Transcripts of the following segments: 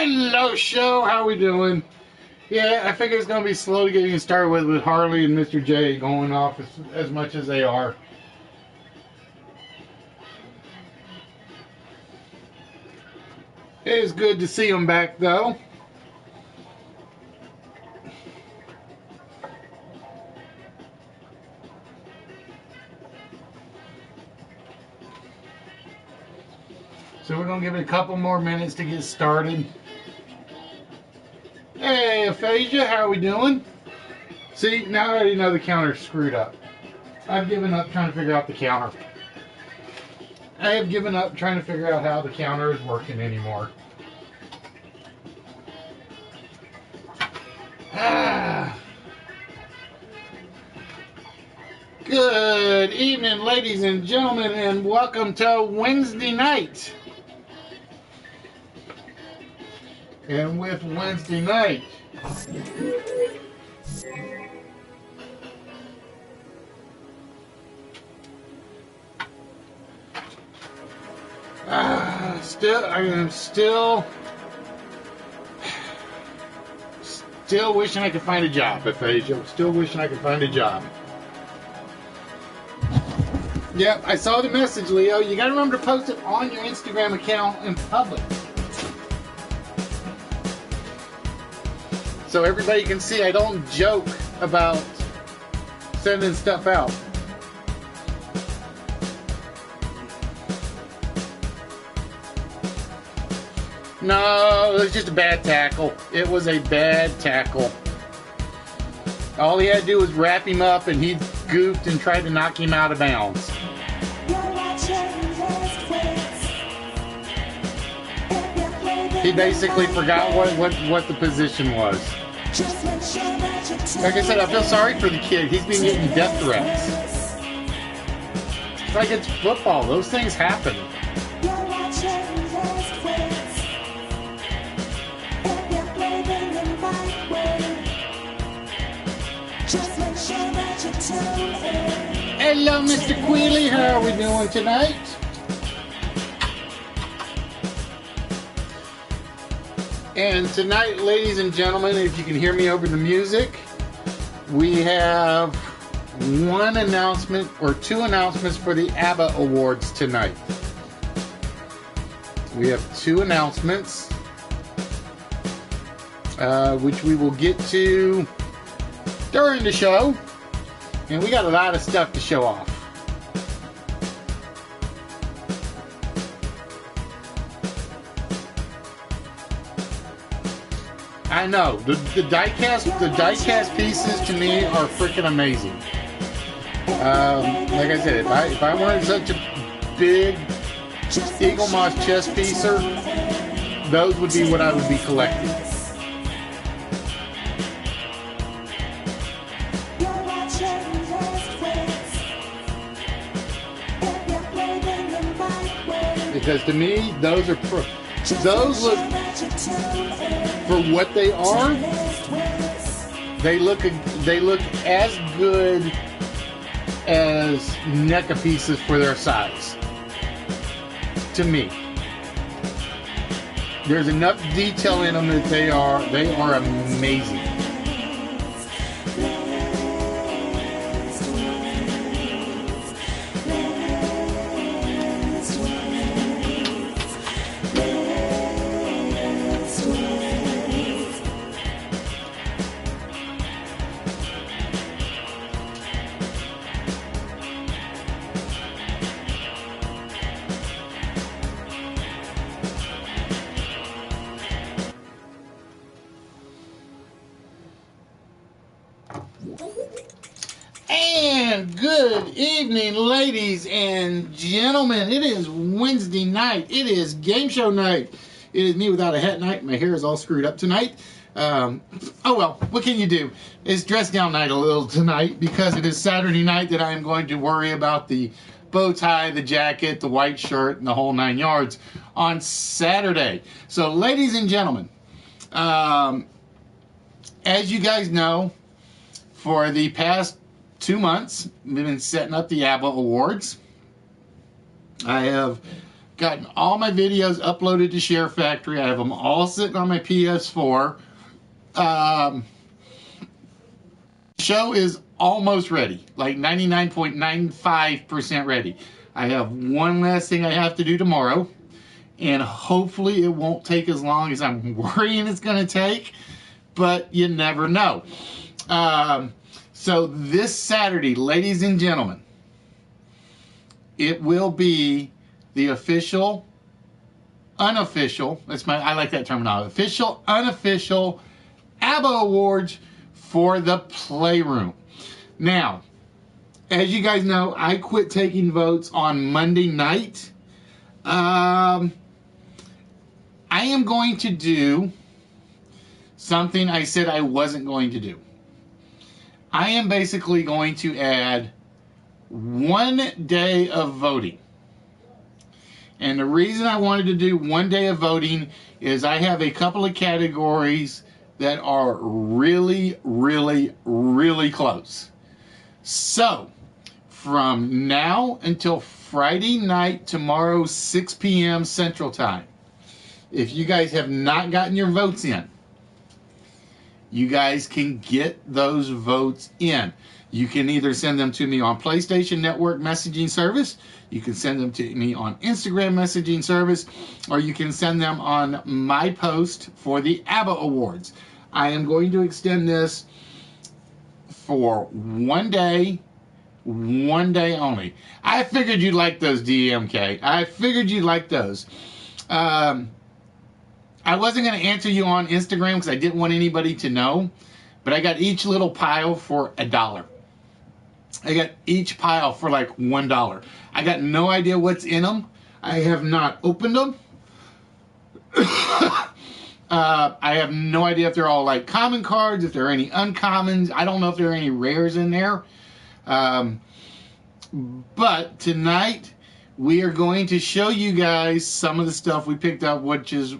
Hello, show. How we doing? Yeah, I figure it's gonna be slow getting started with Harley and Mr. J going off as much as they are. It is good to see them back, though. So we're gonna give it a couple more minutes to get started. Hey, Aphasia, how are we doing? See, now I already know the counter's screwed up. I've given up trying to figure out the counter. I have given up trying to figure out how the counter is working anymore. Good evening, ladies and gentlemen, and welcome to Wednesday night. And with Wednesday night, I am still wishing I could find a job, Aphasia. Still wishing I could find a job. Yep, I saw the message, Leo. You gotta remember to post it on your Instagram account in public, so everybody can see I don't joke about sending stuff out. No, it was just a bad tackle. It was a bad tackle. All he had to do was wrap him up, and he goofed and tried to knock him out of bounds. He basically forgot what the position was. Like I said, I feel sorry for the kid. He's been getting death threats. It's like it's football. Those things happen. Hello, Mr. Quealy. How are we doing tonight? And tonight, ladies and gentlemen, if you can hear me over the music, we have one announcement or two announcements for the ABBA Awards tonight. We have two announcements, which we will get to during the show. And we got a lot of stuff to show off. I know the diecast pieces to me are freaking amazing. Like I said, if I weren't such a big Eagle Moss chess piecer, those would be what I would be collecting. Because to me, those look, for what they are, they look as good as NECA pieces for their size. To me, there's enough detail in them that they are amazing. And good evening, ladies and gentlemen. It is Wednesday night. It is game show night. It is me without a hat night. My hair is all screwed up tonight. Oh well, what can you do? It's dress down night a little tonight because it is Saturday night that I am going to worry about the bow tie, the jacket, the white shirt, and the whole 9 yards on Saturday. So, ladies and gentlemen, as you guys know, for the past 2 months, we've been setting up the ABBA Awards. I have gotten all my videos uploaded to Share Factory. I have them all sitting on my PS4. Show is almost ready, like 99.95% ready. I have one last thing I have to do tomorrow, and hopefully it won't take as long as I'm worrying it's going to take, but you never know. So this Saturday, ladies and gentlemen, it will be the official, unofficial, I like that terminology, official, unofficial ABBA Awards for the Playroom. Now, as you guys know, I quit taking votes on Monday night. I am going to do something I said I wasn't going to do. I am basically going to add 1 day of voting. And the reason I wanted to do 1 day of voting is I have a couple of categories that are really, really, really close. So, from now until Friday night, tomorrow, 6 p.m. Central Time, if you guys have not gotten your votes in, you guys can get those votes in. You can either send them to me on PlayStation Network messaging service, you can send them to me on Instagram messaging service, or you can send them on my post for the ABBA Awards. I am going to extend this for 1 day, 1 day only. I figured you'd like those, DMK. I figured you'd like those. I wasn't going to answer you on Instagram because I didn't want anybody to know, but I got each little pile for $1. I got each pile for like $1. I got no idea what's in them. I have not opened them. I have no idea if they're all like common cards, if there are any uncommons. I don't know if there are any rares in there. But tonight we are going to show you guys some of the stuff we picked up, what is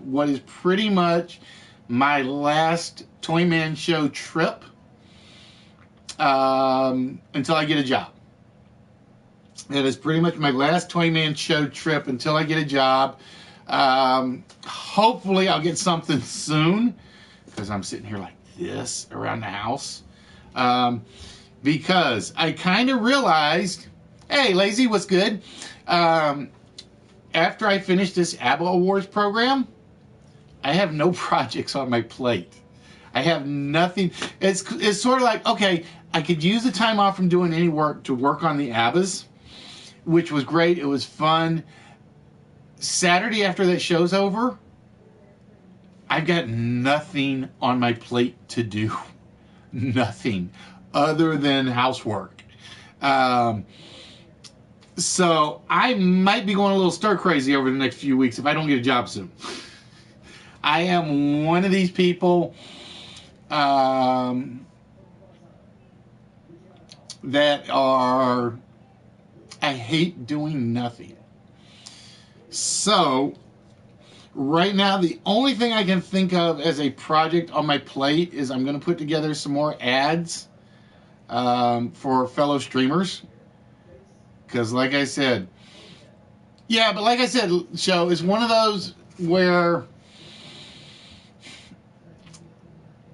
pretty much my last Toyman Show trip until I get a job. It is pretty much my last Toyman Show trip until I get a job. Hopefully I'll get something soon, because I'm sitting here like this around the house. Because I kind of realized, hey, Lazy, what's good? After I finish this ABBA Awards program, I have no projects on my plate. I have nothing. It's sort of like, okay, I could use the time off from doing any work to work on the ABBAs, which was great. It was fun. Saturday after that show's over, I've got nothing on my plate to do. Nothing other than housework. So I might be going a little stir crazy over the next few weeks if I don't get a job soon. I am one of these people that are, I hate doing nothing. So right now the only thing I can think of as a project on my plate is I'm going to put together some more ads for fellow streamers. Because like I said, Show is one of those where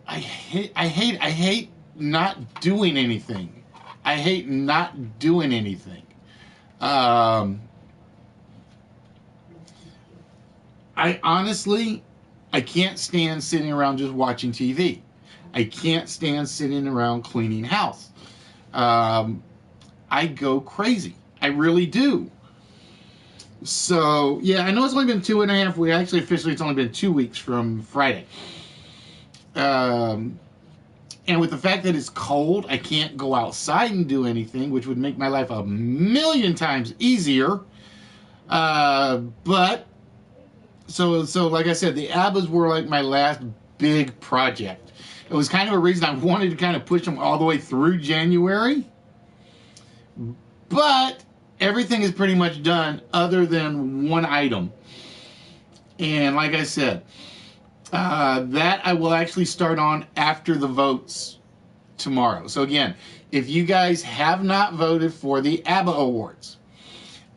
I hate not doing anything. I hate not doing anything. I honestly, I can't stand sitting around just watching TV. I can't stand sitting around cleaning house. I go crazy. I really do. So, yeah, I know it's only been 2.5 weeks. Actually, officially, it's only been 2 weeks from Friday. And with the fact that it's cold, I can't go outside and do anything, which would make my life a million times easier. But, so like I said, the ABBAs were like my last big project. It was kind of a reason I wanted to kind of push them all the way through January. But everything is pretty much done other than one item. And like I said, that I will actually start on after the votes tomorrow. So again, if you guys have not voted for the ABBA Awards,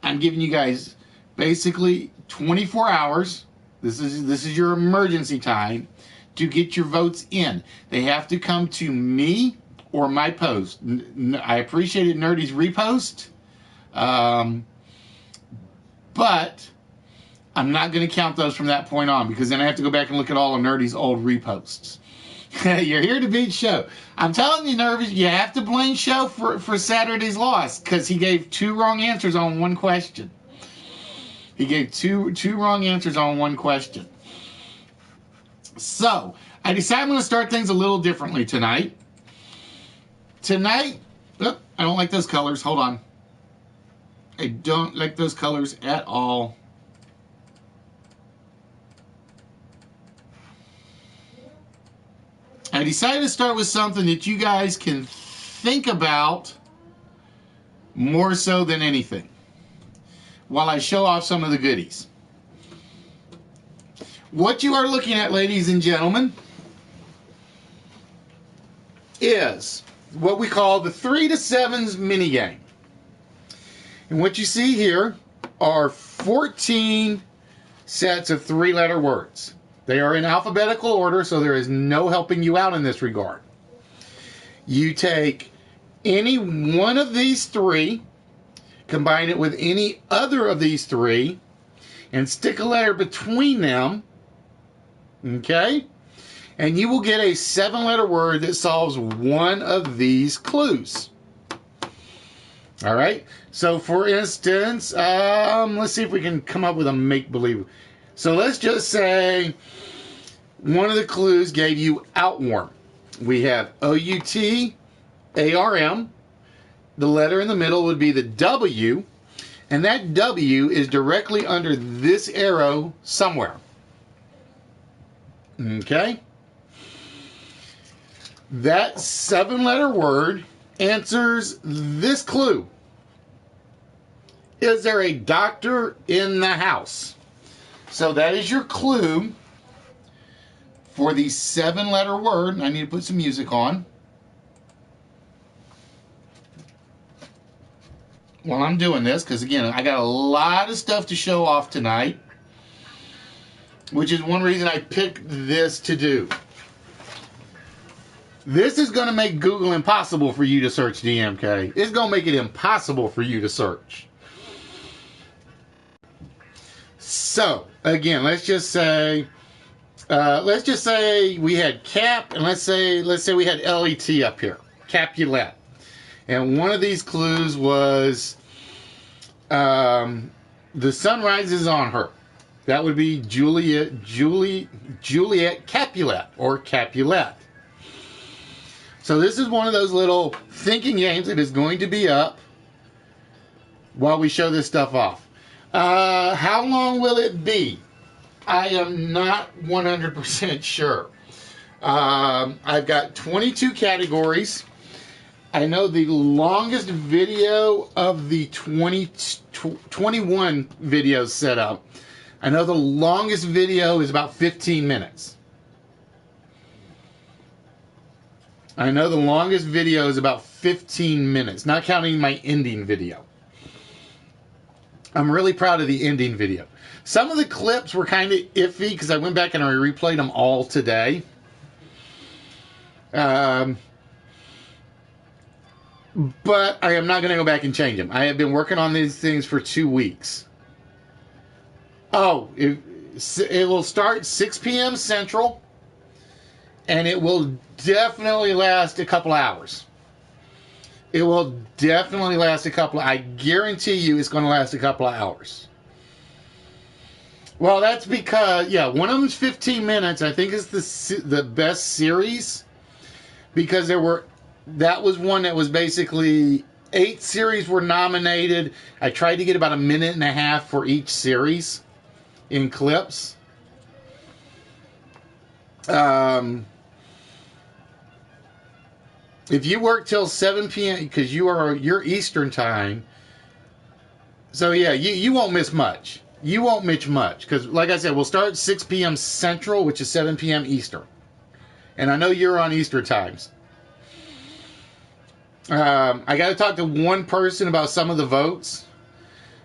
I'm giving you guys basically 24 hours. This is your emergency time to get your votes in. They have to come to me or my post. I appreciated Nerdy's repost, but I'm not going to count those from that point on, because then I have to go back and look at all of Nerdy's old reposts. You're here to beat Show. I'm telling you, Nervous, you have to blame Show for Saturday's loss, because he gave 2 wrong answers on one question. He gave two wrong answers on one question. So, I decided I'm going to start things a little differently tonight. I don't like those colors. Hold on. I don't like those colors at all. I decided to start with something that you guys can think about more so than anything, while I show off some of the goodies. What you are looking at, ladies and gentlemen, is what we call the 3 to 7s mini game. And what you see here are 14 sets of 3-letter words. They are in alphabetical order, so there is no helping you out in this regard. You take any one of these 3, combine it with any other of these 3, and stick a letter between them, okay? And you will get a 7-letter word that solves one of these clues. All right? So, for instance, let's see if we can come up with a make-believe. So, let's just say one of the clues gave you outworm. We have O-U-T-A-R-M. The letter in the middle would be the W, and that W is directly under this arrow somewhere. Okay? That 7-letter word answers this clue. Is there a doctor in the house? So that is your clue for the 7-letter word. I need to put some music on while I'm doing this, because again, I got a lot of stuff to show off tonight, which is one reason I picked this to do. This is going to make Google impossible for you to search DMK. It's going to make it impossible for you to search. So, again, let's just say we had cap, and let's say we had LET up here, Capulet. And one of these clues was the sun rises on her. That would be Juliet Capulet, or Capulet. So this is one of those little thinking games that is going to be up while we show this stuff off. How long will it be? I am not 100% sure. I've got 22 categories. I know the longest video of the 21 videos set up, I know the longest video is about 15 minutes. I know the longest video is about 15 minutes, not counting my ending video. I'm really proud of the ending video. Some of the clips were kind of iffy because I went back and I replayed them all today. But I am not going to go back and change them. I have been working on these things for 2 weeks. Oh, it will start 6 p.m. Central, and it will definitely last a couple hours. It will definitely last I guarantee you it's going to last a couple of hours. Well, that's because, yeah, one of them's 15 minutes. I think is the best series, because that was one that was basically 8 series were nominated. I tried to get about 1.5 minutes for each series in clips. If you work till 7 p.m. because you're Eastern time, so yeah, you won't miss much. You won't miss much because, like I said, we'll start at 6 p.m. Central, which is 7 p.m. Eastern, and I know you're on Eastern times. I got to talk to one person about some of the votes,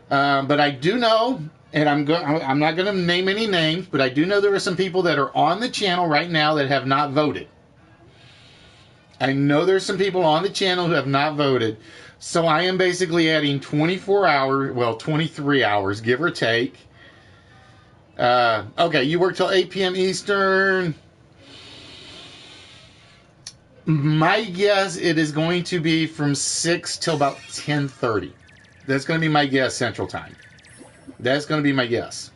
but I do know and I'm not going to name any names, but I do know there are some people that are on the channel right now that have not voted. I know there's some people on the channel who have not voted. So I am basically adding 24 hours, well, 23 hours, give or take. Okay, you work till 8 p.m. Eastern. My guess, it is going to be from 6 till about 10:30. That's going to be my guess, Central Time. That's going to be my guess.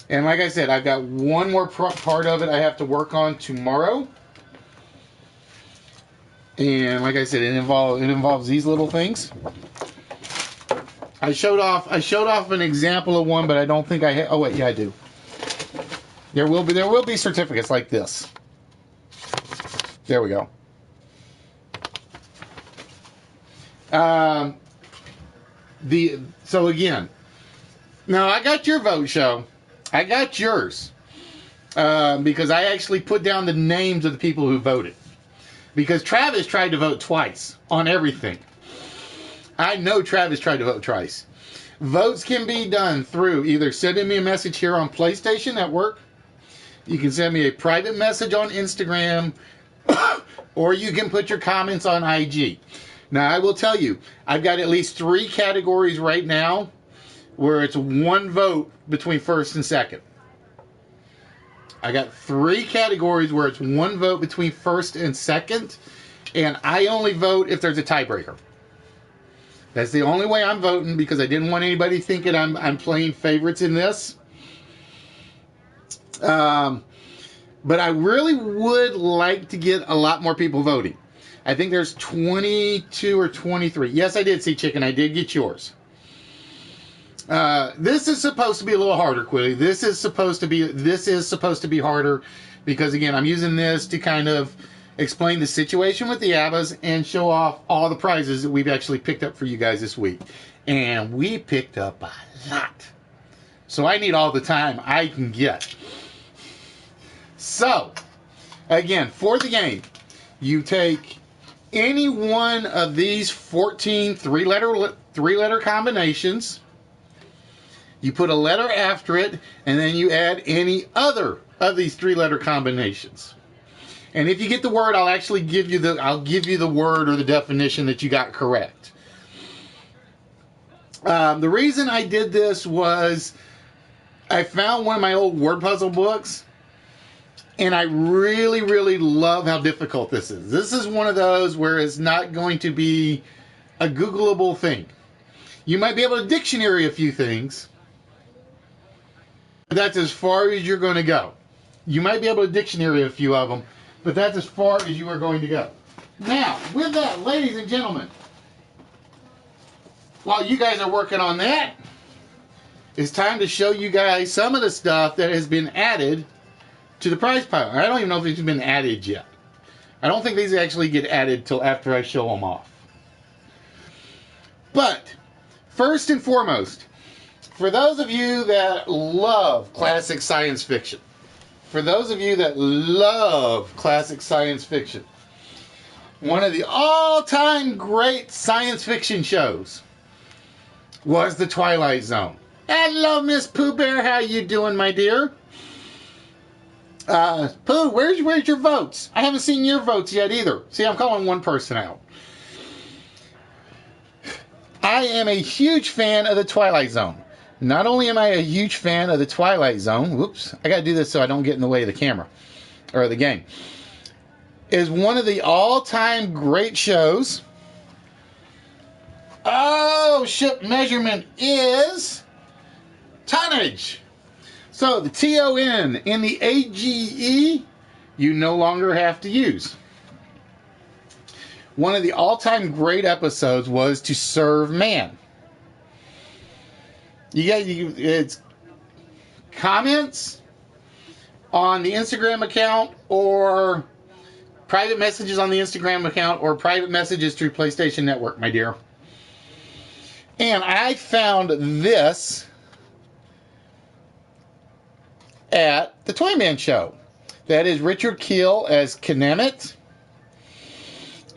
And like I said, I've got one more part of it I have to work on tomorrow. And like I said, it involves these little things. I showed off an example of one, but I don't think I oh wait, yeah, I do. There will be certificates like this. There we go. So again, now I got your vote, show. I got yours because I actually put down the names of the people who voted. Because Travis tried to vote twice on everything. I know Travis tried to vote twice. Votes can be done through either sending me a message here on PlayStation Network. You can send me a private message on Instagram. Or you can put your comments on IG. Now, I will tell you, I've got at least 3 categories right now where it's one vote between first and second. I got 3 categories where it's one vote between first and second, and I only vote if there's a tiebreaker. That's the only way I'm voting because I didn't want anybody thinking I'm playing favorites in this. But I really would like to get a lot more people voting. I think there's 22 or 23. Yes, I did see Chicken. I did get yours. This is supposed to be a little harder, Quilly. This is supposed to be harder because again, I'm using this to kind of explain the situation with the ABBAs and show off all the prizes that we've actually picked up for you guys this week. And we picked up a lot. So I need all the time I can get. So, again, for the game, you take any one of these 14 three-letter combinations. You put a letter after it, and then you add any other of these 3-letter combinations. And if you get the word, I'll actually give you the word or the definition that you got correct. The reason I did this was I found one of my old word puzzle books, and I really, really love how difficult this is. This is one of those where it's not going to be a Googleable thing. You might be able to dictionary a few things. That's as far as you're going to go. You might be able to dictionary a few of them, but that's as far as you are going to go. Now, with that, ladies and gentlemen, while you guys are working on that, it's time to show you guys some of the stuff that has been added to the prize pile. I don't even know if it's been added yet. I don't think these actually get added till after I show them off. But, first and foremost, for those of you that love classic science fiction, one of the all-time great science fiction shows was The Twilight Zone. Hello, Miss Pooh Bear. How you doing, my dear? Pooh, where's your votes? I haven't seen your votes yet either. See, I'm calling one person out. I am a huge fan of The Twilight Zone. Not only am I a huge fan of The Twilight Zone, whoops, I gotta do this so I don't get in the way of the camera, or the game, is one of the all-time great shows. Oh, ship measurement is tonnage. So the TON in the AGE, you no longer have to use. One of the all-time great episodes was To Serve Man. It's comments on the Instagram account or private messages on the Instagram account or private messages through PlayStation Network, my dear. And I found this at the Toy Man Show. That is Richard Keel as Knemet.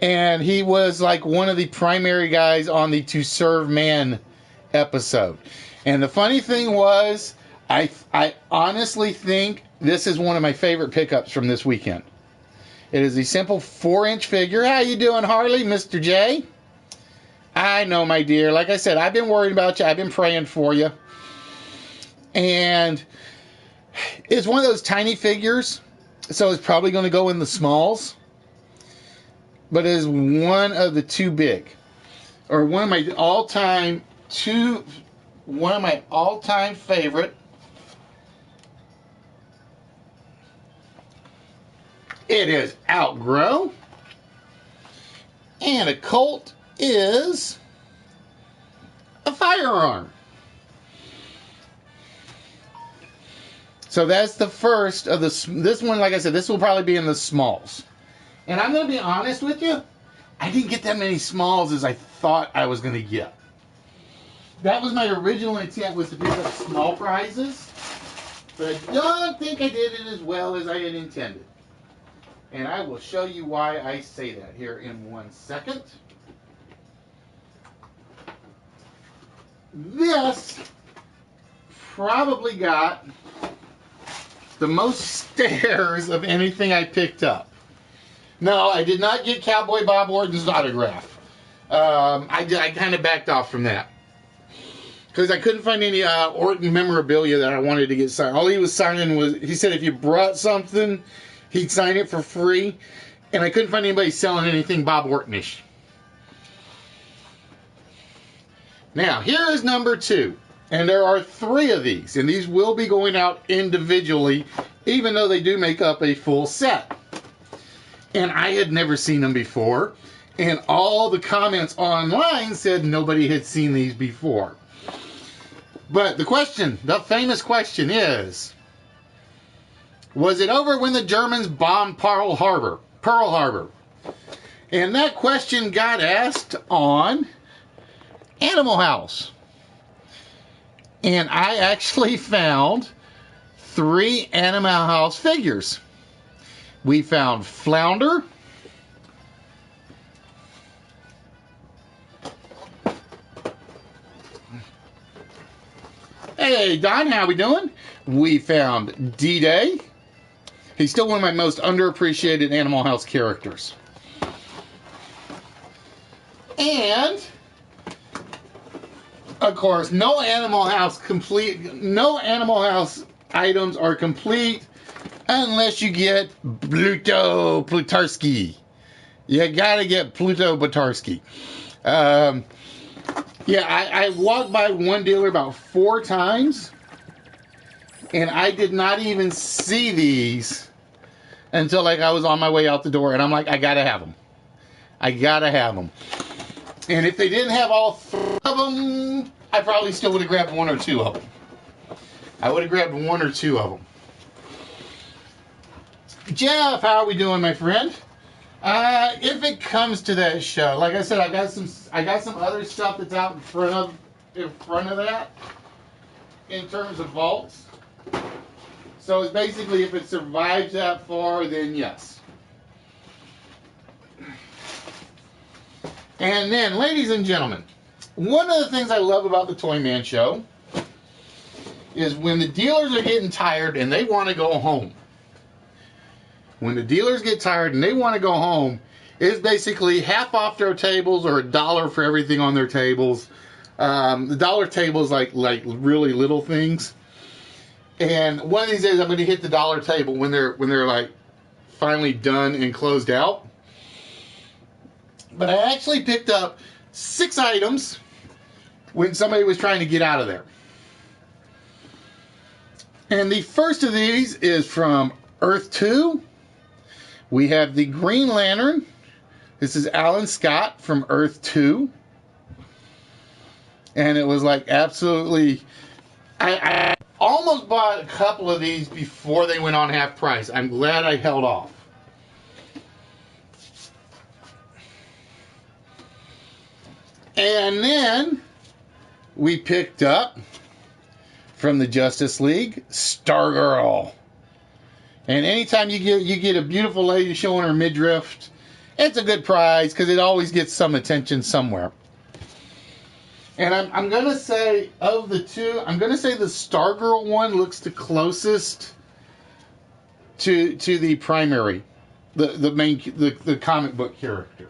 And he was like one of the primary guys on the To Serve Man episode. And the funny thing was, I honestly think this is one of my favorite pickups from this weekend. It is a simple 4-inch figure. How you doing, Harley, Mr. J? I know, my dear. Like I said, I've been worried about you. I've been praying for you. And it's one of those tiny figures, so it's probably going to go in the smalls. But it is one of the too big. Or one of my all-time favorite. It is Outgrow. And a Colt is a firearm. So that's the first of this one. Like I said, this will probably be in the smalls. And I'm going to be honest with you, I didn't get that many smalls as I thought I was going to get. That was my original intent, was to pick up small prizes, but I don't think I did it as well as I had intended. And I will show you why I say that here in 1 second. This probably got the most stares of anything I picked up. No, I did not get Cowboy Bob Orton's autograph. I kind of backed off from that, because I couldn't find any Orton memorabilia that I wanted to get signed. All he was signing was, he said if you brought something, he'd sign it for free. And I couldn't find anybody selling anything Bob Orton-ish. Now, here is number 2. And there are 3 of these. And these will be going out individually, even though they do make up a full set. And I had never seen them before. And all the comments online said nobody had seen these before. But the question, the famous question is, was it over when the Germans bombed Pearl Harbor? And that question got asked on Animal House. And I actually found 3 Animal House figures. We found Flounder, hey Don, how we doing? We found D-Day. He's still one of my most underappreciated Animal House characters. And of course, no Animal House items are complete unless you get Pluto Plutarski. You gotta get Pluto Plutarski. Yeah, I walked by one dealer about 4 times, and I did not even see these until like I was on my way out the door, and I'm like, I gotta have them. I gotta have them. And if they didn't have all 3 of them, I probably still would have grabbed 1 or 2 of them. I would have grabbed 1 or 2 of them. Jeff, how are we doing, my friend? If it comes to that show, like I said, I got some other stuff that's out in front of that, in terms of vaults. So it's basically, if it survives that far, then yes. And then, ladies and gentlemen, one of the things I love about the Toy Man Show is when the dealers are getting tired and they want to go home. When the dealers get tired and they want to go home, it's basically half off their tables or $1 for everything on their tables. The dollar table is like really little things. And one of these days I'm going to hit the dollar table when they're like finally done and closed out. But I actually picked up 6 items when somebody was trying to get out of there. And the first of these is from Earth 2. We have the Green Lantern. This is Alan Scott from Earth 2. And it was like absolutely... I almost bought a couple of these before they went on half price. I'm glad I held off. And then we picked up from the Justice League, Stargirl. And anytime you get a beautiful lady showing her midriff, it's a good prize because it always gets some attention somewhere. And I'm going to say, of the two, I'm going to say the Stargirl one looks the closest to the primary, the comic book character.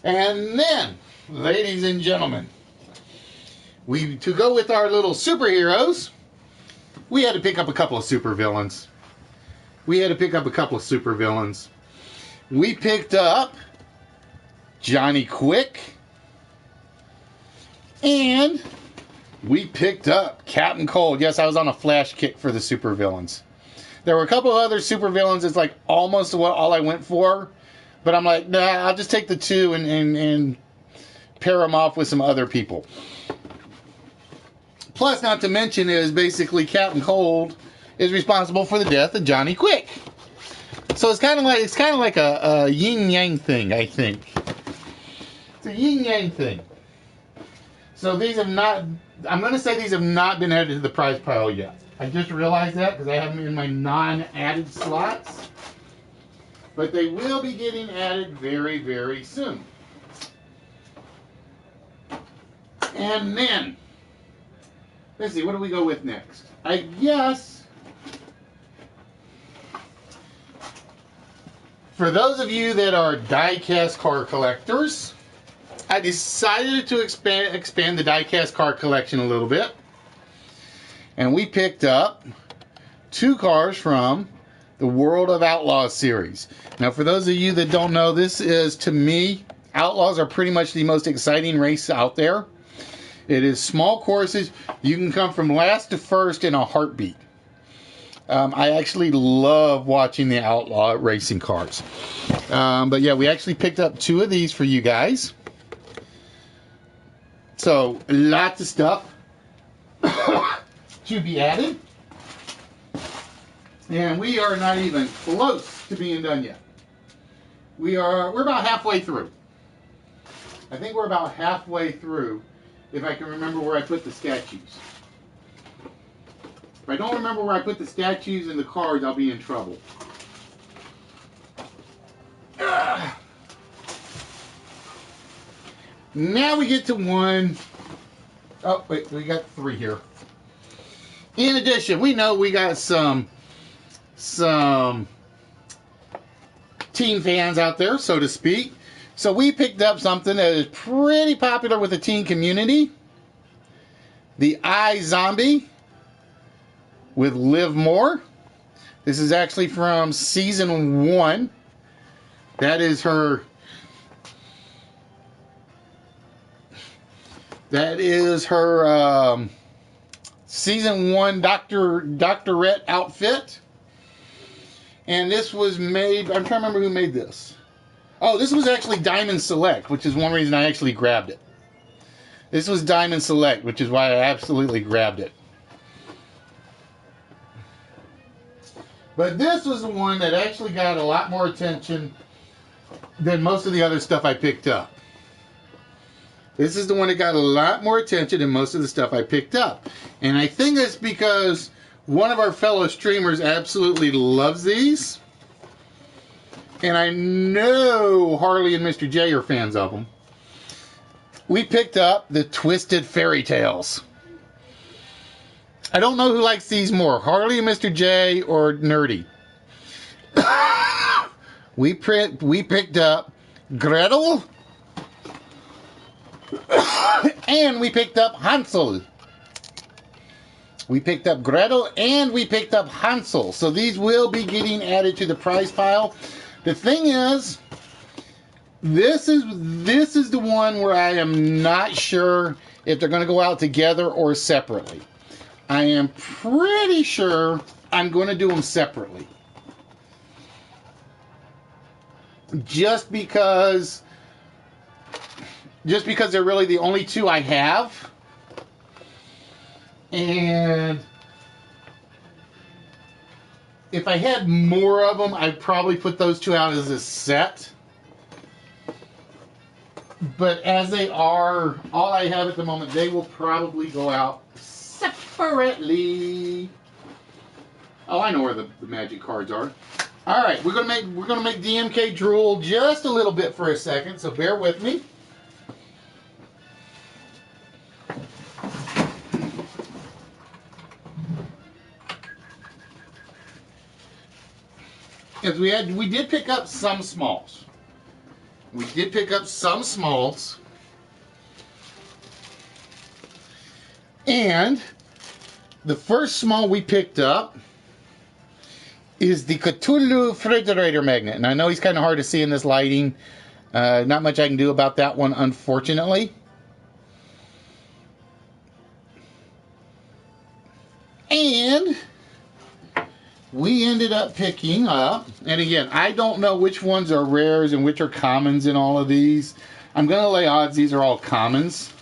And then, ladies and gentlemen, to go with our little superheroes, we had to pick up a couple of supervillains. We picked up Johnny Quick, and we picked up Captain Cold. Yes, I was on a flash kick for the supervillains. There were a couple of other supervillains. It's like almost all I went for. But I'm like, nah, I'll just take the two and pair them off with some other people. Plus, not to mention, is basically Captain Cold is responsible for the death of Johnny Quick. So it's kind of like a yin yang thing, I think. It's a yin yang thing. So these have not. I'm going to say these have not been added to the prize pile yet. I just realized that because I have them in my non-added slots. But they will be getting added very, very soon. And then, let's see, what do we go with next? I guess, for those of you that are die-cast car collectors, I decided to expand the die-cast car collection a little bit. And we picked up 2 cars from the World of Outlaws series. Now, for those of you that don't know, this is, to me, Outlaws are pretty much the most exciting race out there. It is small courses. You can come from last to first in a heartbeat. I actually love watching the Outlaw racing cars. But yeah, we actually picked up 2 of these for you guys. So, lots of stuff to be added. And we are not even close to being done yet. We're about halfway through. I think we're about halfway through, if I can remember where I put the statues. If I don't remember where I put the statues and the cards, I'll be in trouble. Now we get to one. Oh, wait, we got 3 here. In addition, we know we got some teen fans out there, so to speak. So we picked up something that is pretty popular with the teen community. The iZombie with Liv Moore. This is actually from season 1. That is her season 1 doctorette outfit. And this was made, I'm trying to remember who made this. Oh, this was actually Diamond Select, which is one reason I actually grabbed it. This was Diamond Select, which is why I absolutely grabbed it. But this was the one that actually got a lot more attention than most of the other stuff I picked up. This is the one that got a lot more attention than most of the stuff I picked up. And I think it's because one of our fellow streamers absolutely loves these. And I know Harley and Mr. J are fans of them. We picked up the Twisted Fairy Tales. I don't know who likes these more, Harley and Mr. J or Nerdy. We picked up Gretel. And we picked up Hansel. We picked up Gretel and we picked up Hansel. So these will be getting added to the prize pile. The thing is, this is the one where I am not sure if they're going to go out together or separately. I am pretty sure I'm going to do them separately. Just because they're really the only 2 I have. And if I had more of them, I'd probably put those 2 out as a set. But as they are, all I have at the moment, they will probably go out separately. Oh, I know where the magic cards are. All right, we're gonna make DMK drool just a little bit for a second, so bear with me. Because we did pick up some smalls. We did pick up some smalls. And the first small we picked up is the Cthulhu refrigerator magnet. And I know he's kind of hard to see in this lighting. Not much I can do about that one, unfortunately. And we ended up picking up, and again, I don't know which ones are rares and which are commons in all of these. I'm going to lay odds these are all commons.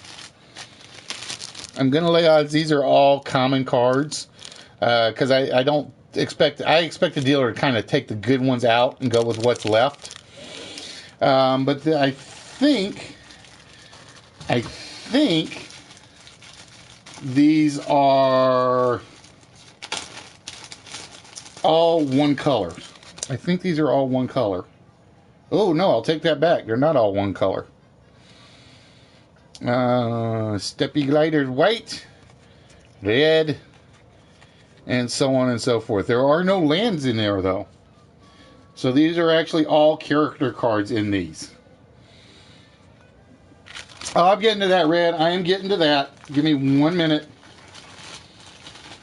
I'm going to lay odds these are all common cards. Because I expect the dealer to kind of take the good ones out and go with what's left. But I think these are all one color. I think these are all one color. Oh no, I'll take that back. They're not all one color. Steppy Gliders white, red, and so on and so forth. There are no lands in there though. So these are actually all character cards in these. Oh, I'm getting to that, Red. I am getting to that. Give me 1 minute.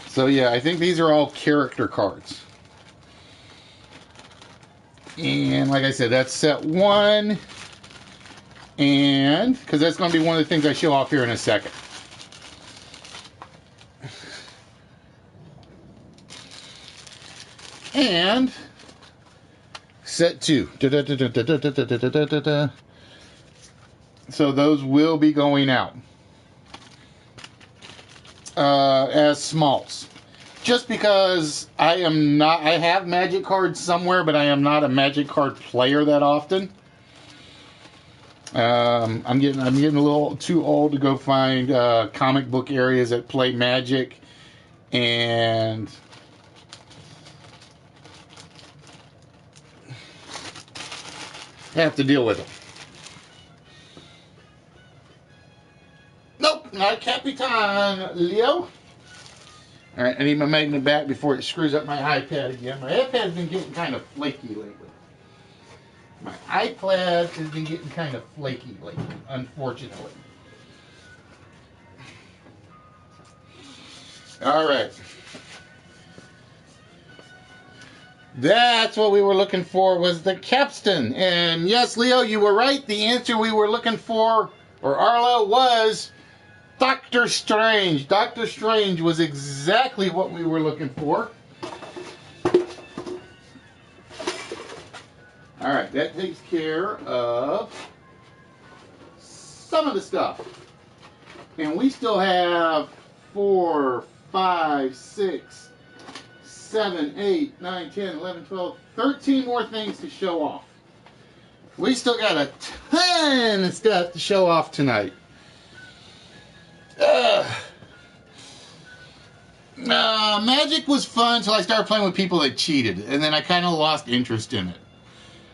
So yeah, I think these are all character cards. And like I said, that's set 1. And because that's going to be one of the things I show off here in a second. And set 2. So those will be going out as smalls. Just because I have Magic cards somewhere, but I am not a Magic card player that often. I'm getting a little too old to go find comic book areas that play Magic, and have to deal with it. Nope, not Capitan Leo. All right, I need my magnet back before it screws up my iPad again. My iPad has been getting kind of flaky lately. My iPad has been getting kind of flaky lately, unfortunately. All right. That's what we were looking for, was the capstan. And yes, Leo, you were right. The answer we were looking for, or Arlo, was Doctor Strange. Doctor Strange was exactly what we were looking for. All right, that takes care of some of the stuff. And we still have 4, 5, 6, 7, 8, 9, 10, 11, 12, 13 more things to show off. We still got a ton of stuff to show off tonight. Magic was fun until I started playing with people that cheated, and then I kind of lost interest in it.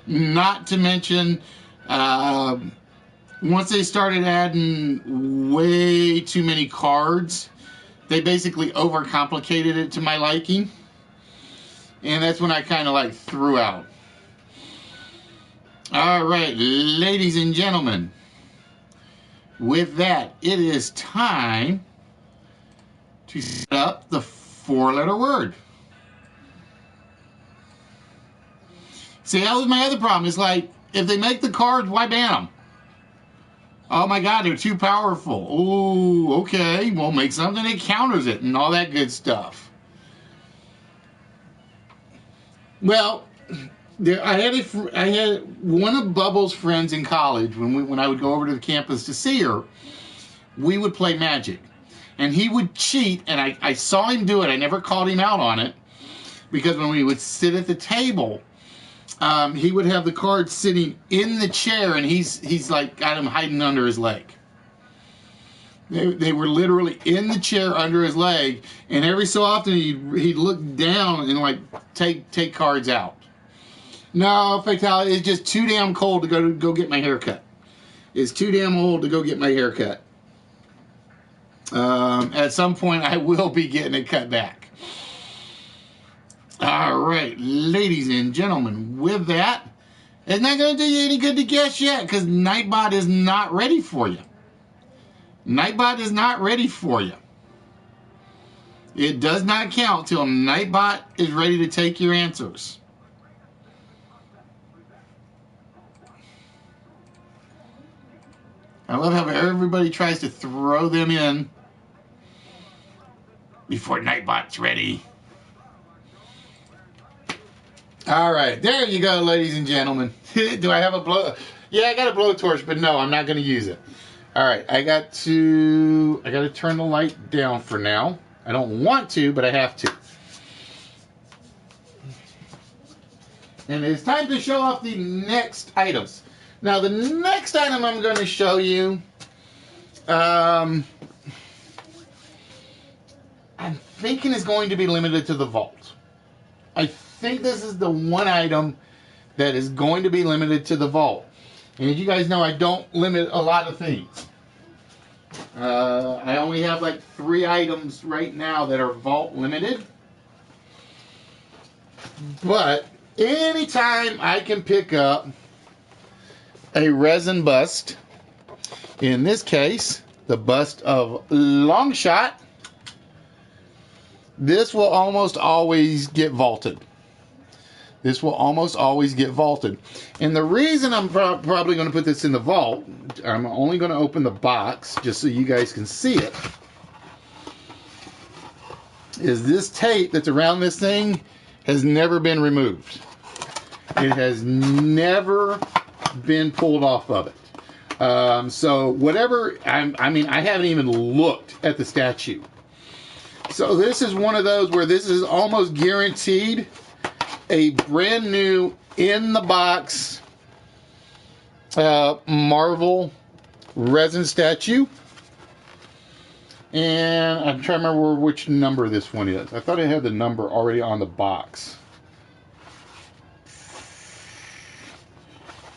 Not to mention, once they started adding way too many cards, they basically overcomplicated it to my liking. And that's when I kind of like threw out. All right, ladies and gentlemen. With that, it is time to set up the 4-letter word. See, that was my other problem. It's like, if they make the cards, why ban them? Oh my God, they're too powerful. Oh, okay. Well, make something that counters it and all that good stuff. Well, I had one of Bubbles' friends in college, when I would go over to the campus to see her, we would play Magic. And he would cheat, and I saw him do it. I never called him out on it, because when we would sit at the table, he would have the cards sitting in the chair, and he's like got them hiding under his leg. They were literally in the chair under his leg, and every so often he'd look down and like take cards out. No, fatality. It's just too damn cold to go get my hair cut. It's too damn old to go get my hair cut. At some point, I will be getting it cut back. All right, ladies and gentlemen, with that, it's not going to do you any good to guess yet because Nightbot is not ready for you. Nightbot is not ready for you. It does not count till Nightbot is ready to take your answers. I love how everybody tries to throw them in before Nightbot's ready. All right, there you go, ladies and gentlemen. Do I have a blow? Yeah, I got a blowtorch, but no, I'm not going to use it. All right, I got to turn the light down for now. I don't want to, but I have to. And it's time to show off the next items. Now, the next item I'm going to show you, I'm thinking is going to be limited to the vault. I think this is the one item that is going to be limited to the vault. And as you guys know, I don't limit a lot of things. I only have like 3 items right now that are vault limited. But anytime I can pick up a resin bust, in this case, the bust of Longshot, this will almost always get vaulted. This will almost always get vaulted. And the reason I'm probably going to put this in the vault, I'm only going to open the box just so you guys can see it, is this tape that's around this thing has never been removed. It has never been pulled off of it. So whatever, I mean, I haven't even looked at the statue. So this is one of those where this is almost guaranteed a brand new in the box Marvel resin statue. And I'm trying to remember which number this one is. I thought I had the number already on the box.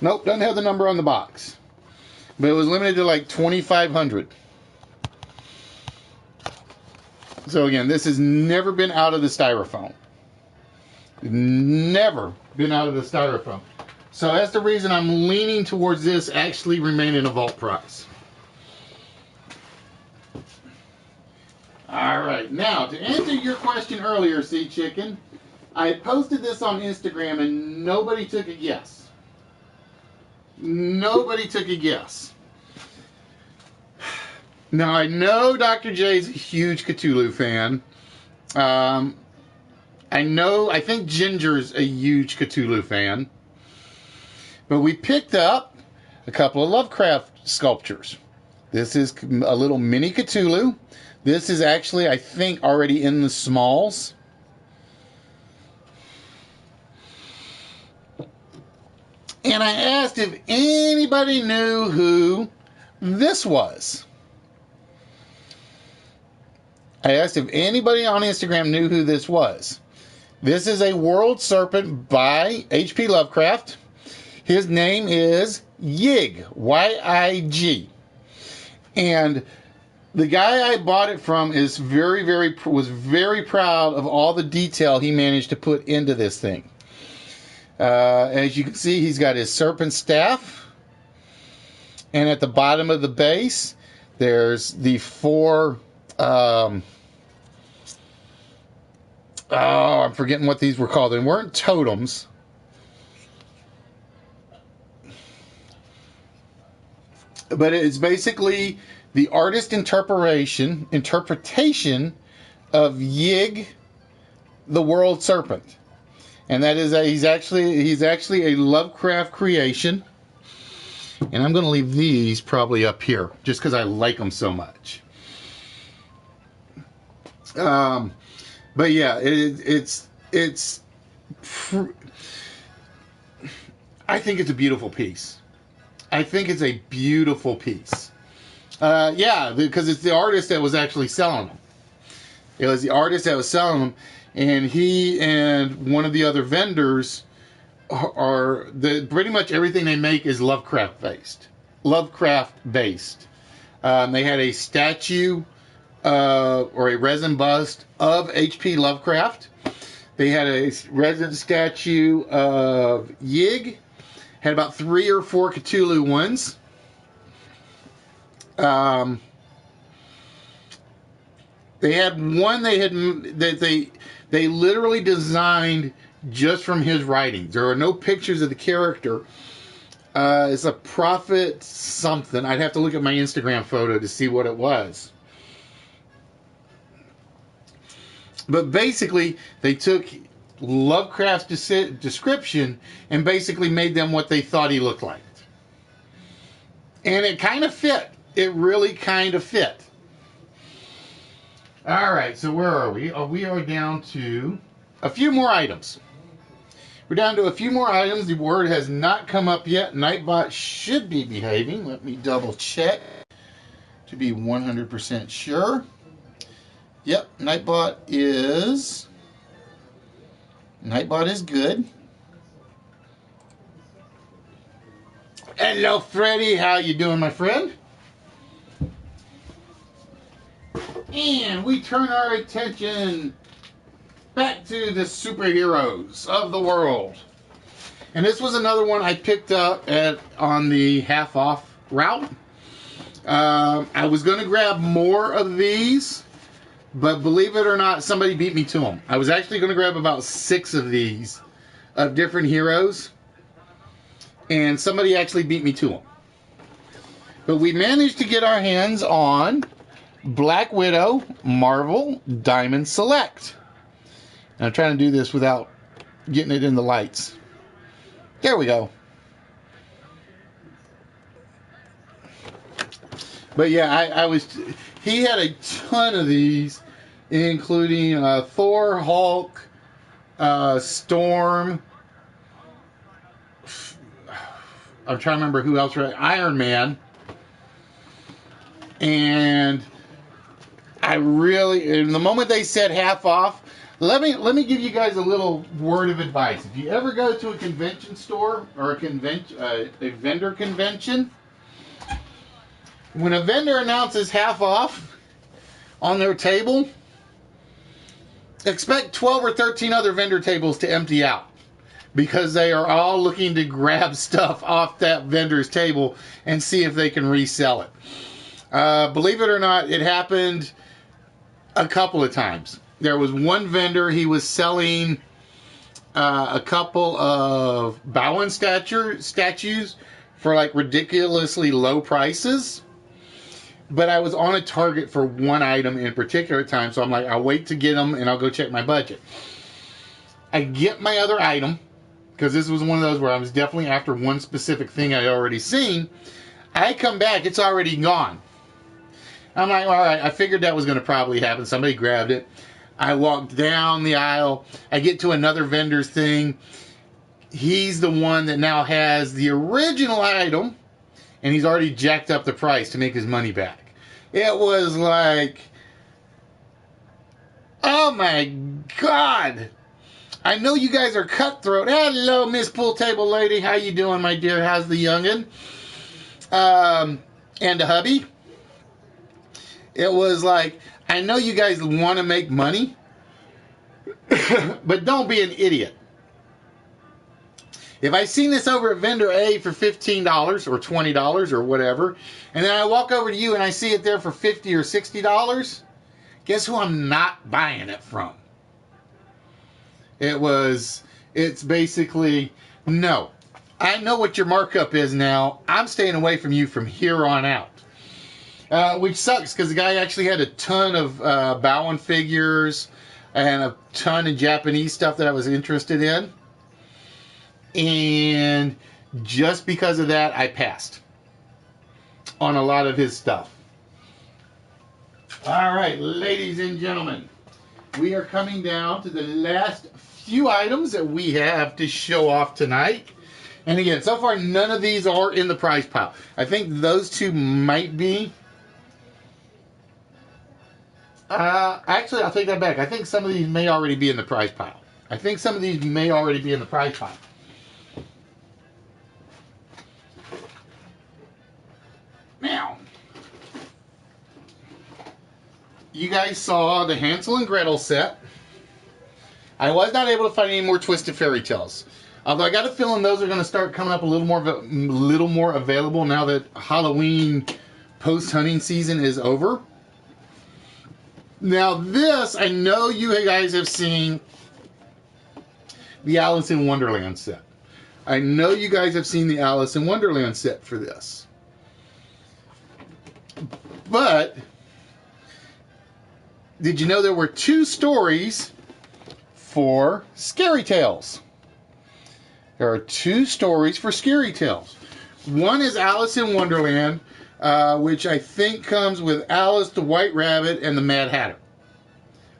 Nope, doesn't have the number on the box. But it was limited to like 2,500. So again, this has never been out of the styrofoam. Never been out of the styrofoam. So that's the reason I'm leaning towards this actually remaining a vault prize. Alright, now to answer your question earlier, Sea Chicken, I posted this on Instagram and nobody took a guess. Nobody took a guess. Now I know Dr. J's a huge Cthulhu fan. I think Ginger's a huge Cthulhu fan. But we picked up a couple of Lovecraft sculptures. This is a little mini Cthulhu. This is actually, I think, already in the smalls. And I asked if anybody knew who this was. I asked if anybody on Instagram knew who this was. This is a world serpent by H.P. Lovecraft. His name is Yig, Y-I-G. And the guy I bought it from is was very proud of all the detail he managed to put into this thing. As you can see, he's got his serpent staff. And at the bottom of the base, there's the 4... I'm forgetting what these were called. They weren't totems. But it's basically the artist interpretation of Yig, the world serpent. And that is he's actually a Lovecraft creation. And I'm going to leave these probably up here just because I like them so much. But yeah, it's I think it's a beautiful piece. I think it's a beautiful piece. Yeah, because it's the artist that was actually selling them. It was the artist that was selling them, and he and one of the other vendors are pretty much everything they make is Lovecraft based. They had a statue or a resin bust of H.P. Lovecraft They had a resin statue of Yig. Had about 3 or 4 Cthulhu ones. They had one they literally designed just from his writings. There are no pictures of the character. It's a prophet something. I'd have to look at my Instagram photo to see what it was. But basically, they took Lovecraft's description and basically made them what they thought he looked like. And it kind of fit. It really kind of fit. All right, so where are we? Oh, we are down to a few more items. We're down to a few more items. The word has not come up yet. Nightbot should be behaving. Let me double check to be 100% sure. Yep, Nightbot is good. Hello, Freddy. How you doing, my friend? And we turn our attention back to the superheroes of the world. And this was another one I picked up on the half-off route. I was going to grab more of these, but believe it or not, somebody beat me to them. I was actually going to grab about 6 of these of different heroes, and somebody actually beat me to them. But we managed to get our hands on Black Widow Marvel Diamond Select. And I'm trying to do this without getting it in the lights. There we go. But yeah, he had a ton of these, including Thor, Hulk, Storm. I'm trying to remember who else. Iron Man. And in the moment they said half off, let me give you guys a little word of advice. If you ever go to a convention store or a vendor convention, when a vendor announces half off on their table, expect 12 or 13 other vendor tables to empty out, because they are all looking to grab stuff off that vendor's table and see if they can resell it. Believe it or not, it happened a couple of times. There was one vendor, he was selling a couple of Bowen statues for like ridiculously low prices. But I was on a target for one item in particular time, so I'm like, I'll wait to get them and I'll go check my budget. I get my other item, because this was one of those where I was definitely after one specific thing I'd already seen. I come back, it's already gone. I'm like, all right, I figured that was going to probably happen. Somebody grabbed it. I walked down the aisle. I get to another vendor's thing. He's the one that now has the original item, and he's already jacked up the price to make his money back. It was like, oh my God. I know you guys are cutthroat. Hello, Miss Pool Table Lady. How you doing, my dear? How's the youngin'? And the hubby. It was like, I know you guys want to make money, but don't be an idiot. If I seen this over at vendor A for $15 or $20 or whatever, and then I walk over to you and I see it there for $50 or $60, guess who I'm not buying it from? It's basically, no. I know what your markup is now. I'm staying away from you from here on out. Which sucks, because the guy actually had a ton of Bowen figures and a ton of Japanese stuff that I was interested in. And just because of that, I passed on a lot of his stuff. All right, ladies and gentlemen, we are coming down to the last few items that we have to show off tonight. And again, so far, none of these are in the prize pile. I think those two might be. Actually, I'll take that back. I think some of these may already be in the prize pile. Now, you guys saw the Hansel and Gretel set. I was not able to find any more Twisted Fairy Tales. Although I got a feeling those are going to start coming up a little more available now that Halloween post-hunting season is over. Now this, I know you guys have seen the Alice in Wonderland set. I know you guys have seen the Alice in Wonderland set for this. But did you know there were 2 stories for Scary Tales? There are 2 stories for Scary Tales. One is Alice in Wonderland, which I think comes with Alice, the White Rabbit, and the Mad Hatter.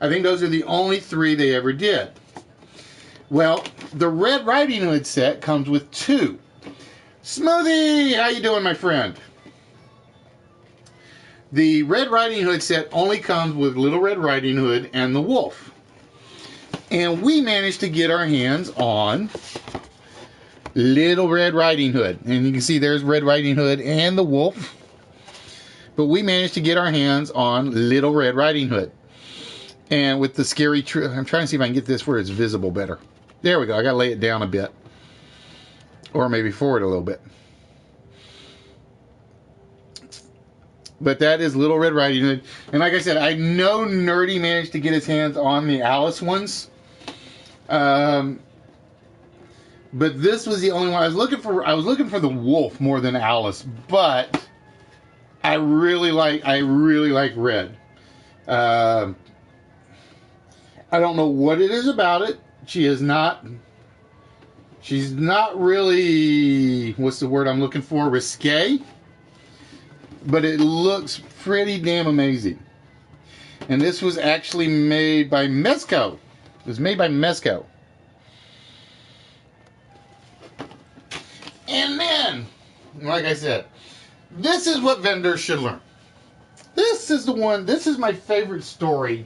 I think those are the only 3 they ever did. Well, the Red Riding Hood set comes with 2. Smoothie, how you doing, my friend? The Red Riding Hood set only comes with Little Red Riding Hood and the wolf. And we managed to get our hands on Little Red Riding Hood. And you can see there's Red Riding Hood and the wolf. But we managed to get our hands on Little Red Riding Hood. And with the scary I'm trying to see if I can get this where it's visible better. There we go. I got to lay it down a bit. Or maybe forward a little bit. But that is Little Red Riding Hood. And like I said, I know Nerdy managed to get his hands on the Alice ones. But this was the only one. I was looking for the wolf more than Alice. But I really like Red. I don't know what it is about it. She's not really, what's the word I'm looking for, risque. But it looks pretty damn amazing. And this was actually made by Mezco. It was made by Mezco. And then, like I said, this is what vendors should learn. This is my favorite story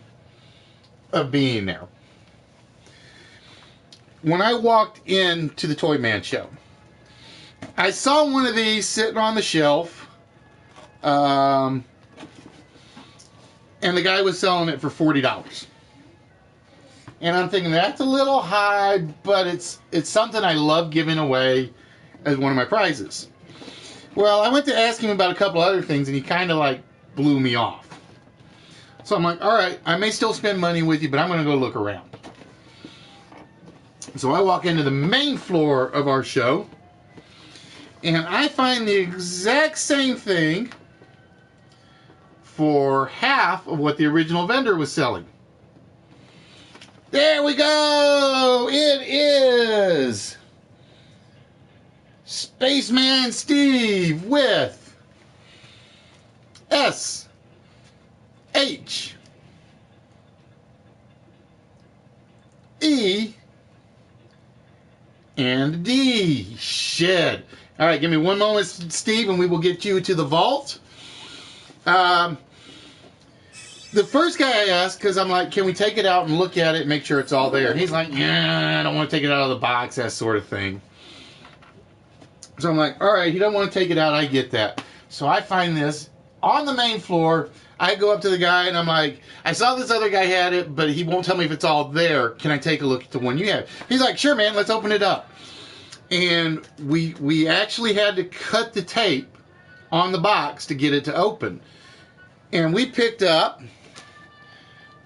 of being there. When I walked into the Toy Man show, I saw one of these sitting on the shelf. And the guy was selling it for $40. And I'm thinking, that's a little high, but it's something I love giving away as one of my prizes. Well, I went to ask him about a couple other things, and he kind of like blew me off. So I'm like, all right, I may still spend money with you, but I'm going to go look around. So I walk into the main floor of our show, and I find the exact same thing for half of what the original vendor was selling. There we go! It is Spaceman Steve with S H E and D. Shed. All right, give me one moment, Steve, and we will get you to the vault. The first guy I asked, because I'm like, can we take it out and look at it and make sure it's all there? He's like, yeah, I don't want to take it out of the box, that sort of thing. So I'm like, all right, he doesn't want to take it out. I get that. So I find this on the main floor. I go up to the guy and I'm like, I saw this other guy had it, but he won't tell me if it's all there. Can I take a look at the one you have? He's like, sure, man, let's open it up. And we actually had to cut the tape on the box to get it to open. And we picked up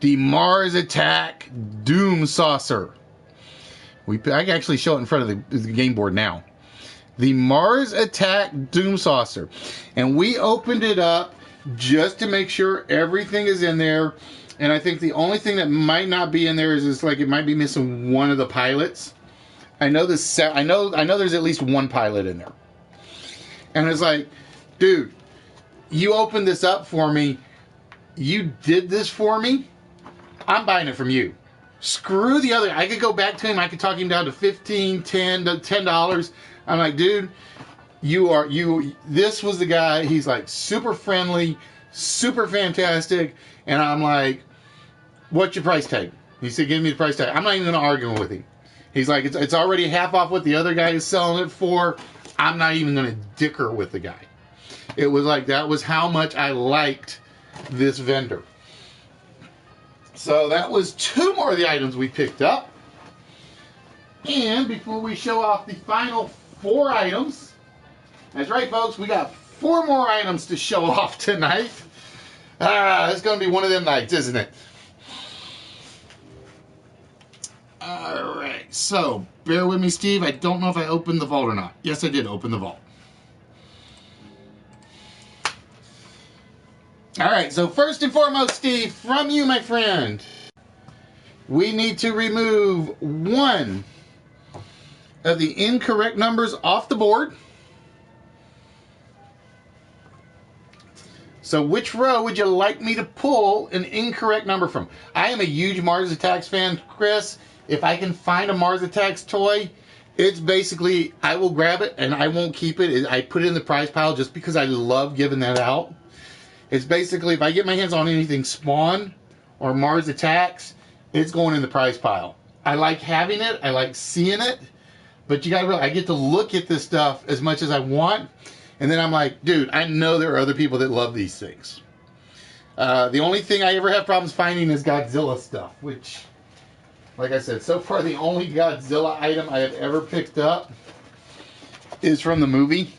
the Mars Attack Doom Saucer. I can actually show it in front of the game board now. The Mars Attack Doom Saucer. And we opened it up just to make sure everything is in there. And I think the only thing that might not be in there is like it might be missing one of the pilots. I know this. I know there's at least one pilot in there. And it's like, dude, you opened this up for me. You did this for me. I'm buying it from you. Screw the other. I could go back to him. I could talk him down to $15, $10. I'm like, dude, this was the guy. He's like super friendly, super fantastic. And I'm like, what's your price tag? He said, give me the price tag. I'm not even going to argue with him. He's like, it's already half off what the other guy is selling it for. I'm not even going to dicker with the guy. It was like, that was how much I liked this vendor. So that was 2 more of the items we picked up. And before we show off the final 4 items, that's right, folks, we got 4 more items to show off tonight. It's going to be one of them nights, isn't it? All right, so bear with me, Steve. I don't know if I opened the vault or not. Yes, I did open the vault. All right, so first and foremost, Steve, from you, my friend, we need to remove 1 of the incorrect numbers off the board. So which row would you like me to pull an incorrect number from? I am a huge Mars Attacks fan, Chris. If I can find a Mars Attacks toy, it's basically, I will grab it and I won't keep it. I put it in the prize pile just because I love giving that out. It's basically, if I get my hands on anything Spawn or Mars Attacks, it's going in the prize pile. I like having it. I like seeing it. But you gotta realize, I get to look at this stuff as much as I want. And then I'm like, dude, I know there are other people that love these things. The only thing I ever have problems finding is Godzilla stuff, which, like I said, so far the only Godzilla item I have ever picked up is from the movie.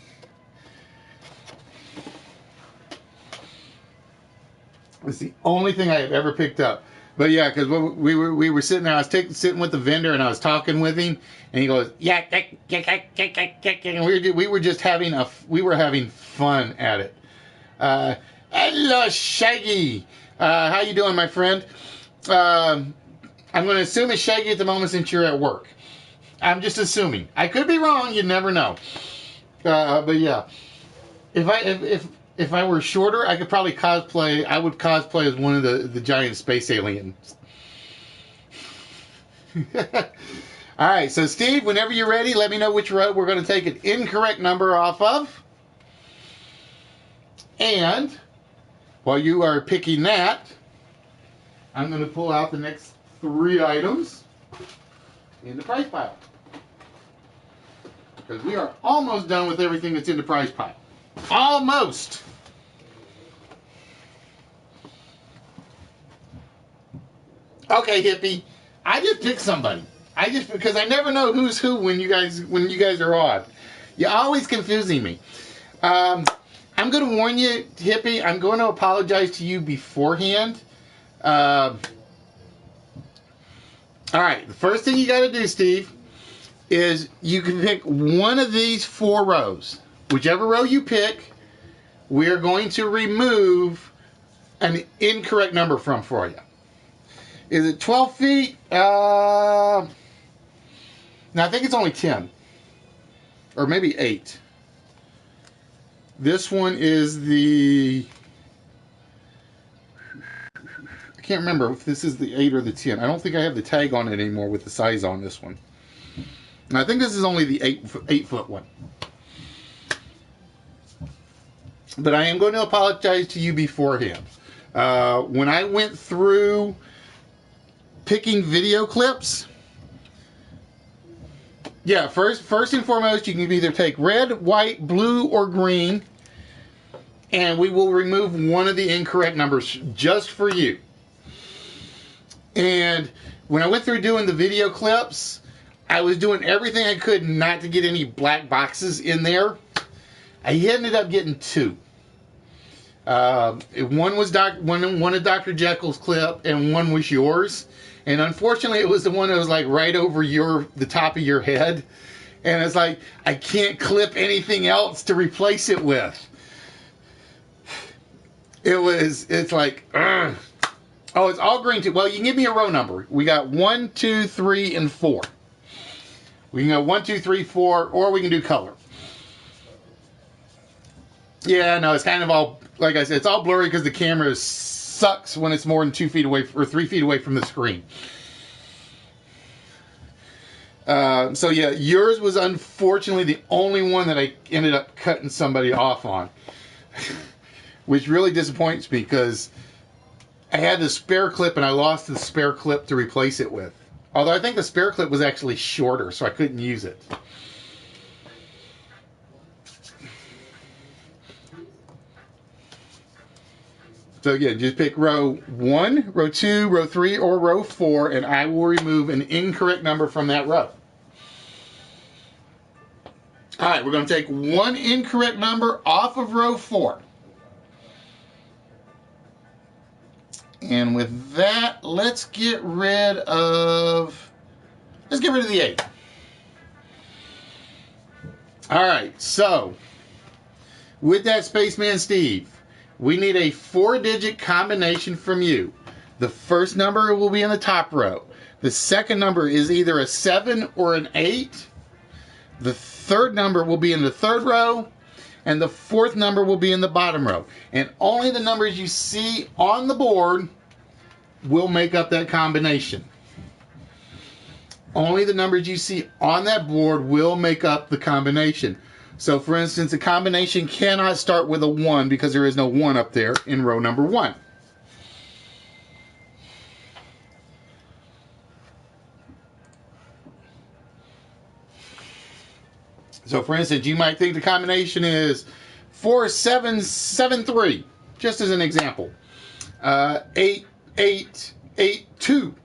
It's the only thing I have ever picked up. But yeah, because we were sitting there, I was sitting with the vendor and I was talking with him, and he goes, yeah, and we were just having having fun at it. Hello, Shaggy. How you doing, my friend? I'm going to assume it's Shaggy at the moment since you're at work. I'm just assuming. I could be wrong. You never know. But yeah, if I were shorter, I could probably cosplay. I would cosplay as one of the giant space aliens. All right, so Steve, whenever you're ready, let me know which row we're going to take an incorrect number off of. And while you are picking that, I'm going to pull out the next 3 items in the prize pile. Because we are almost done with everything that's in the prize pile. Almost. Okay, hippie. I just picked somebody. Because I never know who's who when you guys are on. You're always confusing me. I'm going to warn you, hippie. I'm going to apologize to you beforehand. All right. The first thing you got to do, Steve, is you can pick one of these 4 rows. Whichever row you pick, we're going to remove an incorrect number from for you. Is it 12 feet? No, I think it's only 10. Or maybe 8. This one is the... I can't remember if this is the 8 or the 10. I don't think I have the tag on it anymore with the size on this one. And I think this is only the 8-foot one. But I am going to apologize to you beforehand. When I went through picking video clips, yeah, first and foremost, you can either take red, white, blue, or green, and we will remove one of the incorrect numbers just for you. And when I went through doing the video clips, I was doing everything I could not to get any black boxes in there. I ended up getting 2. One was one of Dr. Jekyll's clip, and one was yours. And unfortunately, it was the one that was like right over the top of your head. And it's like, I can't clip anything else to replace it with. It's like, ugh. Oh, it's all green too. Well, you can give me a row number. We got 1, 2, 3, and 4. We can go 1, 2, 3, 4, or we can do color. Yeah, no, it's kind of all, like I said, it's all blurry because the camera sucks when it's more than 2 feet away or 3 feet away from the screen. So yeah, yours was unfortunately the only one that I ended up cutting somebody off on, which really disappoints me because I had the spare clip and I lost the spare clip to replace it with. Although I think the spare clip was actually shorter, so I couldn't use it. So again, just pick row 1, row 2, row 3, or row 4, and I will remove an incorrect number from that row. All right, we're going to take one incorrect number off of row 4. And with that, let's get rid of the 8. All right, so with that, Spaceman Steve, we need a 4-digit combination from you. The first number will be in the top row. The second number is either a 7 or an 8. The third number will be in the third row. And the fourth number will be in the bottom row. And only the numbers you see on the board will make up that combination. Only the numbers you see on that board will make up the combination. So, for instance, the combination cannot start with a 1 because there is no 1 up there in row number 1. So, for instance, you might think the combination is 4773, just as an example. 8882.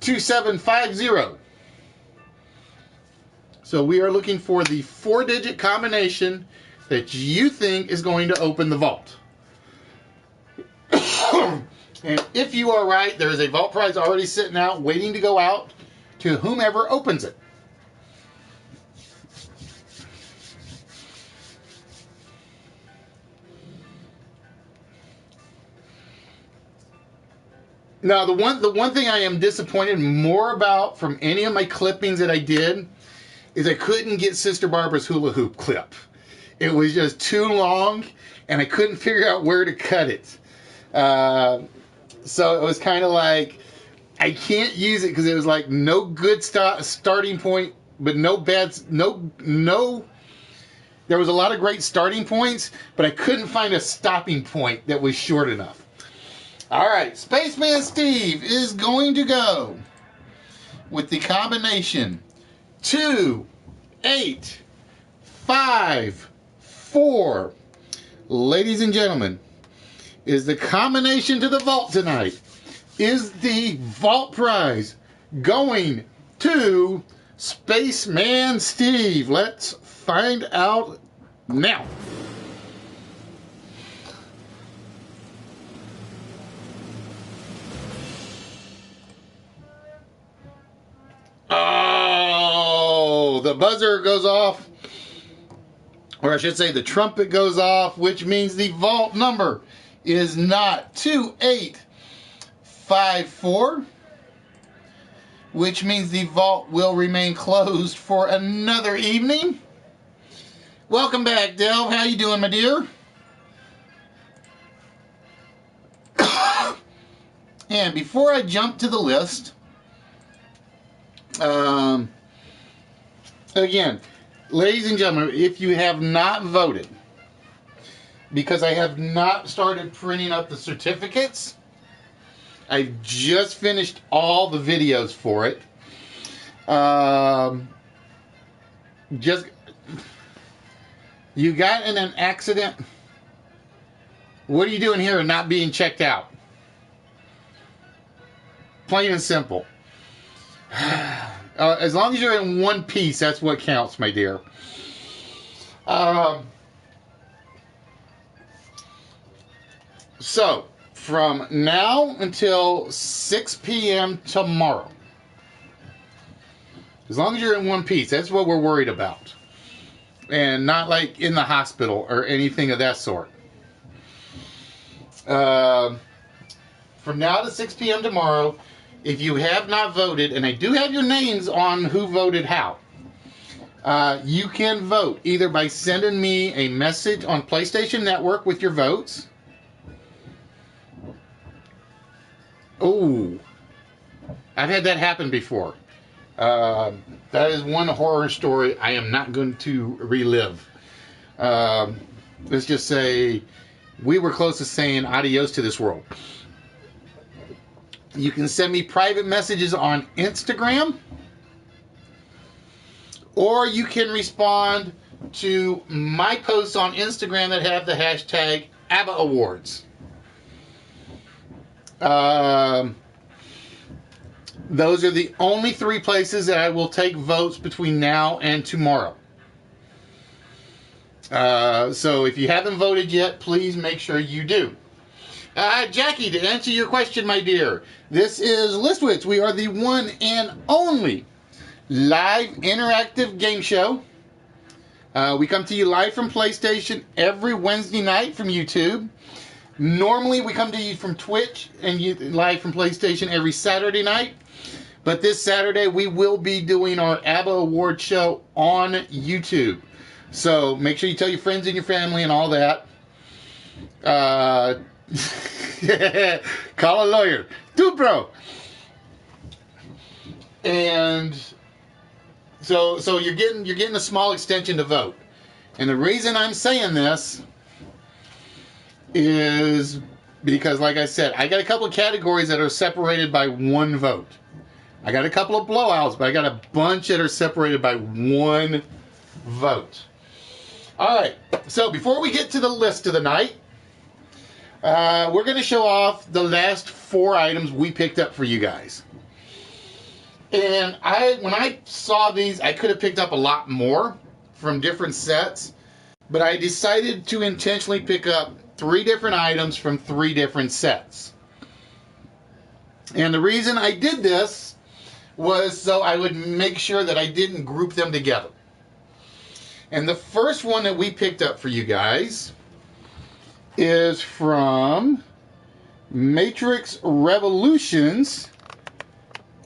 2750. So we are looking for the 4-digit combination that you think is going to open the vault. And if you are right, there is a vault prize already sitting out, waiting to go out to whomever opens it. Now, the one thing I am disappointed more about from any of my clippings that I did is I couldn't get Sister Barbara's hula hoop clip. It was just too long, and I couldn't figure out where to cut it. So it was kind of like, I can't use it because it was like no good starting point, but no bad, no. There was a lot of great starting points, but I couldn't find a stopping point that was short enough. All right, Spaceman Steve is going to go with the combination 2, 8, 5, 4. Ladies and gentlemen, is the combination to the vault tonight. Is the vault prize going to Spaceman Steve? Let's find out now. Oh, the buzzer goes off, or I should say the trumpet goes off, which means the vault number is not 2854, which means the vault will remain closed for another evening. Welcome back, Delv. How you doing, my dear? And before I jump to the list, again, ladies and gentlemen, if you have not voted, because I have not started printing up the certificates, I've just finished all the videos for it. You got in an accident? What are you doing here and not being checked out? Plain and simple. As long as you're in one piece, that's what counts, my dear. So, from now until 6 p.m. tomorrow, as long as you're in one piece, that's what we're worried about. And not like in the hospital or anything of that sort. From now to 6 p.m. tomorrow, if you have not voted, and I do have your names on who voted how, you can vote either by sending me a message on PlayStation Network with your votes. Oh, I've had that happen before. That is one horror story I am not going to relive. Let's just say we were close to saying adios to this world. You can send me private messages on Instagram, or you can respond to my posts on Instagram that have the hashtag ABBA Awards. Those are the only 3 places that I will take votes between now and tomorrow. So if you haven't voted yet, please make sure you do. Jackie, to answer your question, my dear, this is Listwits. We are the one and only live interactive game show. We come to you live from PlayStation every Wednesday night from YouTube. Normally, we come to you from Twitch and live from PlayStation every Saturday night. But this Saturday, we will be doing our ABBA Award show on YouTube. So make sure you tell your friends and your family and all that. Call a lawyer. Dude, bro. And so you're getting a small extension to vote. And the reason I'm saying this is because, like I said, I got a couple of categories that are separated by 1 vote. I got a couple of blowouts, but I got a bunch that are separated by 1 vote. All right, so before we get to the list of the night, we're going to show off the last 4 items we picked up for you guys. And when I saw these, I could have picked up a lot more from different sets, but I decided to intentionally pick up 3 different items from 3 different sets. And the reason I did this was so I would make sure that I didn't group them together. And the first one that we picked up for you guys is from Matrix Revolutions,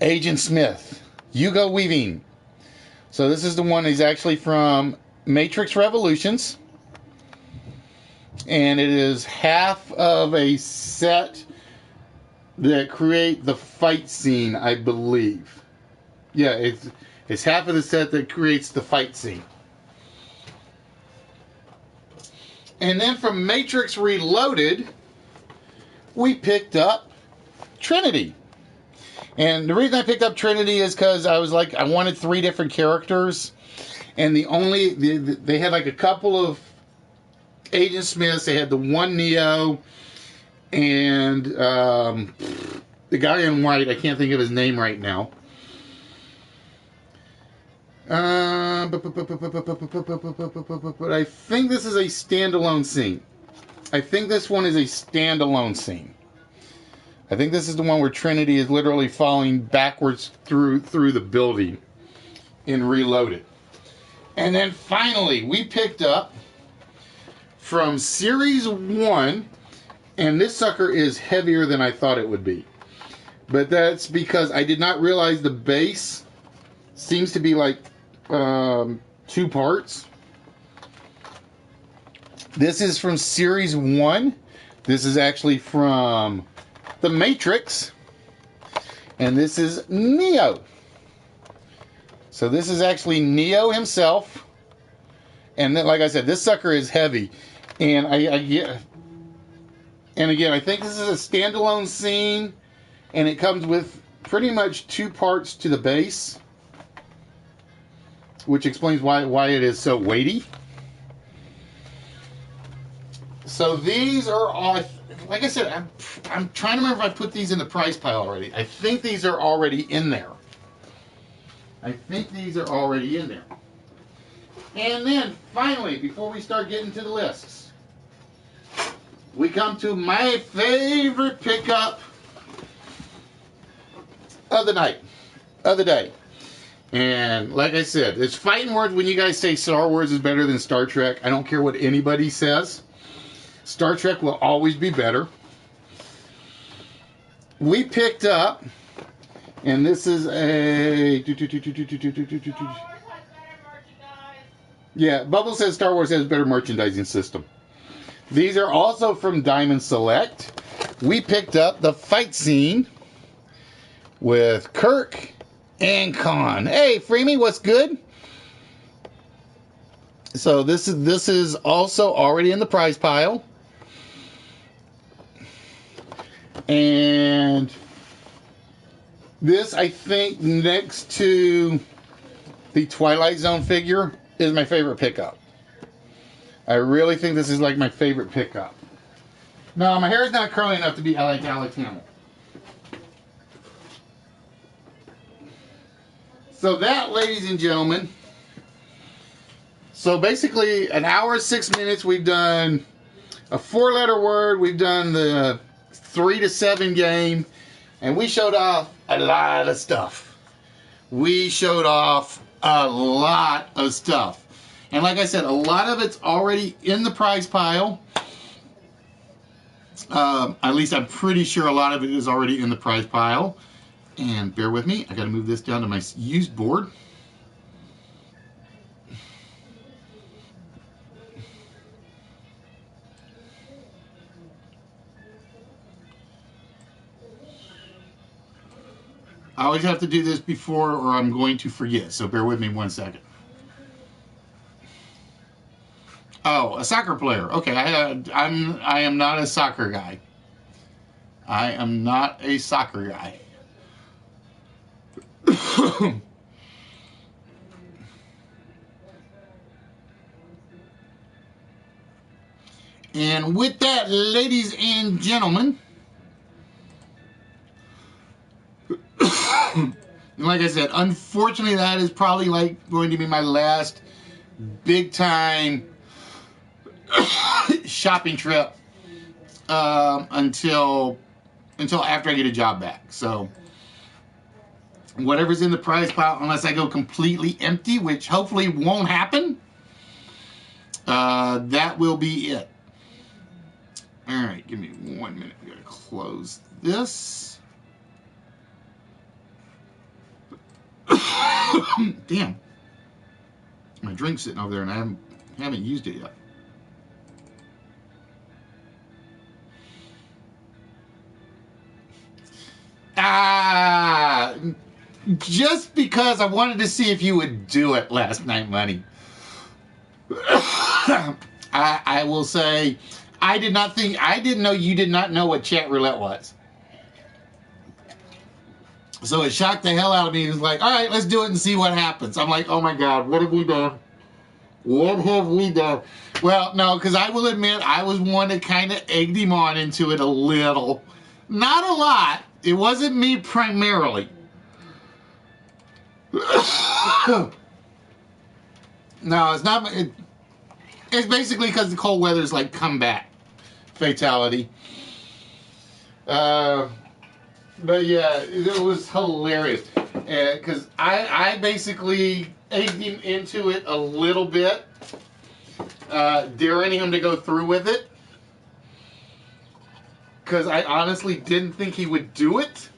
Agent Smith, Hugo Weaving. So this is the one that's actually from Matrix Revolutions. And it is half of a set that create the fight scene, I believe. Yeah, it's half of the set that creates the fight scene. And then from Matrix Reloaded, we picked up Trinity. And the reason I picked up Trinity is because I was like, I wanted 3 different characters. And they had like a couple of Agent Smiths. They had the one Neo and the guy in white. I can't think of his name right now. But I think this is a standalone scene. I think this one is a standalone scene. I think this is the one where Trinity is literally falling backwards through the building in Reloaded. And then finally, we picked up from Series 1, and this sucker is heavier than I thought it would be. But that's because I did not realize the base seems to be like 2 parts. This is from Series 1. This is actually from The Matrix. And this is Neo. So this is actually Neo himself. And then, like I said, this sucker is heavy. And and again, I think this is a standalone scene. And it comes with pretty much 2 parts to the base, which explains why it is so weighty. So these are all, like I said, I'm trying to remember if I put these in the price pile already. I think these are already in there. And then finally, before we start getting to the lists, we come to my favorite pickup of the night, of the day. And like I said, it's fighting words when you guys say Star Wars is better than Star Trek. I don't care what anybody says. Star Trek will always be better. We picked up, and this is a... Yeah, Bubble says Star Wars has better merchandising system. These are also from Diamond Select. We picked up the fight scene with Kirk and Khan. Hey, Freemy, what's good? So this is also already in the prize pile. And this, I think, next to the Twilight Zone figure, is my favorite pickup. I really think this is like my favorite pickup. No, my hair is not curly enough to be like Alex Hamill. So that, ladies and gentlemen, so basically an hour, 6 minutes, we've done a 4-letter word, we've done the 3 to 7 game, and we showed off a lot of stuff. We showed off a lot of stuff. And like I said, a lot of it's already in the prize pile. At least I'm pretty sure a lot of it is already in the prize pile. And bear with me, I got to move this down to my used board. I always have to do this before or I'm going to forget, so bear with me 1 second. Oh, a soccer player. Okay, I am not a soccer guy. I am not a soccer guy. And with that, ladies and gentlemen, like I said, unfortunately, that is probably like going to be my last big time shopping trip until after I get a job back. So whatever's in the prize pile, unless I go completely empty, which hopefully won't happen, that will be it. All right, give me 1 minute. We gotta close this. Damn, my drink's sitting over there, and I haven't used it yet. Just because I wanted to see if you would do it last night, Money. I will say, I didn't know you did not know what chat roulette was. So it shocked the hell out of me. It was like, all right, let's do it and see what happens. I'm like, oh my God, what have we done? What have we done? Well, no, because I will admit, I was one that kind of egged him on into it a little. Not a lot. It wasn't me primarily. No, it's not. It's basically because the cold weather is like comeback fatality. But yeah, it was hilarious because I basically egged him into it a little bit, daring him to go through with it because I honestly didn't think he would do it.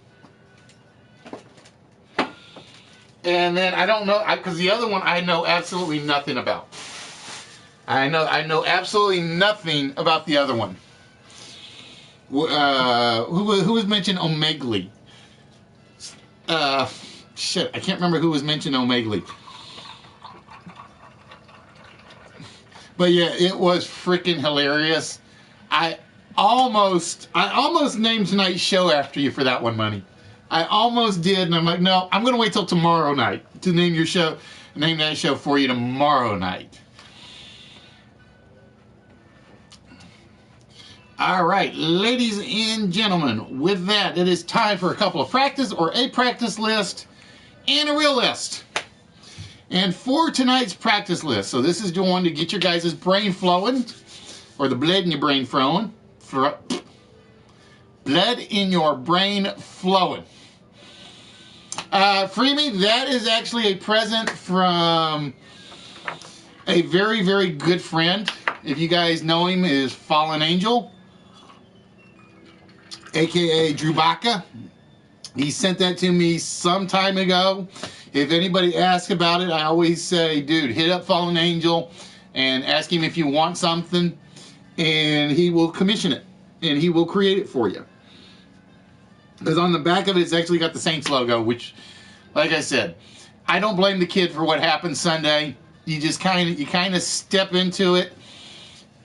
And then I don't know, because the other one I know absolutely nothing about. I know absolutely nothing about the other one. Who was mentioned Omegle? Shit, I can't remember who was mentioned Omegle. But yeah, it was freaking hilarious. I almost named tonight's show after you for that one, Money. I almost did, and I'm like, no, I'm going to wait till tomorrow night to name that show for you tomorrow night. All right, ladies and gentlemen, with that, it is time for a couple of practice or a practice list and a real list. And for tonight's practice list, so this is the one to get your guys' brain flowing, or the blood in your brain flowing. Blood in your brain flowing. Freemy, that is actually a present from a very, very good friend. If you guys know him, is Fallen Angel, aka Drew Baca. He sent that to me some time ago. If anybody asks about it, I always say, dude, hit up Fallen Angel and ask him if you want something, and he will commission it, and he will create it for you. Because on the back of it, it's actually got the Saints logo, which, like I said, I don't blame the kid for what happened Sunday. You just kind of step into it,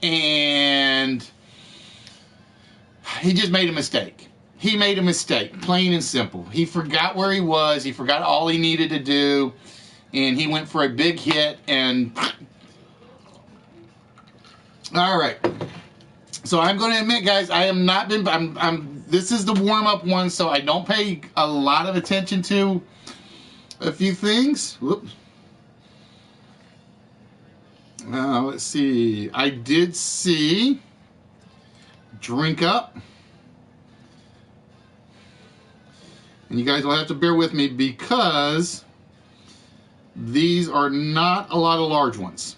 and he just made a mistake. He made a mistake, plain and simple. He forgot where he was. He forgot all he needed to do, and he went for a big hit. And all right. So I'm going to admit, guys, I am not been. This is the warm-up one, so I don't pay a lot of attention to a few things. Whoops. Let's see. I did see Drink Up. And you guys will have to bear with me because these are not a lot of large ones.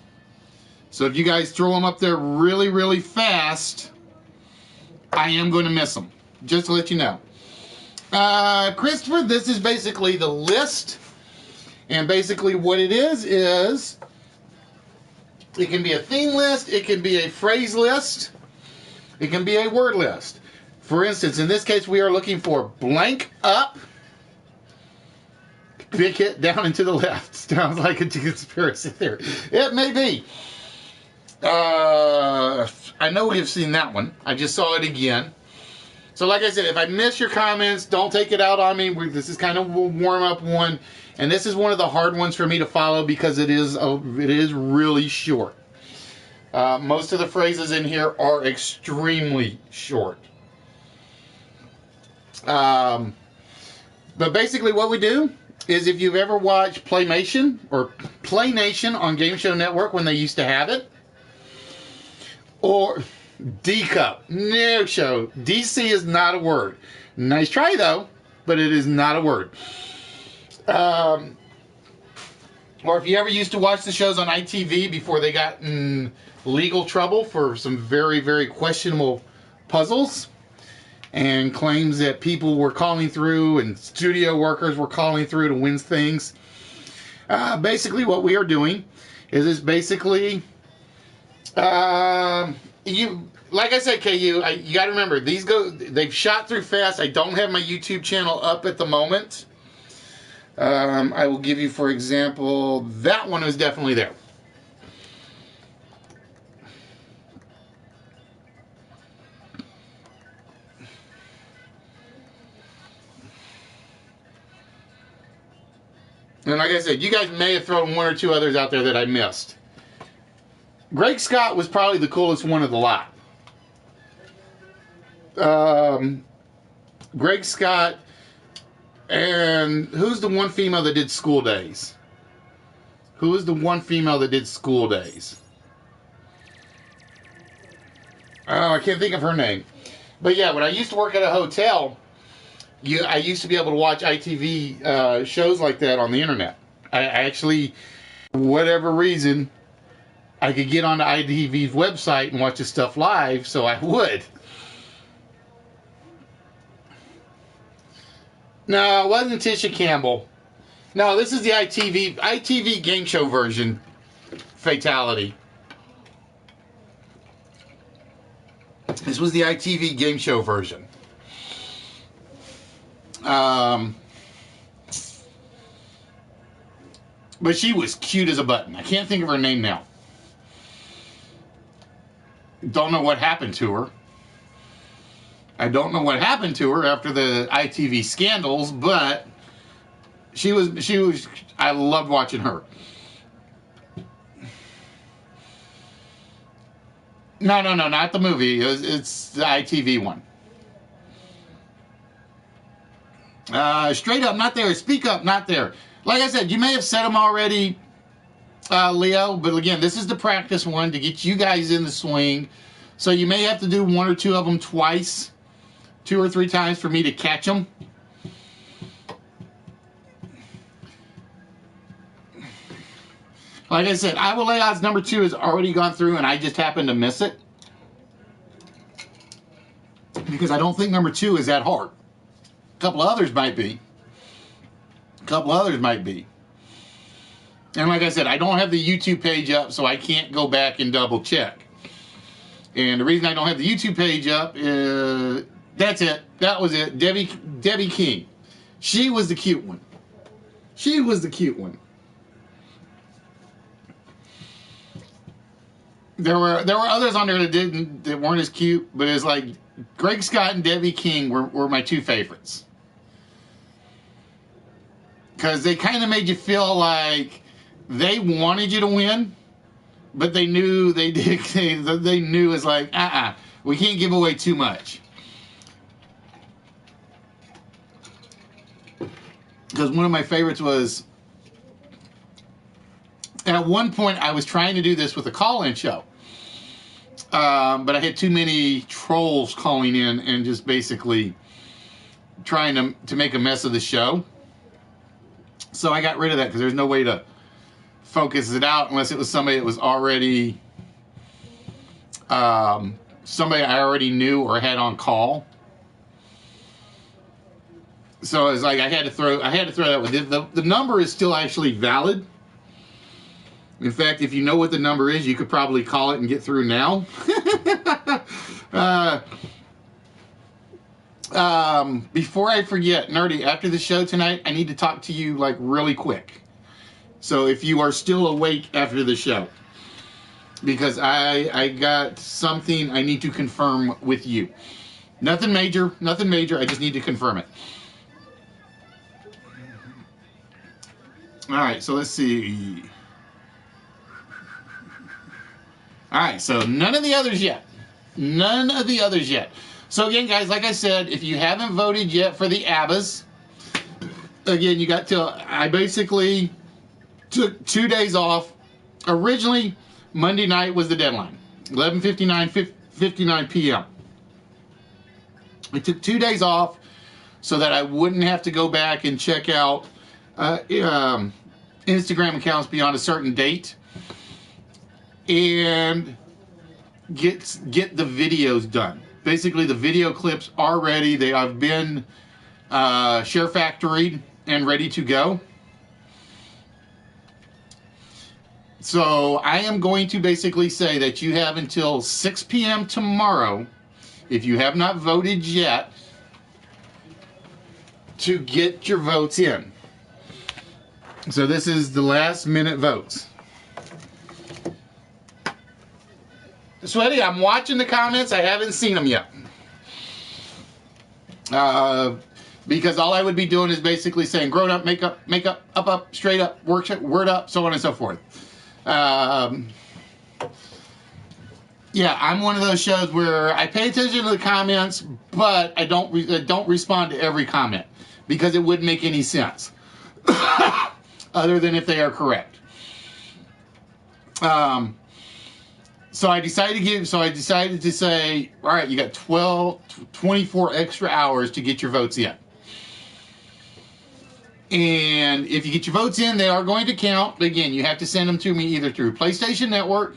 So if you guys throw them up there really, really fast, I am going to miss them. Just to let you know. Christopher, this is basically the list. And basically what it is it can be a theme list, it can be a phrase list, it can be a word list. For instance, in this case, we are looking for blank up, big hit down and to the left. Sounds like a conspiracy theory. It may be. I know we have seen that one. I just saw it again. So like I said, if I miss your comments, don't take it out on me. This is kind of a warm-up one. And this is one of the hard ones for me to follow because it is really short. Most of the phrases in here are extremely short. But basically what we do is if you've ever watched Playmation or Play Nation on Game Show Network when they used to have it, or D-Cup, no show. DC is not a word. Nice try though, but it is not a word. Or if you ever used to watch the shows on ITV before they got in legal trouble for some very, very questionable puzzles and claims that people were calling through and studio workers were calling through to win things. Basically what we are doing is basically like I said, KU, you got to remember, they've shot through fast. I don't have my YouTube channel up at the moment. I will give you, for example, that one was definitely there. And like I said, you guys may have thrown one or two others out there that I missed. Greg Scott was probably the coolest one of the lot. Greg Scott, and who's the one female that did School Days? Who is the one female that did School Days? Oh, I can't think of her name. But yeah, when I used to work at a hotel, I used to be able to watch ITV shows like that on the internet. I actually, for whatever reason, I could get onto ITV's website and watch the stuff live, so I would. No, it wasn't Tisha Campbell. No, this is the ITV game show version. Fatality. This was the ITV game show version. But she was cute as a button. I can't think of her name now. Don't know what happened to her. I don't know what happened to her after the ITV scandals, but she was. I loved watching her. No, not the movie. It's the ITV one. Straight up, not there. Speak up, not there. Like I said, you may have said them already, Leo, but again, this is the practice one to get you guys in the swing. So you may have to do one or two of them twice, 2 or 3 times for me to catch them. Like I said, I Will Lay Odds number 2 has already gone through and I just happened to miss it. Because I don't think number 2 is that hard. A couple others might be. And like I said, I don't have the YouTube page up, so I can't go back and double check. And the reason I don't have the YouTube page up is, that's it. That was it. Debbie King. She was the cute one. There were others on there that weren't as cute, but it's like Greg Scott and Debbie King were my 2 favorites. Because they kind of made you feel like they wanted you to win, but they knew they knew it's like, we can't give away too much. Because one of my favorites was At one point, I was trying to do this with a call-in show. But I had too many trolls calling in and just basically trying to make a mess of the show. So I got rid of that because there's no way to focus it out unless it was somebody that was already somebody I already knew or had on call. So it's like I had to throw that one. The number is still actually valid. In fact, if you know what the number is, you could probably call it and get through now. Before I forget, Nerdy, after the show tonight, I need to talk to you like really quick. So if you are still awake after the show, because I got something I need to confirm with you. Nothing major. I just need to confirm it. All right, so let's see. All right, so none of the others yet. So again, guys, like I said, if you haven't voted yet for the ABBAs, again, you got till, I basically took 2 days off. Originally, Monday night was the deadline, 11:59 p.m. I took 2 days off so that I wouldn't have to go back and check out Instagram accounts beyond a certain date and get the videos done. Basically, the video clips are ready. They have been share factoried and ready to go. So I am going to basically say that you have until 6 p.m. tomorrow, if you have not voted yet, to get your votes in. So this is the last minute votes. Sweaty, I'm watching the comments. I haven't seen them yet. Because all I would be doing is basically saying grown up, make up, up, straight up, word up, so on and so forth. Yeah, I'm one of those shows where I pay attention to the comments, but I don't respond to every comment because it wouldn't make any sense other than if they are correct. So I decided to say, all right, you got 24 extra hours to get your votes in. And if you get your votes in, they are going to count. Again, you have to send them to me either through PlayStation Network,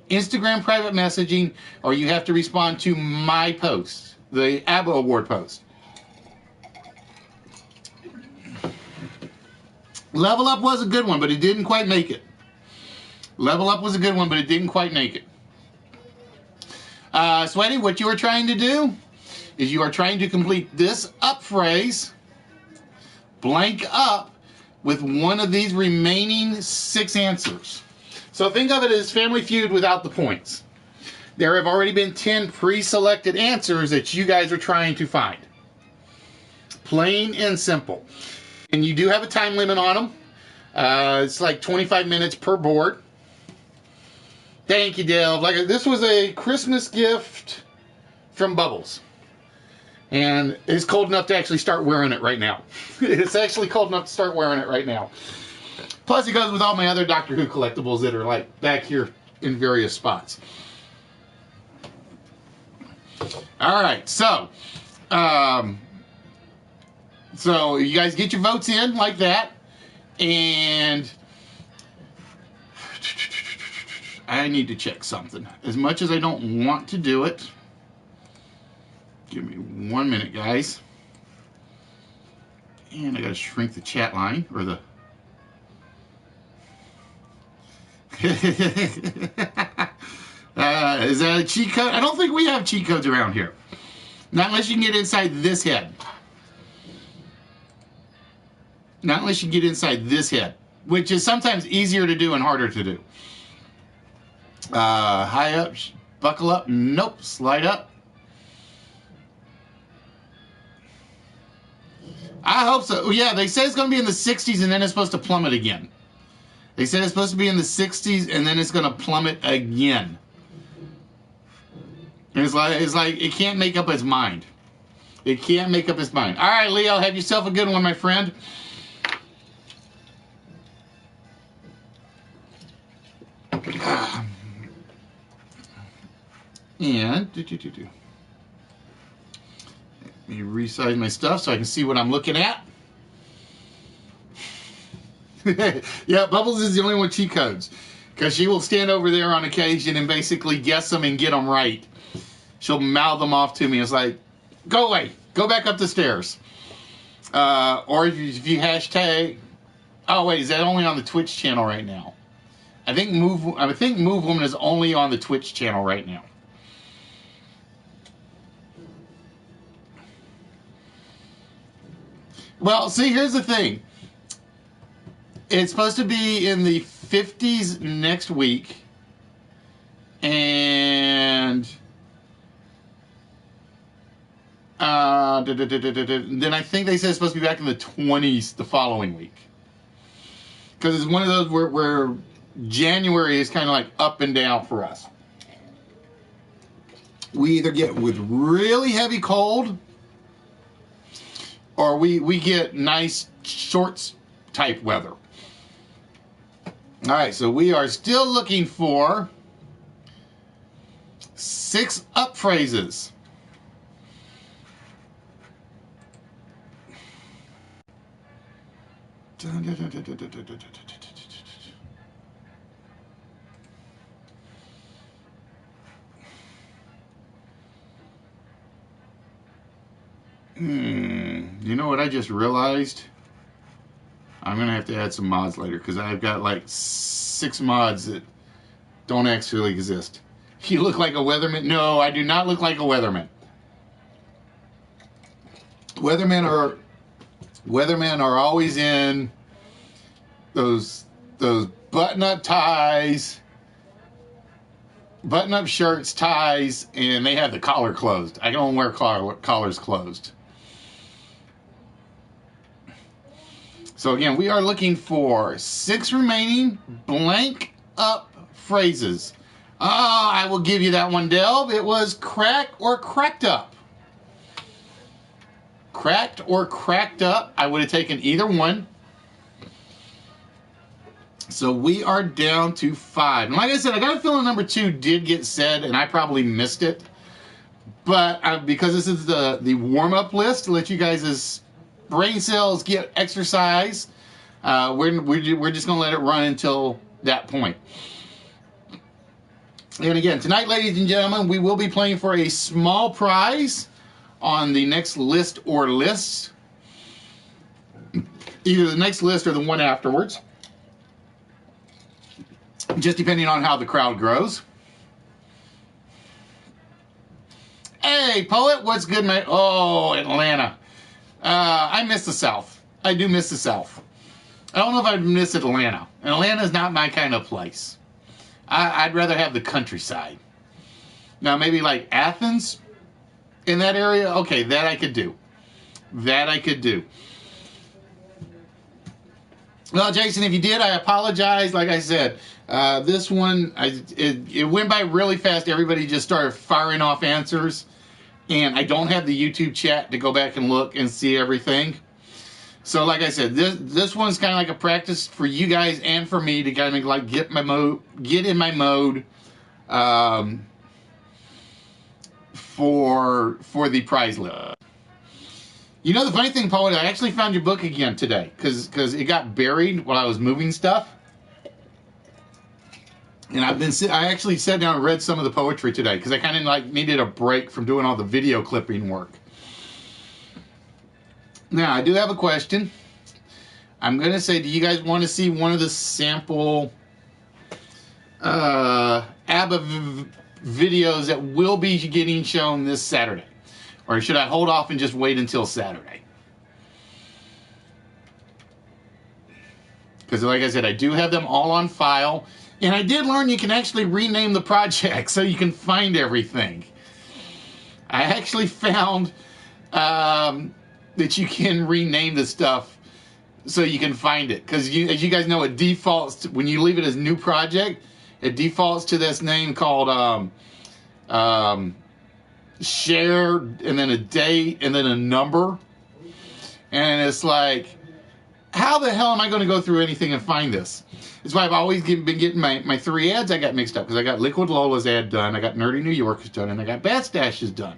Instagram private messaging, or you have to respond to my post, the ABBA Award post. Level Up was a good one, but it didn't quite make it. Level Up was a good one, but it didn't quite make it. Sweaty, what you are trying to do is you are trying to complete this up phrase, blank up, with one of these remaining 6 answers. So think of it as Family Feud without the points. There have already been 10 pre-selected answers that you guys are trying to find. Plain and simple. And you do have a time limit on them. It's like 25 minutes per board. Thank you, Dale. Like, this was a Christmas gift from Bubbles. And it's cold enough to actually start wearing it right now. It's actually cold enough to start wearing it right now. Plus, it goes with all my other Doctor Who collectibles that are like back here in various spots. All right, so you guys get your votes in like that, and I need to check something. As much as I don't want to do it, give me 1 minute, guys. And I gotta shrink the chat line, or the... is that a cheat code? I don't think we have cheat codes around here. Not unless you can get inside this head. Not unless you get inside this head, which is sometimes easier to do and harder to do. High up, buckle up, nope, slide up. I hope so. Yeah, they say it's going to be in the 60s and then it's supposed to plummet again. They said it's supposed to be in the 60s and then it's going to plummet again. It's like it can't make up its mind. It can't make up its mind. All right, Leo, have yourself a good one, my friend. And let me resize my stuff so I can see what I'm looking at. Yeah, Bubbles is the only one with cheat codes, because she will stand over there on occasion and basically guess them and get them right. She'll mouth them off to me. It's like, go away, go back up the stairs. Or if you hashtag, oh wait, is that only on the Twitch channel right now? I think Move Woman is only on the Twitch channel right now. Well, see, here's the thing. It's supposed to be in the 50s next week, and then I think they said it's supposed to be back in the 20s the following week. Because it's one of those where January is kind of like up and down for us. We either get with really heavy cold, or we get nice shorts type weather. All right, so we are still looking for 6 up phrases. You know what I just realized? I'm going to have to add some mods later, because I've got like 6 mods that don't actually exist. You look like a weatherman? No, I do not look like a weatherman. Weathermen are always in those button-up ties, button-up shirts, ties, and they have the collar closed. I don't wear collars closed. So again, we are looking for 6 remaining blank up phrases. I will give you that one, Delv. It was crack or cracked up. Cracked or cracked up. I would have taken either one. So we are down to 5. And like I said, I got a feeling number 2 did get said, and I probably missed it. But because this is the warm-up list to let you guys' brain cells get exercise, we're just going to let it run until that point. And again, tonight, ladies and gentlemen, we will be playing for a small prize on the next list or lists. Either the next list or the one afterwards. Just depending on how the crowd grows. Hey, Poet, what's good, mate? Oh, Atlanta. I miss the South. I do miss the South. I don't know if I miss Atlanta. Atlanta's not my kind of place. I'd rather have the countryside. Now, maybe like Athens in that area. Okay, that I could do. That I could do. Well, Jason, if you did, I apologize. Like I said, this one, it went by really fast. Everybody just started firing off answers. And I don't have the YouTube chat to go back and look and see everything. So like I said, this one's kind of like a practice for you guys and for me to kind of like get in my mode for the prize list. You know the funny thing, Poet, I actually found your book again today because it got buried while I was moving stuff. And I actually sat down and read some of the poetry today because I kind of like needed a break from doing all the video clipping work. Now, I do have a question. I'm going to say, do you guys want to see one of the sample ABBA videos that will be getting shown this Saturday? Or should I hold off and just wait until Saturday? Because like I said, I do have them all on file. And I did learn you can actually rename the project so you can find everything. I actually found that you can rename the stuff so you can find it. Because as you guys know, it defaults, when you leave it as new project, it defaults to this name called shared, and then a date, and then a number. And it's like, how the hell am I going to go through anything and find this? That's why I've always been getting my 3 ads I got mixed up, because I got Liquid Lola's ad done, I got Nerdy New York's done, and I got Bat Stash's done.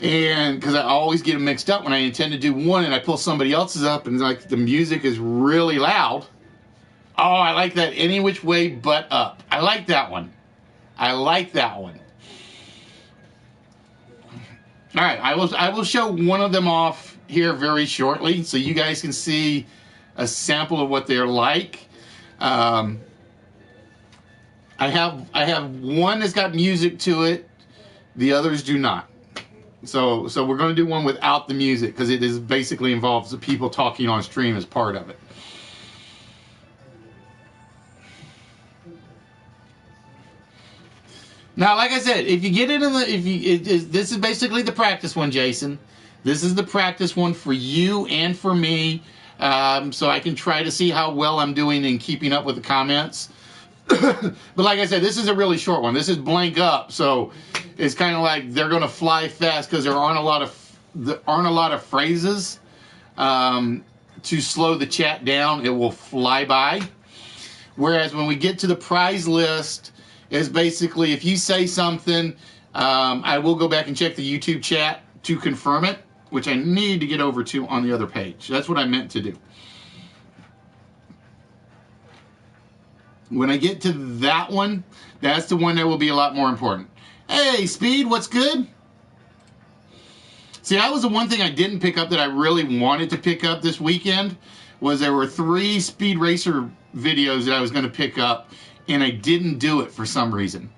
And because I always get them mixed up when I intend to do one and I pull somebody else's up and like the music is really loud. Oh, I like that Any Which Way But Up. I like that one. I like that one. All right, I will show one of them off here very shortly so you guys can see a sample of what they're like. I have one that's got music to it. The others do not. So we're going to do one without the music because it is basically involves the people talking on stream as part of it. Now, like I said, if you get it in the, this is basically the practice one, Jason. This is the practice one for you and for me, so I can try to see how well I'm doing in keeping up with the comments. But like I said, this is a really short one. This is blank up, so it's kind of like they're going to fly fast because there aren't a lot of phrases to slow the chat down. It will fly by. Whereas when we get to the prize list, is basically if you say something, I will go back and check the YouTube chat to confirm it, which I need to get over to on the other page. That's what I meant to do. When I get to that one, that's the one that will be a lot more important. Hey, Speed, what's good? See, that was the one thing I didn't pick up that I really wanted to pick up this weekend, was there were 3 Speed Racer videos that I was going to pick up, and I didn't do it for some reason.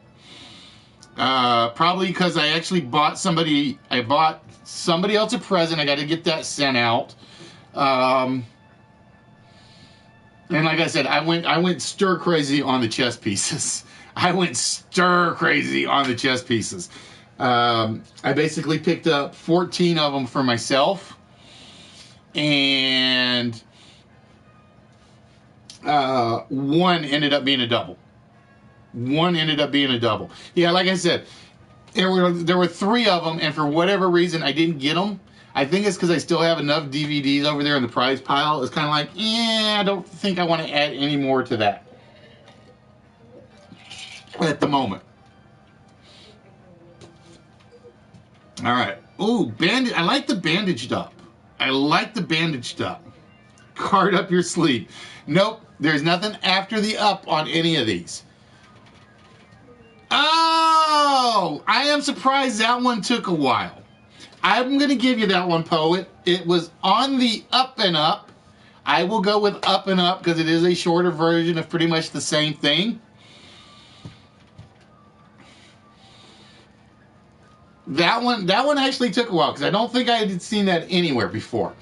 Probably because I actually bought somebody else a present. I got to get that sent out. And like I said, I went stir crazy on the chess pieces. I went stir crazy on the chess pieces. I basically picked up 14 of them for myself, and one ended up being a double. Yeah, like I said, there were 3 of them, and for whatever reason, I didn't get them. I think it's because I still have enough DVDs over there in the prize pile. It's kind of like, I don't think I want to add any more to that at the moment. All right. Ooh, bandage. I like the bandaged up. Card up your sleeve. Nope, there's nothing after the up on any of these. Oh, I am surprised that one took a while. I'm going to give you that one, Poet. It was on the up and up. I will go with up and up because it is a shorter version of pretty much the same thing. That one actually took a while because I don't think I had seen that anywhere before.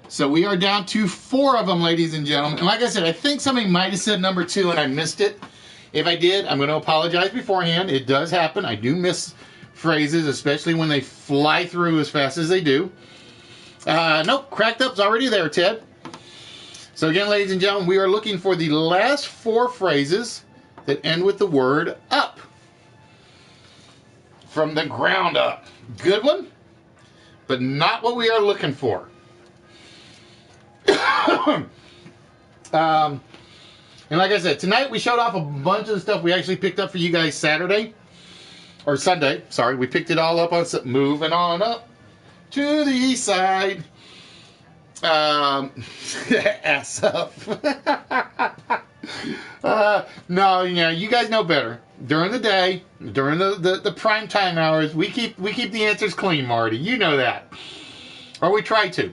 So we are down to 4 of them, ladies and gentlemen. And like I said, I think somebody might have said number 2 and I missed it. If I did, I'm going to apologize beforehand. It does happen. I do miss phrases, especially when they fly through as fast as they do. Nope, cracked up's already there, Ted. So again, ladies and gentlemen, we are looking for the last 4 phrases that end with the word up. From the ground up. Good one, but not what we are looking for. And like I said, tonight we showed off a bunch of the stuff we actually picked up for you guys Saturday. Or Sunday. Sorry, we picked it all up on... Moving on up to the east side. Ass up. No, you guys know better. During the day, during the prime time hours, we keep the answers clean, Marty. You know that. Or we try to.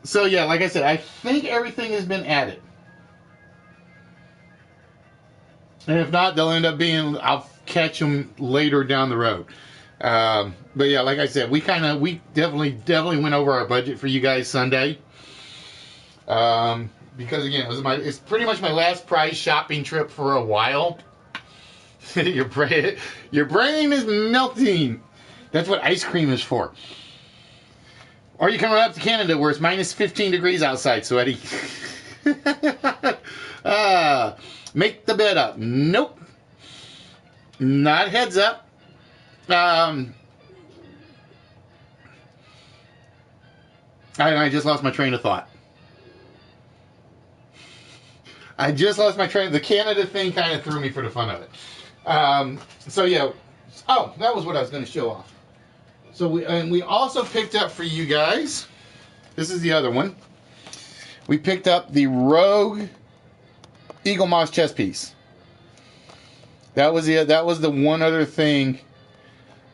So yeah, like I said, I think everything has been added. And if not, they'll end up being, I'll catch them later down the road. But yeah, like I said, we definitely went over our budget for you guys Sunday. Because again, it's pretty much my last prize shopping trip for a while. Your brain is melting. That's what ice cream is for. Or you come up to Canada where it's minus 15 degrees outside, sweaty. Make the bed up. Nope. Not heads up. I just lost my train of thought. The Canada thing kind of threw me for the fun of it. So yeah. Oh, that was what I was going to show off. So we also picked up for you guys. This is the other one. We picked up the Rogue Eagle Moss chess piece. That was the one other thing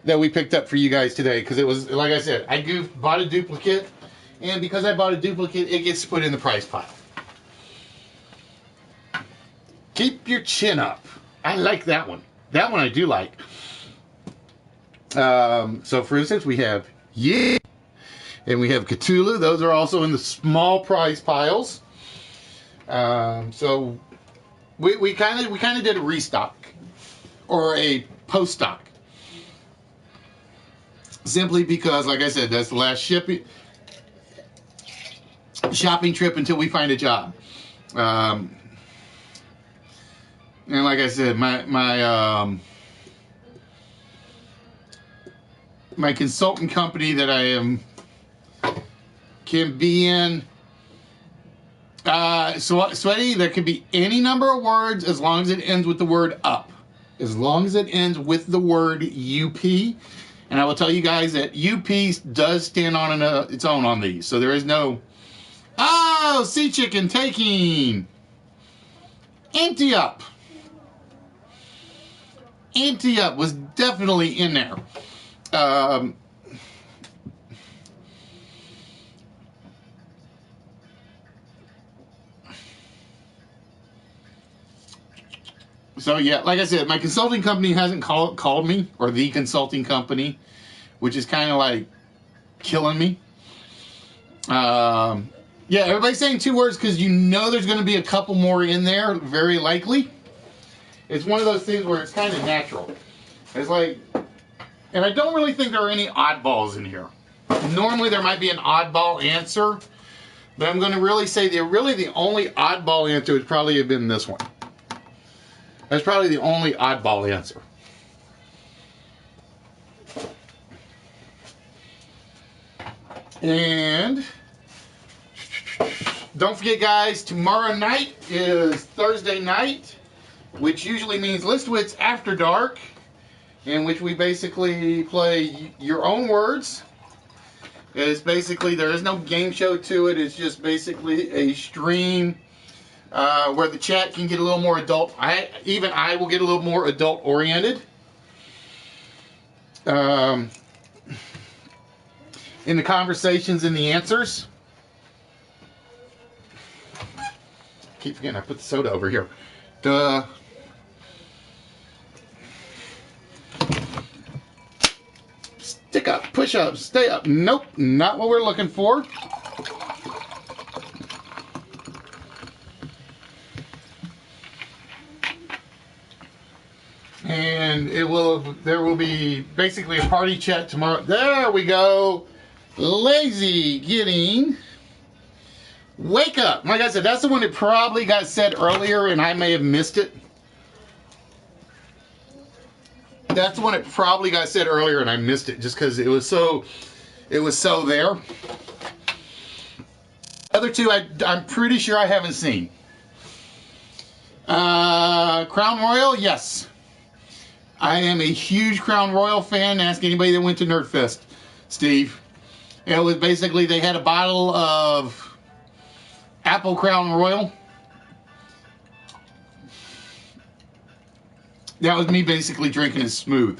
that we picked up for you guys today, because it was, like I said, I bought a duplicate, and because I bought a duplicate, it gets put in the price pile. Keep your chin up. I like that one. That one I do like. So for instance, we have Yeah, and we have Cthulhu. Those are also in the small price piles. So we kind of did a restock or a post stock, simply because, like I said, that's the last shopping trip until we find a job. And like I said, my consultant company that I can be in, Sweaty, there can be any number of words as long as it ends with the word up. As long as it ends with the word UP. And I will tell you guys that UP does stand on its own on these. So there is no, oh, sea chicken taking. Empty up. Empty up was definitely in there. So yeah, like I said, my consulting company hasn't called me, or the consulting company, which is kind of like killing me. Yeah, everybody's saying 2 words because you know there's going to be a couple more in there, very likely. It's one of those things where it's kind of natural. It's like, and I don't really think there are any oddballs in here. Normally there might be an oddball answer, but I'm going to really say the only oddball answer would probably have been this one. That's probably the only oddball answer. And don't forget, guys, tomorrow night is Thursday night, which usually means List Wits After Dark, in which we basically play your own words. It's basically, there is no game show to it. It's just basically a stream where the chat can get a little more adult. I will get a little more adult oriented. In the conversations and the answers. Keep forgetting I put the soda over here. Duh. Stick up, push up, stay up. Nope, not what we're looking for. And there will be basically a party chat tomorrow. There we go. Lazy getting wake up. Like I said, that's the one that probably got said earlier and I may have missed it. That's the one that probably got said earlier and I missed it just because it was so there. The other two I'm pretty sure I haven't seen. Crown Royal, yes. I am a huge Crown Royal fan. Ask anybody that went to Nerdfest, Steve. It was basically, they had a bottle of Apple Crown Royal. That was me basically drinking it smooth.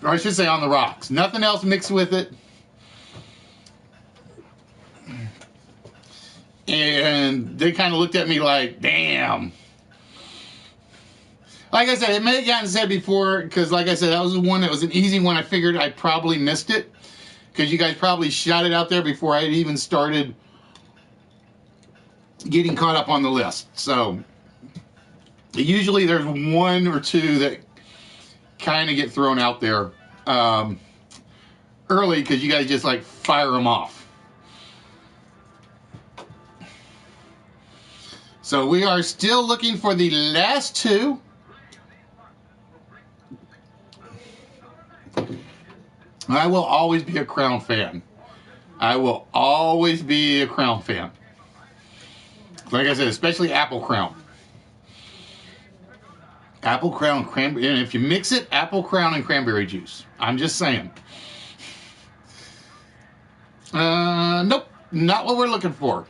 Or I should say on the rocks. Nothing else mixed with it. And they kind of looked at me like, damn. Like I said, it may have gotten said before, because like I said, that was the one that was an easy one. I figured I probably missed it, because you guys probably shot it out there before I had even started getting caught up on the list. So usually there's 1 or 2 that kind of get thrown out there early, because you guys just like fire them off. So we are still looking for the last 2. I will always be a Crown fan. I will always be a Crown fan. Like I said, especially Apple Crown. Apple Crown cranberry. And if you mix it, Apple Crown and cranberry juice. I'm just saying. Nope. Not what we're looking for.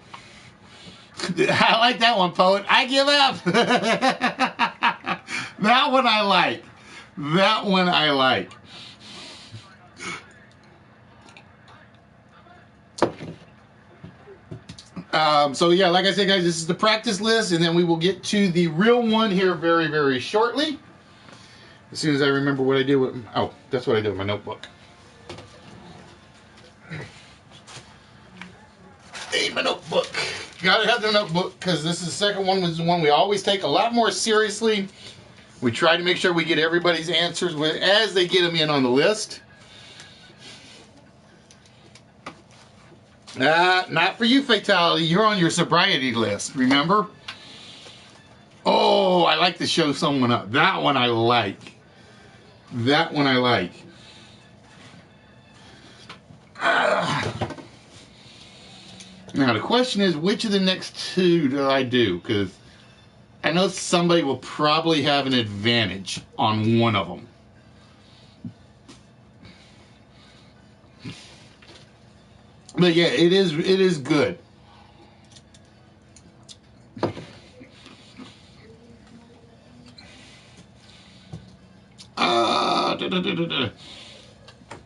I like that one, Poet. I give up. That one I like. That one I like. So yeah, like I said, guys, this is the practice list, and then we will get to the real one here very, very shortly. As soon as I remember what I did with, oh, that's what I did with my notebook. Hey, my notebook. Gotta have the notebook, because this is the second one, was the one we always take a lot more seriously. We try to make sure we get everybody's answers as they get them in on the list. Not for you, Fatality. You're on your sobriety list, remember? Oh, I like to show someone up. That one I like. That one I like. Now, the question is, which of the next two do I do? Because I know somebody will probably have an advantage on one of them. But yeah, it is good.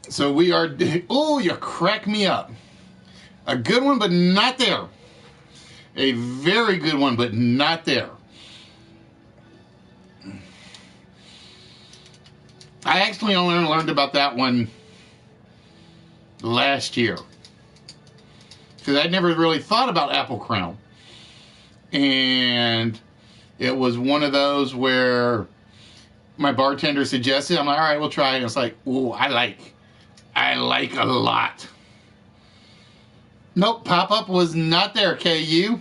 So we are, oh, you crack me up. A good one, but not there. A very good one, but not there. I actually only learned about that one last year, because I'd never really thought about Apple Crown. And it was one of those where my bartender suggested, I'm like, all right, we'll try it. And it's like, ooh, I like a lot. Nope, pop-up was not there, KU.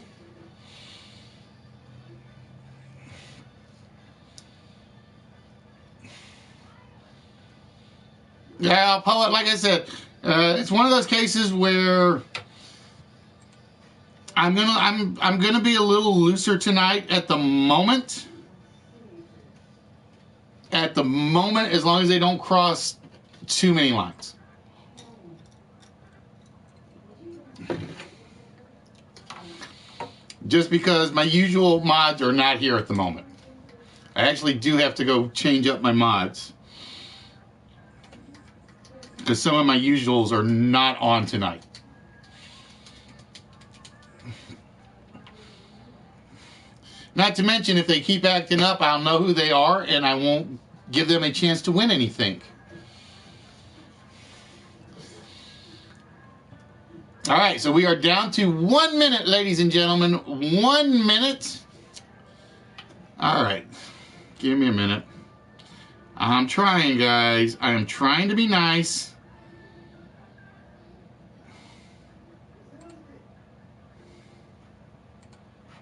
Yeah, Poet, like I said, it's one of those cases where I'm gonna be a little looser tonight at the moment. At the moment, as long as they don't cross too many lines. Just because my usual mods are not here at the moment. I actually do have to go change up my mods, because some of my usuals are not on tonight. Not to mention, if they keep acting up, I'll know who they are, and I won't give them a chance to win anything. All right, so we are down to 1 minute, ladies and gentlemen. 1 minute. All right, give me a minute. I'm trying, guys. I am trying to be nice.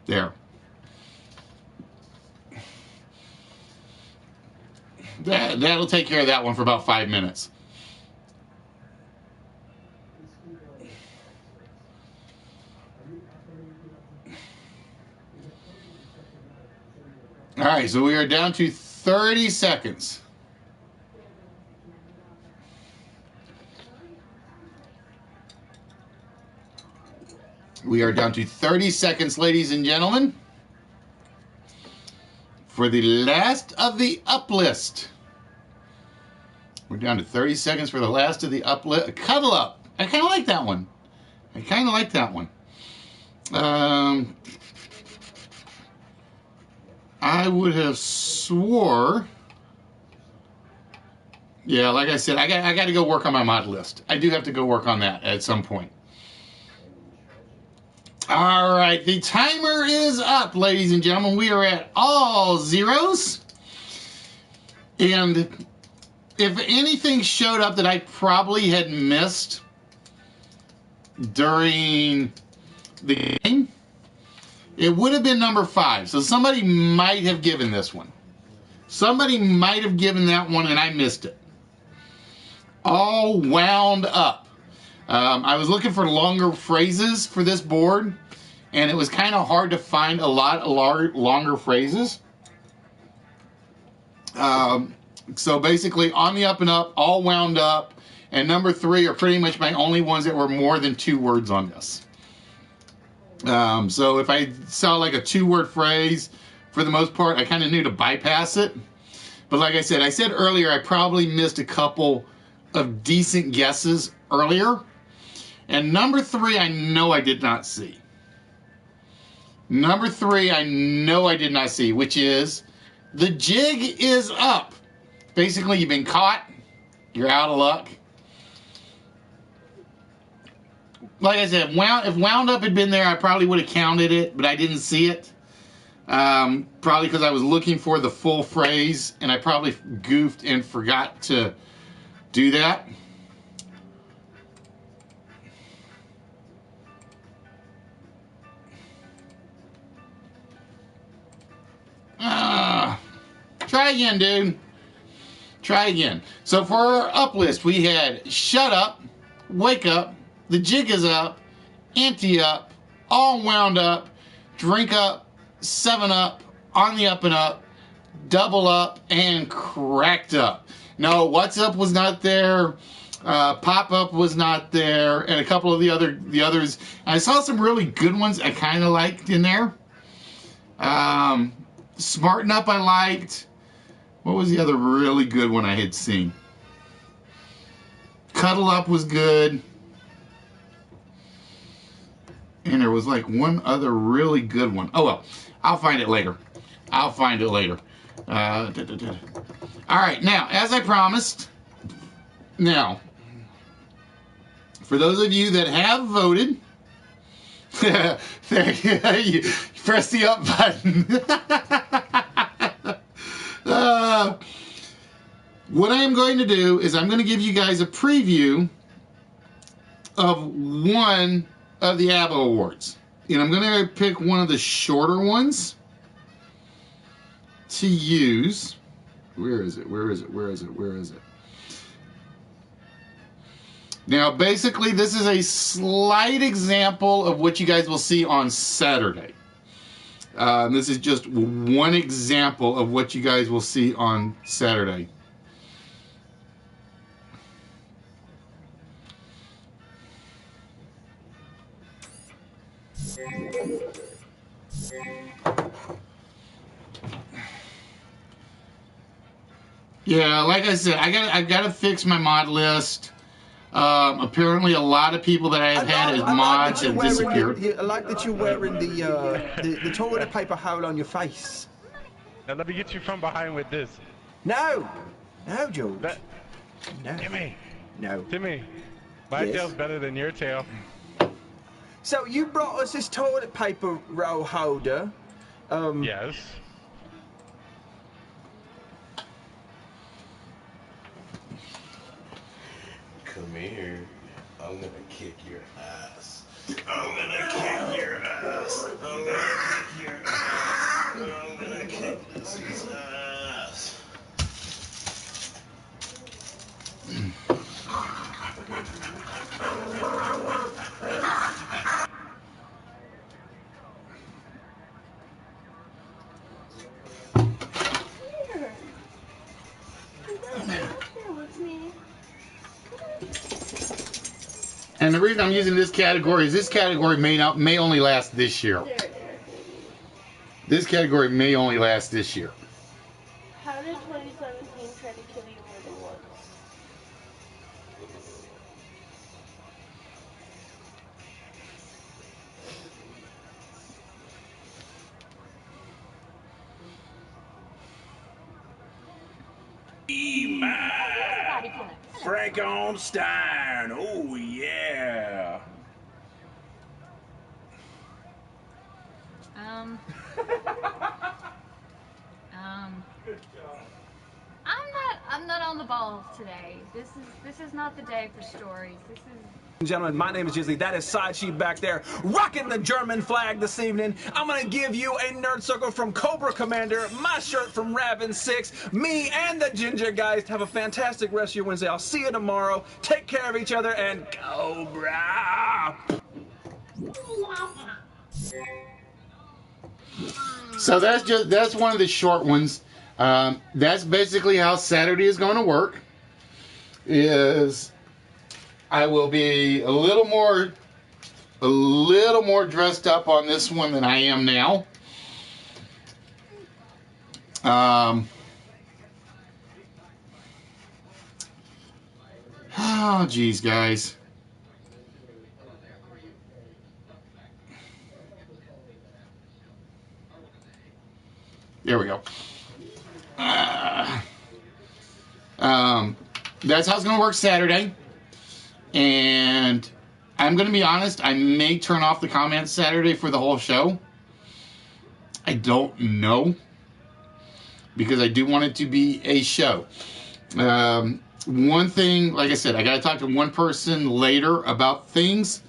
There. That'll take care of that one for about 5 minutes. All right, so we are down to 30 seconds. We are down to 30 seconds, ladies and gentlemen, for the last of the up list. We're down to 30 seconds for the last of the up list. Cuddle Up. I kind of like that one. I would have swore. Yeah, like I said, I got to go work on my mod list. I do have to go work on that at some point. All right, the timer is up, ladies and gentlemen. We are at all zeros. And if anything showed up that I probably had missed during the game, it would have been number 5. So somebody might have given this one. Somebody might have given that one and I missed it. all wound up. I was looking for longer phrases for this board, and it was kind of hard to find a lot of longer phrases. So basically, on the up and up, all wound up, and number 3 are pretty much my only ones that were more than 2 words on this. So if I saw like a 2-word phrase, for the most part, I kind of knew to bypass it. But like I said earlier, I probably missed a couple of decent guesses earlier. And number 3, I know I did not see. Number 3, I know I did not see, which is the jig is up. Basically, you've been caught. You're out of luck. Like I said, if wound up had been there, I probably would have counted it, but I didn't see it. Probably because I was looking for the full phrase, and I probably goofed and forgot to do that. Try again, dude. Try again. So for our up list, we had shut up, wake up, the jig is up, ante up, all wound up, drink up, 7 up, on the up and up, double up, and cracked up. No, what's up was not there. Pop up was not there, and a couple of the others. I saw some really good ones I kind of liked in there. Smarten up I liked. What was the other really good one I had seen? Cuddle up was good. And there was like one other really good one. Oh well, I'll find it later. I'll find it later. All right, now, as I promised, now, for those of you that have voted, there you press the up button. What I am going to do is I'm going to give you guys a preview of one of the ABBA Awards. And I'm going to pick one of the shorter ones to use. Where is it? Where is it? Where is it? Where is it? Now, basically, this is a slight example of what you guys will see on Saturday. This is just one example of what you guys will see on Saturday. Yeah, like I said, I got to fix my mod list. Apparently, a lot of people that I have had as mods have disappeared. I like that you're wearing the toilet paper hole on your face. Now let me get you from behind with this. No, no, George. No. Timmy. No. Timmy, my tail's better than your tail. So you brought us this toilet paper roll holder. Yes. Come here. I'm gonna kick your ass. I'm gonna kick your ass. I'm gonna kick your ass. I'm gonna kick this ass. And the reason I'm using this category is this category may only last this year. This category may only last this year. How did 2017 try to kill you more than once? Frankenstein. Oh yeah. I'm I'm not on the ball today. This is not the day for stories. This is. Gentlemen, my name is Jizzly. That is Side Sheep back there, rocking the German flag this evening. I'm gonna give you a nerd circle from Cobra Commander, my shirt from Raven 6, me and the Ginger guys. Have a fantastic rest of your Wednesday. I'll see you tomorrow. Take care of each other and Cobra. So that's one of the short ones. That's basically how Saturday is going to work. Is I will be a little more dressed up on this one than I am now. Oh, geez, guys. There we go. That's how it's going to work Saturday. And I'm going to be honest, I may turn off the comments Saturday for the whole show. I don't know. Because I do want it to be a show. One thing, like I said, I got to talk to one person later about things.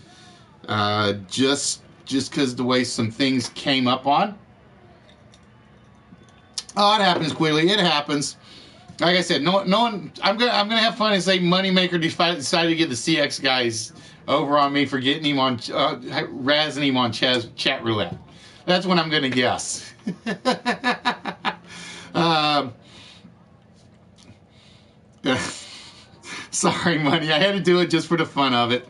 Just because the way some things came up on. Oh, it happens quickly. It happens. Like I said, no one. I'm gonna have fun and say Moneymaker decided to get the CX guys over on me for getting him on, razzing him on chat roulette. That's what I'm gonna guess. Sorry, Money. I had to do it just for the fun of it.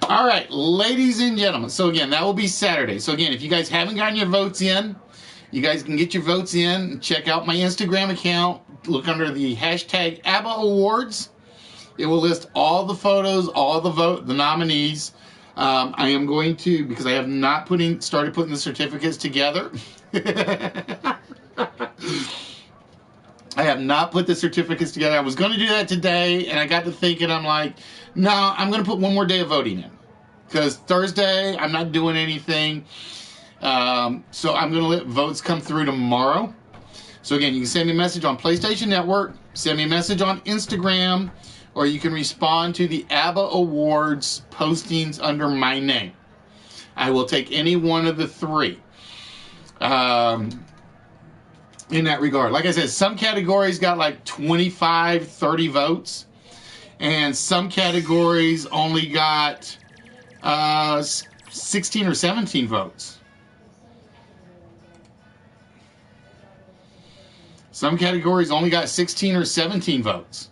All right, ladies and gentlemen. So again, that will be Saturday. So again, if you guys haven't gotten your votes in, you guys can get your votes in. Check out my Instagram account. Look under the hashtag ABBA Awards. It will list all the photos, all the nominees. I am going to, because I have not started putting the certificates together. I have not put the certificates together. I was going to do that today, and I got to thinking, I'm like, no, I'm going to put one more day of voting in. Because Thursday, I'm not doing anything. So I'm going to let votes come through tomorrow. So again, you can send me a message on PlayStation Network, send me a message on Instagram, or you can respond to the ABBA Awards postings under my name. I will take any one of the three. In that regard. Like I said, some categories got like 25, 30 votes. And some categories only got 16 or 17 votes. Some categories only got 16 or 17 votes.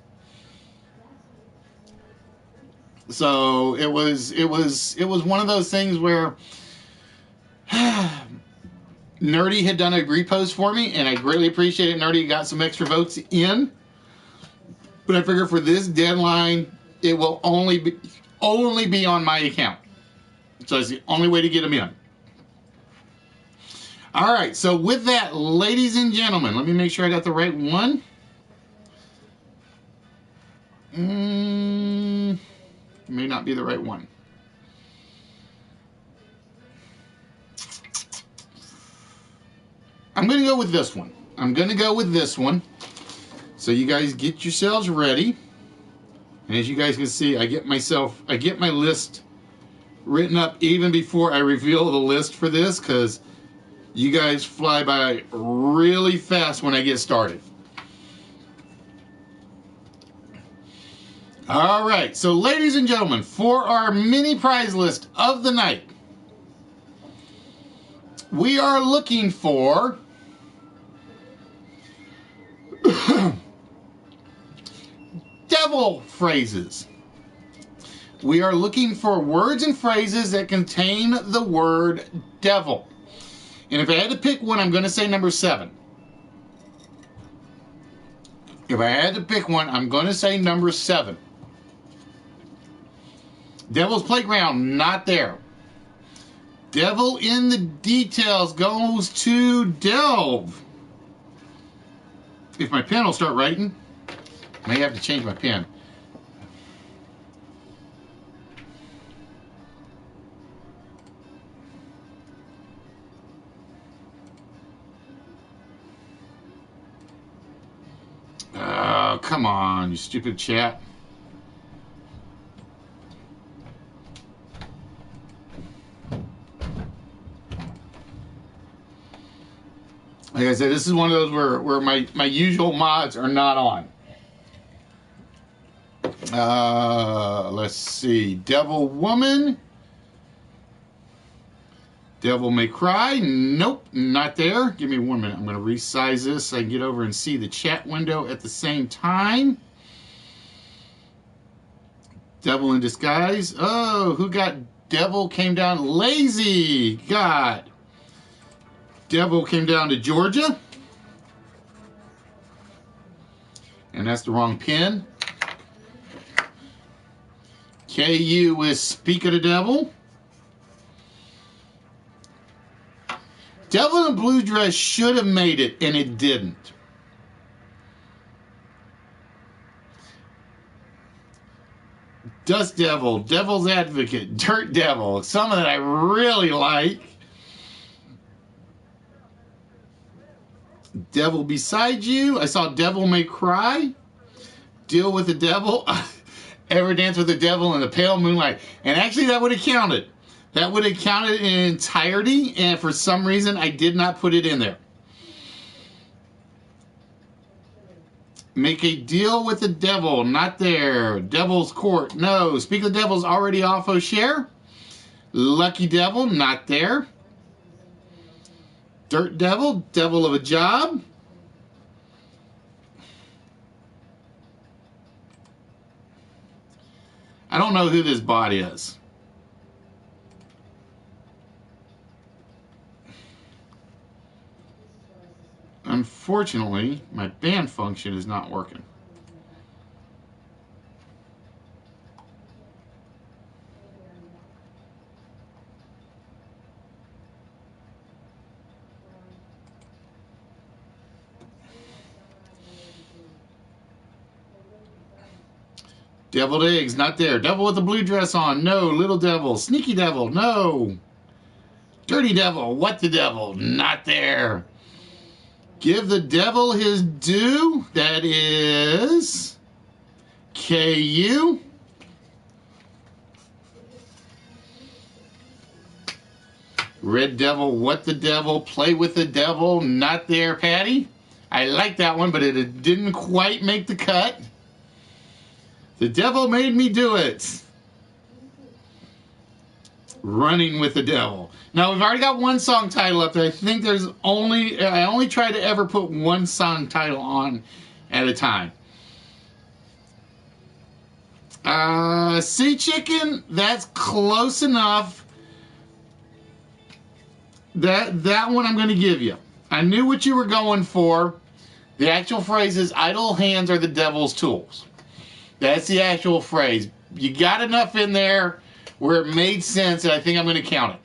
So it was one of those things where Nerdy had done a repost for me, and I greatly appreciate it. Nerdy got some extra votes in. But I figure for this deadline, it will only be on my account. So it's the only way to get them in. All right, so with that, ladies and gentlemen, let me make sure I got the right one. May not be the right one. I'm going to go with this one. So you guys get yourselves ready. And as you guys can see, I get my list written up even before I reveal the list for this, because you guys fly by really fast when I get started. All right, so ladies and gentlemen, for our mini prize list of the night, we are looking for devil phrases. We are looking for words and phrases that contain the word devil. And if I had to pick one, I'm going to say number 7. If I had to pick one, I'm going to say number 7. Devil's Playground, not there. Devil in the Details goes to Delve. If my pen will start writing, I may have to change my pen. come on, you stupid chat. Like I said, this is one of those where my usual mods are not on. Let's see. Devil Woman. Devil May Cry. Nope, not there. Give me 1 minute. I'm going to resize this so I can get over and see the chat window at the same time. Devil in Disguise. Oh, who got Devil came down? Lazy got Devil came down to Georgia. And that's the wrong pin. KU is Speak of the Devil. Devil in Blue Dress should have made it, and it didn't. Dust Devil, Devil's Advocate, Dirt Devil, some that I really like. Devil Beside You. I saw Devil May Cry. Deal with the Devil. Ever Dance with the Devil in the Pale Moonlight. And actually that would have counted. That would have counted in entirety, and for some reason I did not put it in there. Make a Deal with the Devil. Not there. Devil's Court. No. Speak of the Devil's already off O'Share. Lucky Devil. Not there. Dirt Devil. Devil of a Job. I don't know who this bot is. Unfortunately, my band function is not working. Deviled Eggs, not there. Devil with the blue dress on, no. Little Devil. Sneaky Devil, no. Dirty Devil, What the Devil, not there. Give the Devil his due, that is KU. Red Devil, What the Devil, Play with the Devil, not there, Patty. I like that one, but it didn't quite make the cut. The Devil Made Me Do It. Running with the Devil. Now, we've already got one song title up there. I think I only try to ever put one song title on at a time. Sea Chicken, that's close enough. That one I'm going to give you. I knew what you were going for. The actual phrase is, idle hands are the devil's tools. That's the actual phrase. You got enough in there where it made sense, and I think I'm going to count it.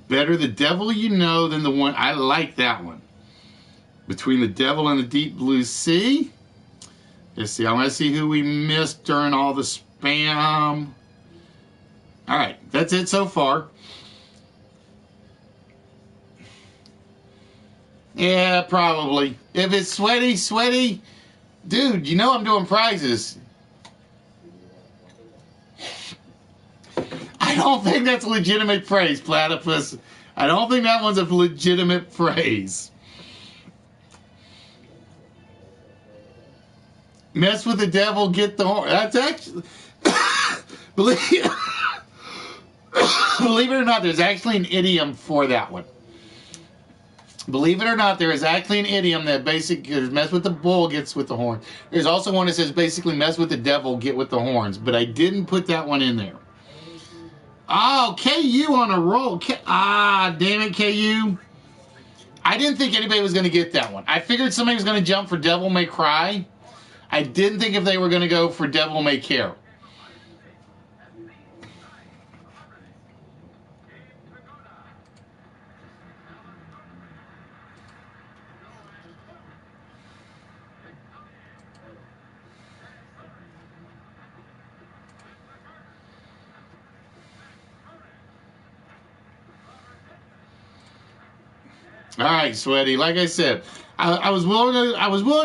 Better the Devil You Know than the one. I like that one. Between the Devil and the Deep Blue Sea. Let's see. I want to see who we missed during all the spam. All right. That's it so far. Yeah, probably. If it's sweaty, dude, you know I'm doing prizes. I don't think that's a legitimate phrase, Platypus. I don't think that one's a legitimate phrase. Mess with the devil, get the horn. That's actually... believe it or not, there's actually an idiom for that one. Believe it or not, there is actually an idiom that basically mess with the bull, gets with the horn. There's also one that says basically mess with the devil, get with the horns. But I didn't put that one in there. Oh, KU on a roll. Damn it, KU. I didn't think anybody was going to get that one. I figured somebody was going to jump for Devil May Cry. I didn't think if they were going to go for Devil May Care. All right, Sweaty. Like I said, I was willing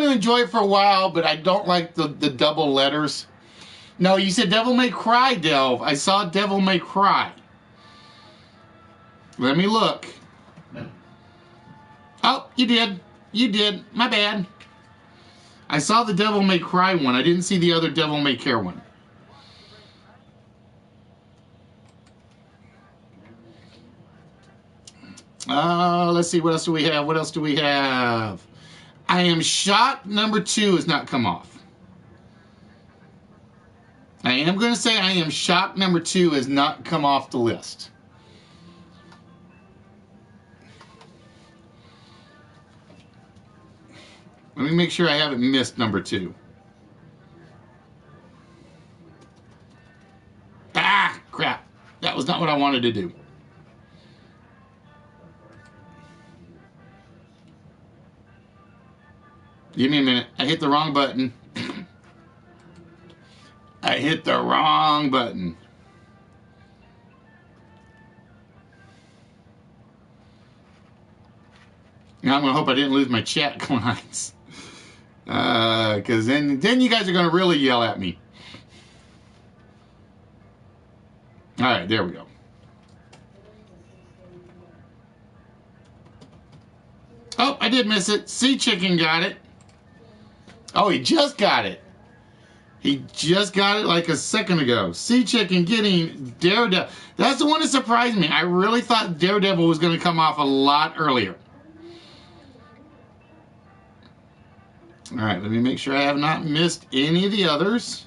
to enjoy it for a while, but I don't like the double letters. No, you said Devil May Cry, Delve. I saw Devil May Cry. Let me look. Oh, you did. You did. My bad. I saw the Devil May Cry one. I didn't see the other Devil May Care one. Let's see. What else do we have? What else do we have? I Am Shocked number 2 has not come off. I am going to say I Am Shocked number 2 has not come off the list. Let me make sure I haven't missed number 2. Ah, crap. That was not what I wanted to do. Give me a minute. I hit the wrong button. I hit the wrong button. Now I'm going to hope I didn't lose my chat clients. Because then you guys are going to really yell at me. All right, there we go. Oh, I did miss it. Sea Chicken got it. Oh, he just got it. He just got it like a second ago. Sea Chicken getting Daredevil. That's the one that surprised me. I really thought Daredevil was going to come off a lot earlier. All right, let me make sure I have not missed any of the others.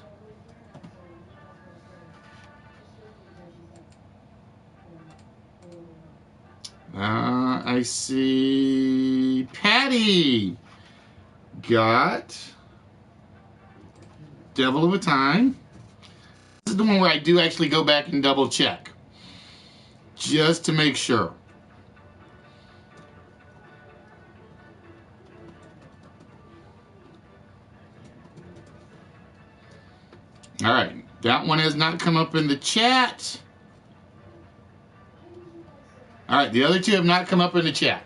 I see Patty got Devil of a Time. This is the one where I do actually go back and double check just to make sure. All right, that one has not come up in the chat. All right, the other two have not come up in the chat.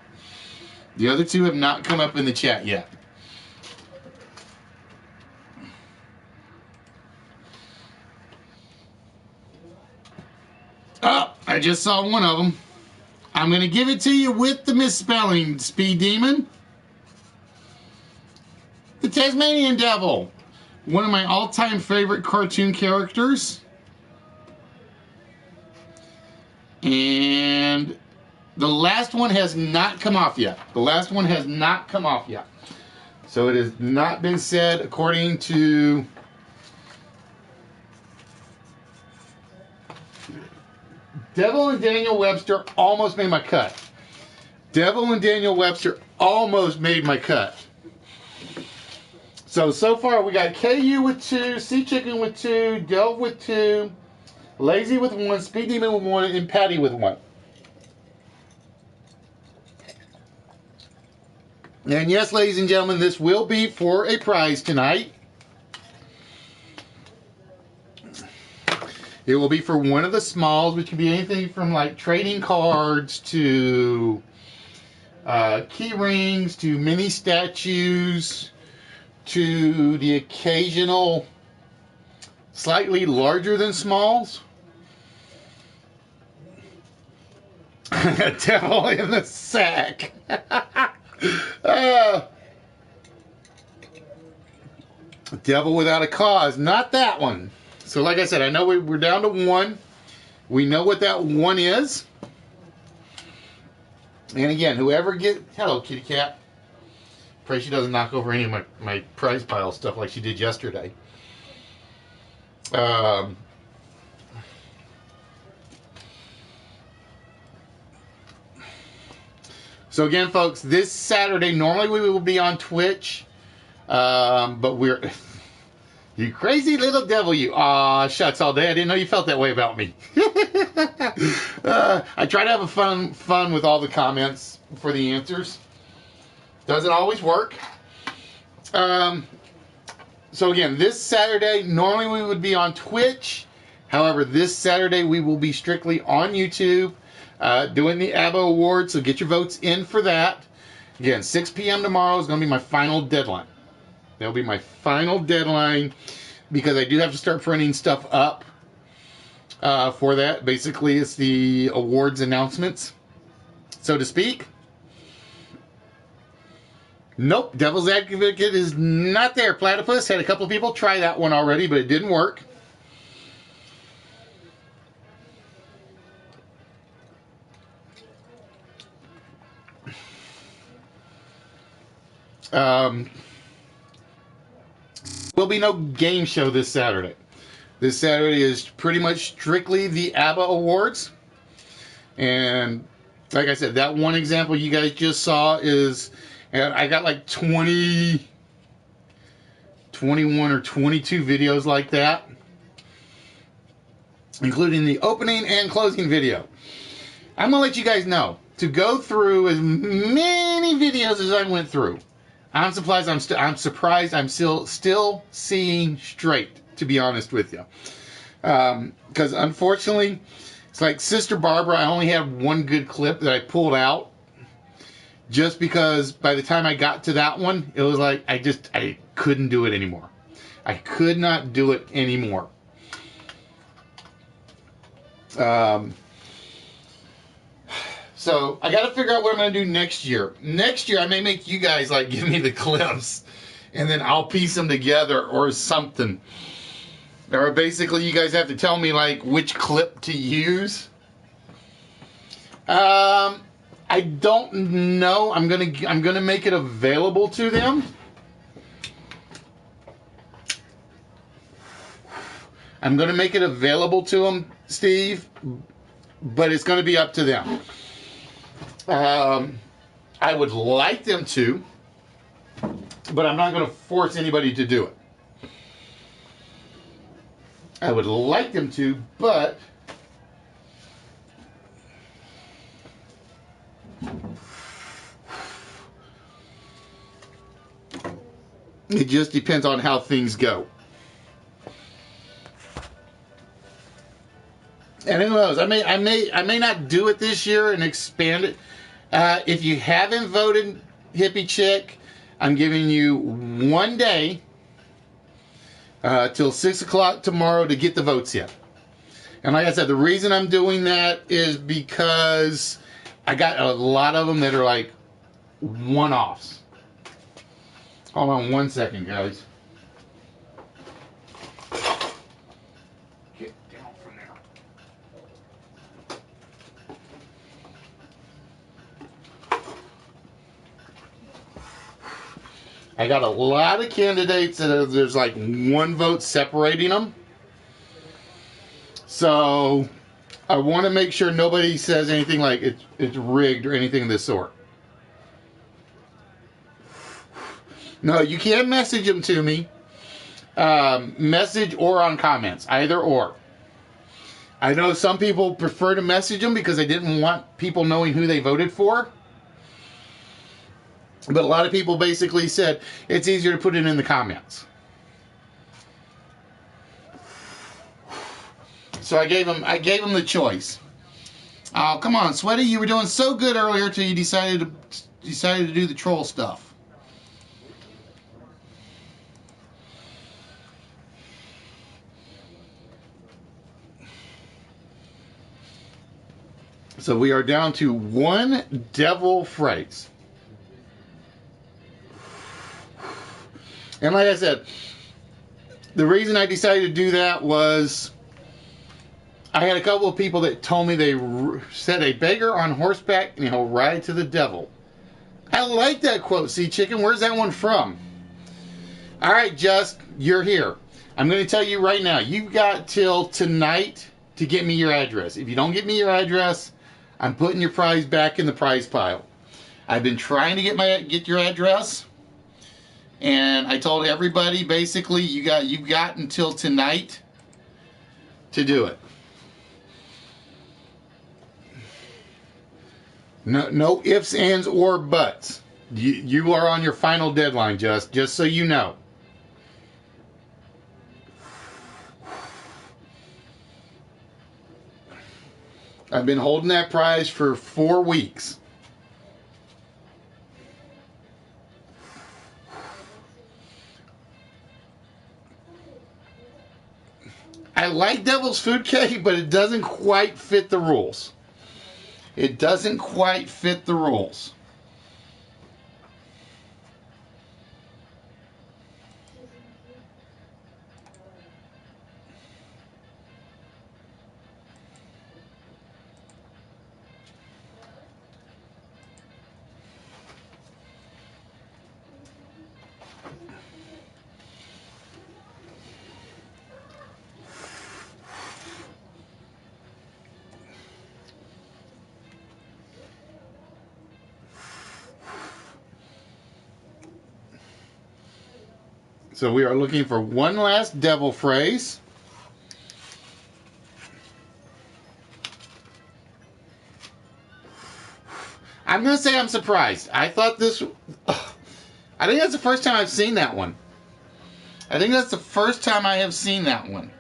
The other two have not come up in the chat yet. Oh, I just saw one of them. I'm going to give it to you with the misspelling, Speed Demon. The Tasmanian Devil. One of my all-time favorite cartoon characters. And the last one has not come off yet. The last one has not come off yet. So it has not been said according to Devil and Daniel Webster almost made my cut. Devil and Daniel Webster almost made my cut. So far we got KU with 2, Sea Chicken with 2, Delve with 2, Lazy with 1, Speed Demon with 1, and Patty with 1. And yes, ladies and gentlemen, this will be for a prize tonight. It will be for one of the smalls, which can be anything from like trading cards to key rings to mini statues to the occasional slightly larger than smalls. Devil in the sack. Devil without a cause. Not that one. So like I said, I know we're down to 1. We know what that 1 is. And again, whoever gets... Hello, kitty cat. Pray she doesn't knock over any of my prize pile stuff like she did yesterday. So again, folks, this Saturday, normally we will be on Twitch, but we're... You crazy little devil, you. Aw, shucks all day. I didn't know you felt that way about me. I try to have a fun with all the comments for the answers. Doesn't always work. So again, this Saturday, normally we would be on Twitch. However, this Saturday we will be strictly on YouTube doing the ABBA Awards. So get your votes in for that. Again, 6 p.m. tomorrow is going to be my final deadline. That'll be my final deadline because I do have to start printing stuff up for that. Basically, it's the awards announcements, so to speak. Nope, Devil's Advocate is not there. Platypus had a couple of people try that one already, but it didn't work. Will be no game show this Saturday. This Saturday is pretty much strictly the ABBA Awards. And like I said, that one example you guys just saw is, and I got like 21 or 22 videos like that, including the opening and closing video. I'm going to let you guys know to go through as many videos as I went through. I'm surprised I'm still seeing straight, to be honest with you. Because unfortunately, it's like Sister Barbara, I only had one good clip that I pulled out. Just because by the time I got to that one, it was like I couldn't do it anymore. I could not do it anymore. So I got to figure out what I'm going to do next year. Next year, I may make you guys like give me the clips, and then I'll piece them together or something. Or basically, you guys have to tell me like which clip to use. I don't know. I'm gonna make it available to them. I'm gonna make it available to them, Steve. But it's gonna be up to them. I would like them to, but I'm not going to force anybody to do it. I would like them to, but it just depends on how things go. And who knows? I may not do it this year and expand it. If you haven't voted Hippie Chick, I'm giving you 1 day till 6 o'clock tomorrow to get the votes in. And like I said, the reason I'm doing that is because I got a lot of them that are like one-offs. Hold on 1 second, guys. Get down from there. I got a lot of candidates that there's like 1 vote separating them. So I want to make sure nobody says anything like it's rigged or anything of this sort. No, you can't message them to me. Message or on comments, either or. I know some people prefer to message them because they didn't want people knowing who they voted for. But a lot of people basically said it's easier to put it in the comments. So I gave them the choice. Oh, come on, Sweaty, you were doing so good earlier till you decided to do the troll stuff. So we are down to 1 devil phrase. And like I said, the reason I decided to do that was I had a couple of people that told me they said a beggar on horseback and he'll ride to the devil. I like that quote. See, Chicken, where's that one from? All right, Just, you're here. I'm going to tell you right now, you've got till tonight to get me your address. If you don't get me your address, I'm putting your prize back in the prize pile. I've been trying to get your address, and I told everybody basically you've got until tonight to do it. No ifs, ands, or buts. You are on your final deadline, just so you know. I've been holding that prize for 4 weeks. I like Devil's Food Cake, but it doesn't quite fit the rules. It doesn't quite fit the rules. So we are looking for one last devil phrase. I'm going to say I'm surprised. I thought this... I think that's the first time I've seen that one. I think that's the first time I have seen that one.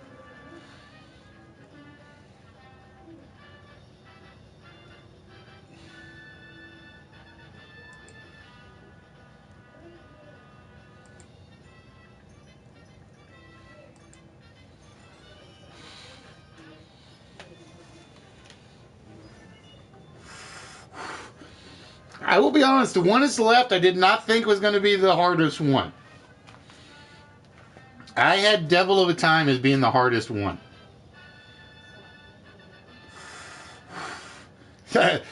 I will be honest, the one that's left I did not think was going to be the hardest one. I had Devil of a Time as being the hardest one.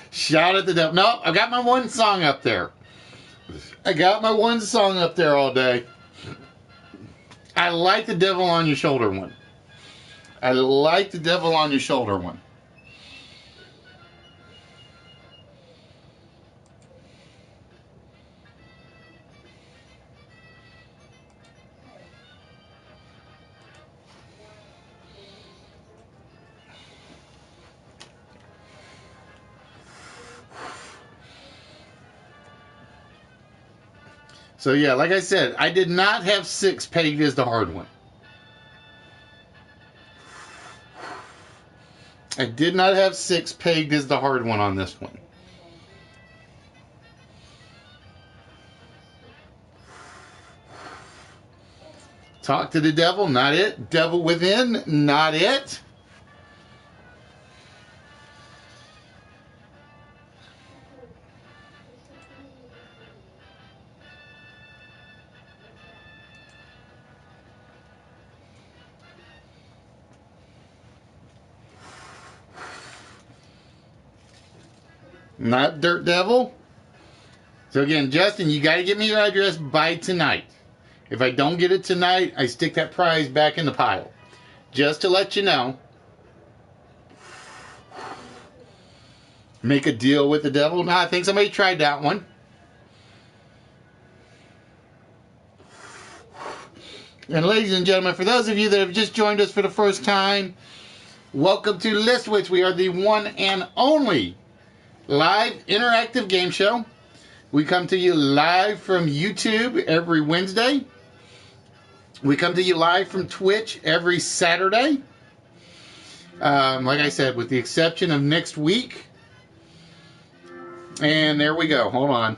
Shout at the devil. No, I got my one song up there. I got my one song up there all day. I like the Devil on Your Shoulder one. I like the Devil on Your Shoulder one. So yeah, like I said, I did not have 6 pegged as the hard one. I did not have 6 pegged as the hard one on this one. Talk to the devil, not it. Devil within, not it. Not Dirt Devil. So again, Justin, you got to get me your address by tonight. If I don't get it tonight, I stick that prize back in the pile. Just to let you know. Make a deal with the devil. Now, I think somebody tried that one. And ladies and gentlemen, for those of you that have just joined us for the first time, welcome to List Wits. We are the one and only live interactive game show. We come to you live from YouTube every Wednesday. We come to you live from Twitch every Saturday. Like I said, with the exception of next week. And there we go. Hold on.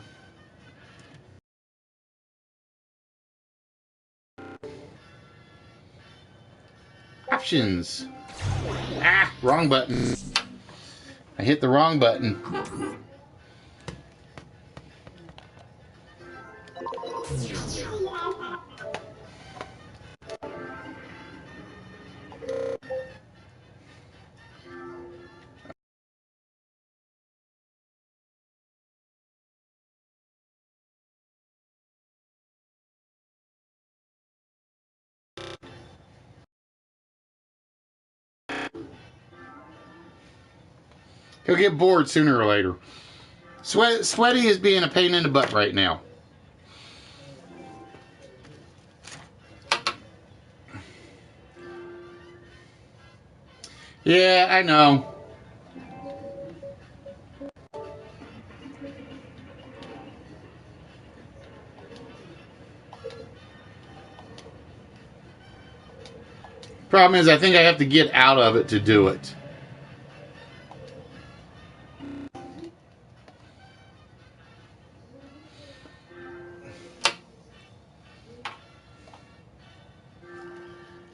Options. Wrong button. I hit the wrong button. He'll get bored sooner or later. Sweaty is being a pain in the butt right now. Yeah, I know. Problem is, I think I have to get out of it to do it.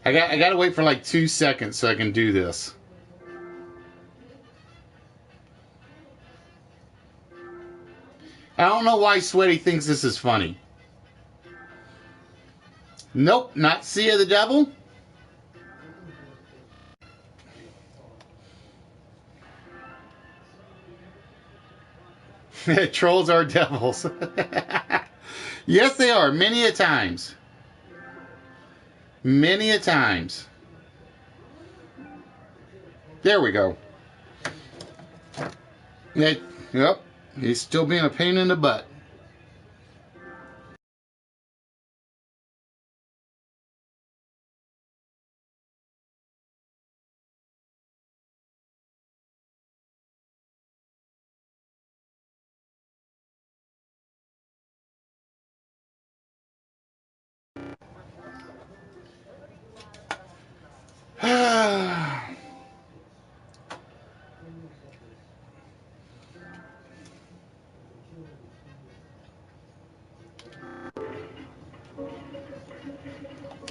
I got to wait for like 2 seconds so I can do this. I don't know why Sweaty thinks this is funny. Nope, not Sea of the Devil. Trolls are devils. Yes, they are. Many a times. Many a times. There we go. Yep. He's still being a pain in the butt.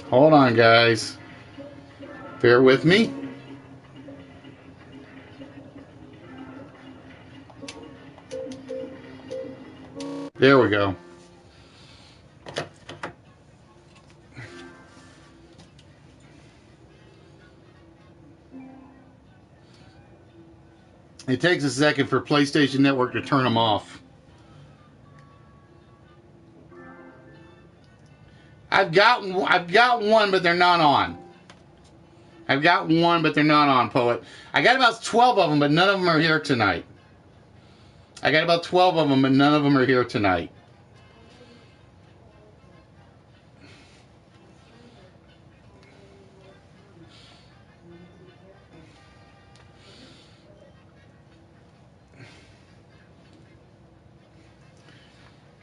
Hold on, guys. Bear with me. There we go. It takes a second for PlayStation Network to turn them off. I've got one, but they're not on. I've got one, but they're not on, Poet. I got about 12 of them, but none of them are here tonight. I got about 12 of them, but none of them are here tonight.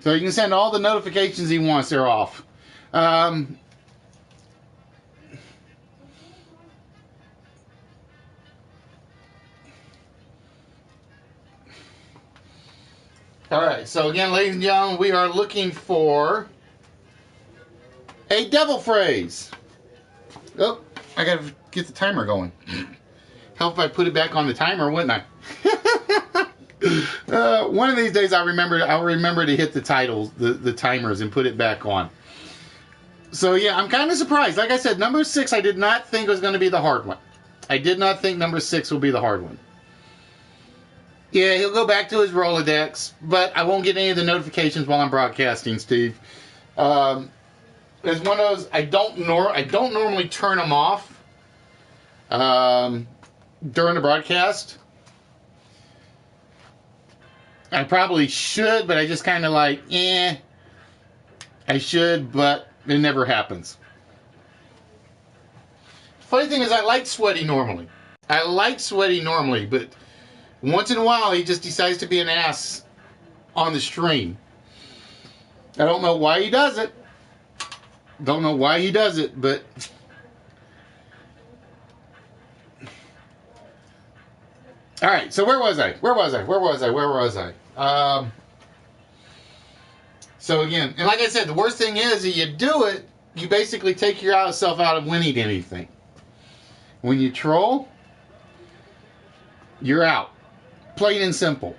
So you can send all the notifications he wants. They're off. All right. So again, ladies and gentlemen, we are looking for a devil phrase. Oh, I got to get the timer going. Help if I put it back on the timer, wouldn't I? One of these days, I'll remember to hit the titles, the timers, and put it back on. So yeah, I'm kind of surprised. Like I said, number 6, I did not think was going to be the hard one. I did not think number 6 will be the hard one. Yeah, he'll go back to his Rolodex, but I won't get any of the notifications while I'm broadcasting, Steve. It's one of those I don't normally turn them off during the broadcast. I probably should, but I just kind of like, I should, but it never happens. Funny thing is, I like Sweaty normally. But once in a while, he just decides to be an ass on the stream. I don't know why he does it. But all right. So where was I? So again, and like I said, the worst thing is that you do it, you basically take yourself out of winning anything. When you troll, you're out. Plain and simple.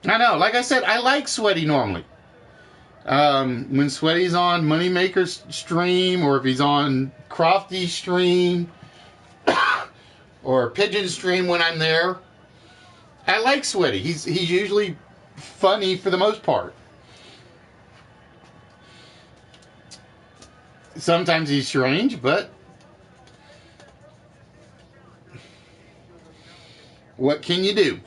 I know, like I said, I like Sweaty normally. When Sweaty's on Moneymaker's stream, or if he's on Crofty's stream, or Pigeon stream when I'm there, I like Sweaty. He's usually funny for the most part. Sometimes he's strange, but What can you do?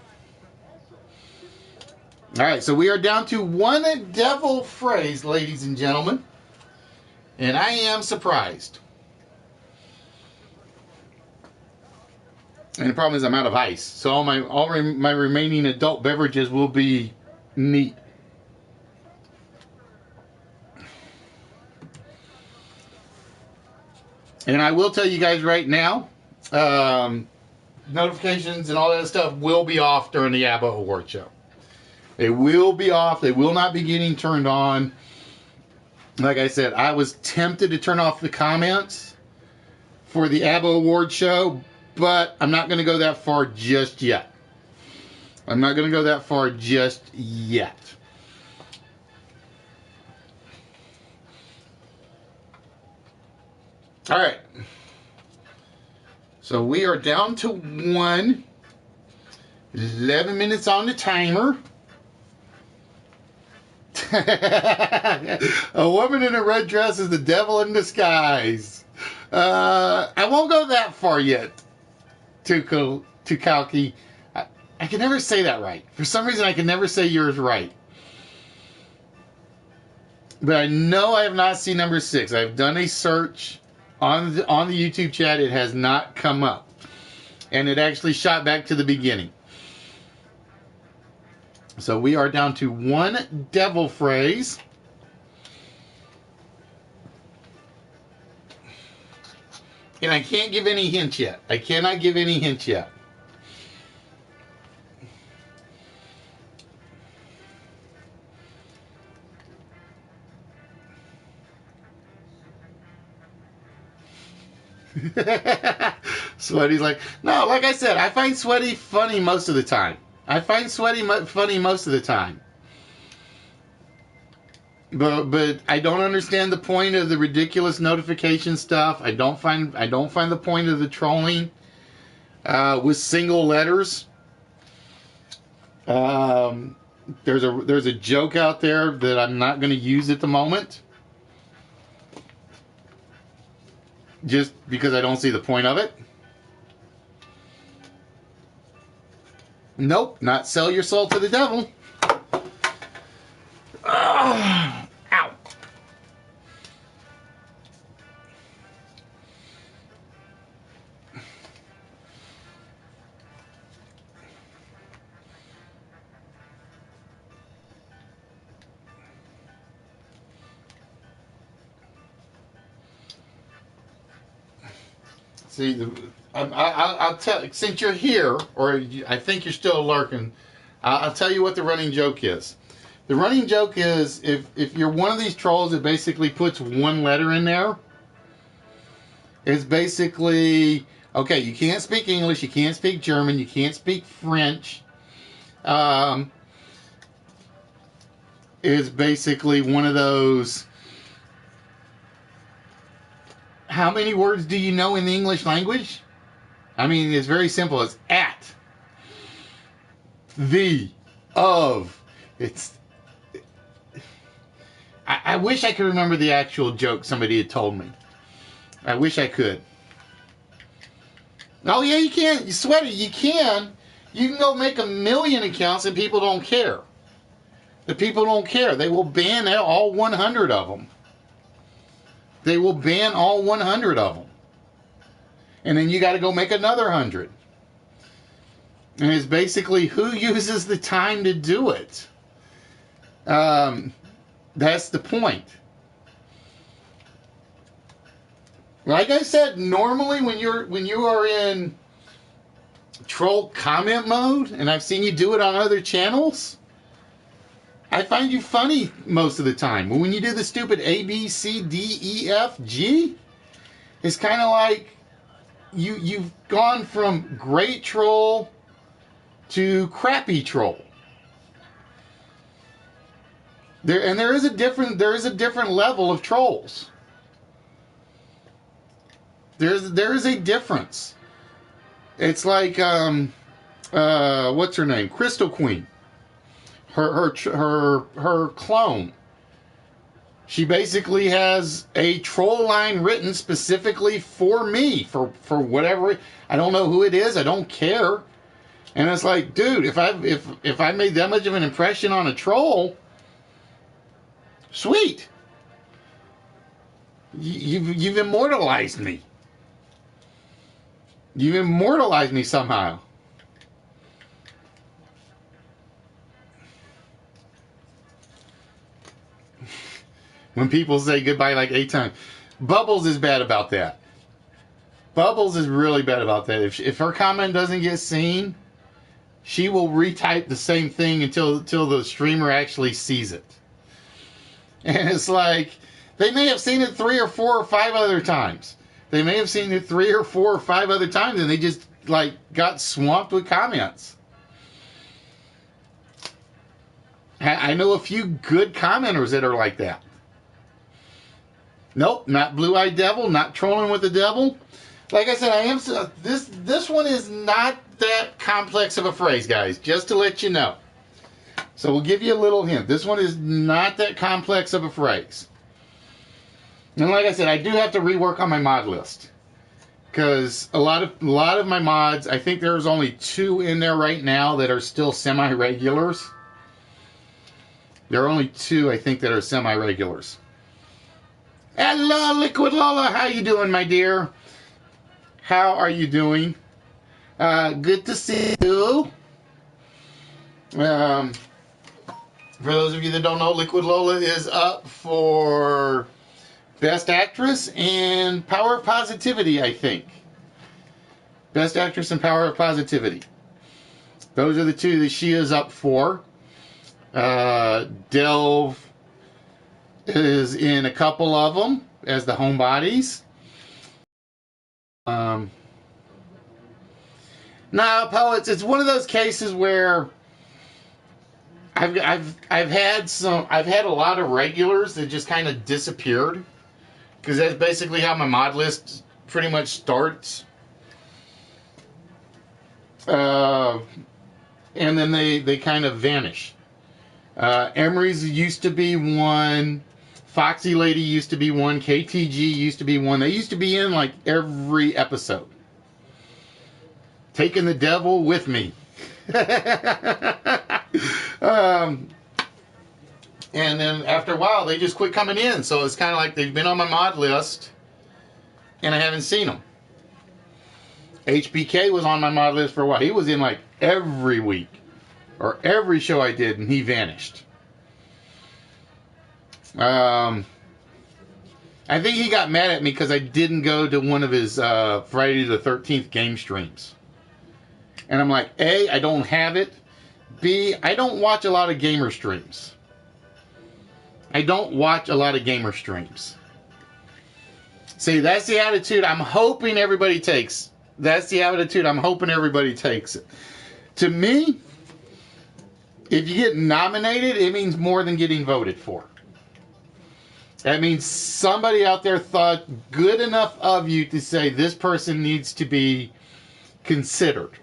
All right, so we are down to one devil phrase, ladies and gentlemen. And I am surprised. And the problem is I'm out of ice. So all my remaining adult beverages will be neat. And I will tell you guys right now, notifications and all that stuff will be off during the ABBA Award Show. They will be off. They will not be getting turned on. Like I said, I was tempted to turn off the comments for the ABBA Award Show, but I'm not going to go that far just yet. I'm not going to go that far just yet. All right. So we are down to 1. 11 minutes on the timer. A woman in a red dress is the devil in disguise. I won't go that far yet. Tukalki. I can never say that right. For some reason, I can never say yours right. But I know I have not seen number 6. I've done a search on the YouTube chat. It has not come up. And it actually shot back to the beginning. So we are down to 1 devil phrase. And I can't give any hints yet. I cannot give any hints yet. Sweaty's like, no, like I said, I find Sweaty funny most of the time. I find Sweaty funny most of the time. But I don't understand the point of the ridiculous notification stuff. I don't find the point of the trolling with single letters. There's a joke out there that I'm not going to use at the moment, just because I don't see the point of it. Nope, not sell your soul to the devil. Ow. See, I'll tell, since you're here, or I think you're still lurking, I'll tell you what the running joke is. The running joke is, if you're one of these trolls that basically puts one letter in there, it's basically, okay, you can't speak English, you can't speak German, you can't speak French. It's basically one of those, how many words do you know in the English language? I mean, it's very simple. It's at, the, of. It's. I wish I could remember the actual joke somebody had told me. I wish I could. Oh yeah, you can. Sweaty, you can. You can go make 1 million accounts and people don't care. The people don't care. They will ban all 100 of them. They will ban all 100 of them. And then you got to go make another 100. And it's basically who uses the time to do it. That's the point. Like I said, normally when you are in troll comment mode, and I've seen you do it on other channels, I find you funny most of the time. But when you do the stupid A, B, C, D, E, F, G, it's kind of like you've gone from great troll to crappy troll. There is a different level of trolls. There is a difference. It's like what's her name? Crystal Queen. Her clone. She basically has a troll line written specifically for me, for whatever. I don't know who it is. I don't care. And it's like, dude, if I made that much of an impression on a troll, sweet. You've immortalized me. You've immortalized me somehow. When people say goodbye like 8 times. Bubbles is bad about that. Bubbles is really bad about that. If her comment doesn't get seen, she will retype the same thing until the streamer actually sees it. And it's like, they may have seen it 3 or 4 or 5 other times. They may have seen it 3 or 4 or 5 other times, and they just like got swamped with comments. I know a few good commenters that are like that. Nope, not Blue-Eyed Devil, not Trolling with the Devil. Like I said, this one is not that complex of a phrase, guys, just to let you know. So we'll give you a little hint. This one is not that complex of a phrase. And like I said, I do have to rework on my mod list. Because a lot of my mods, I think there's only 2 in there right now that are still semi-regulars. There are only 2, I think, that are semi-regulars. Hello, Liquid Lola. How you doing, my dear? How are you doing? Good to see you. For those of you that don't know, Liquid Lola is up for Best Actress and Power of Positivity, I think. Best Actress and Power of Positivity. Those are the 2 that she is up for. Delve is in a couple of them as the homebodies. Now, Poets, it's one of those cases where I've had a lot of regulars that just kind of disappeared, because that's basically how my mod list pretty much starts. And then they kind of vanish. Emery's used to be one. Foxy Lady used to be one. KTG used to be one. They used to be in like every episode. Taking the devil with me. And then after a while, they just quit coming in. So it's kind of like they've been on my mod list, and I haven't seen them. HBK was on my mod list for a while. He was in like every week, or every show I did, and he vanished. I think he got mad at me because I didn't go to one of his Friday the 13th game streams. And I'm like, A, I don't have it. B, I don't watch a lot of gamer streams. I don't watch a lot of gamer streams. See, that's the attitude I'm hoping everybody takes. That's the attitude I'm hoping everybody takes. To me, if you get nominated, it means more than getting voted for. That means somebody out there thought good enough of you to say this person needs to be considered.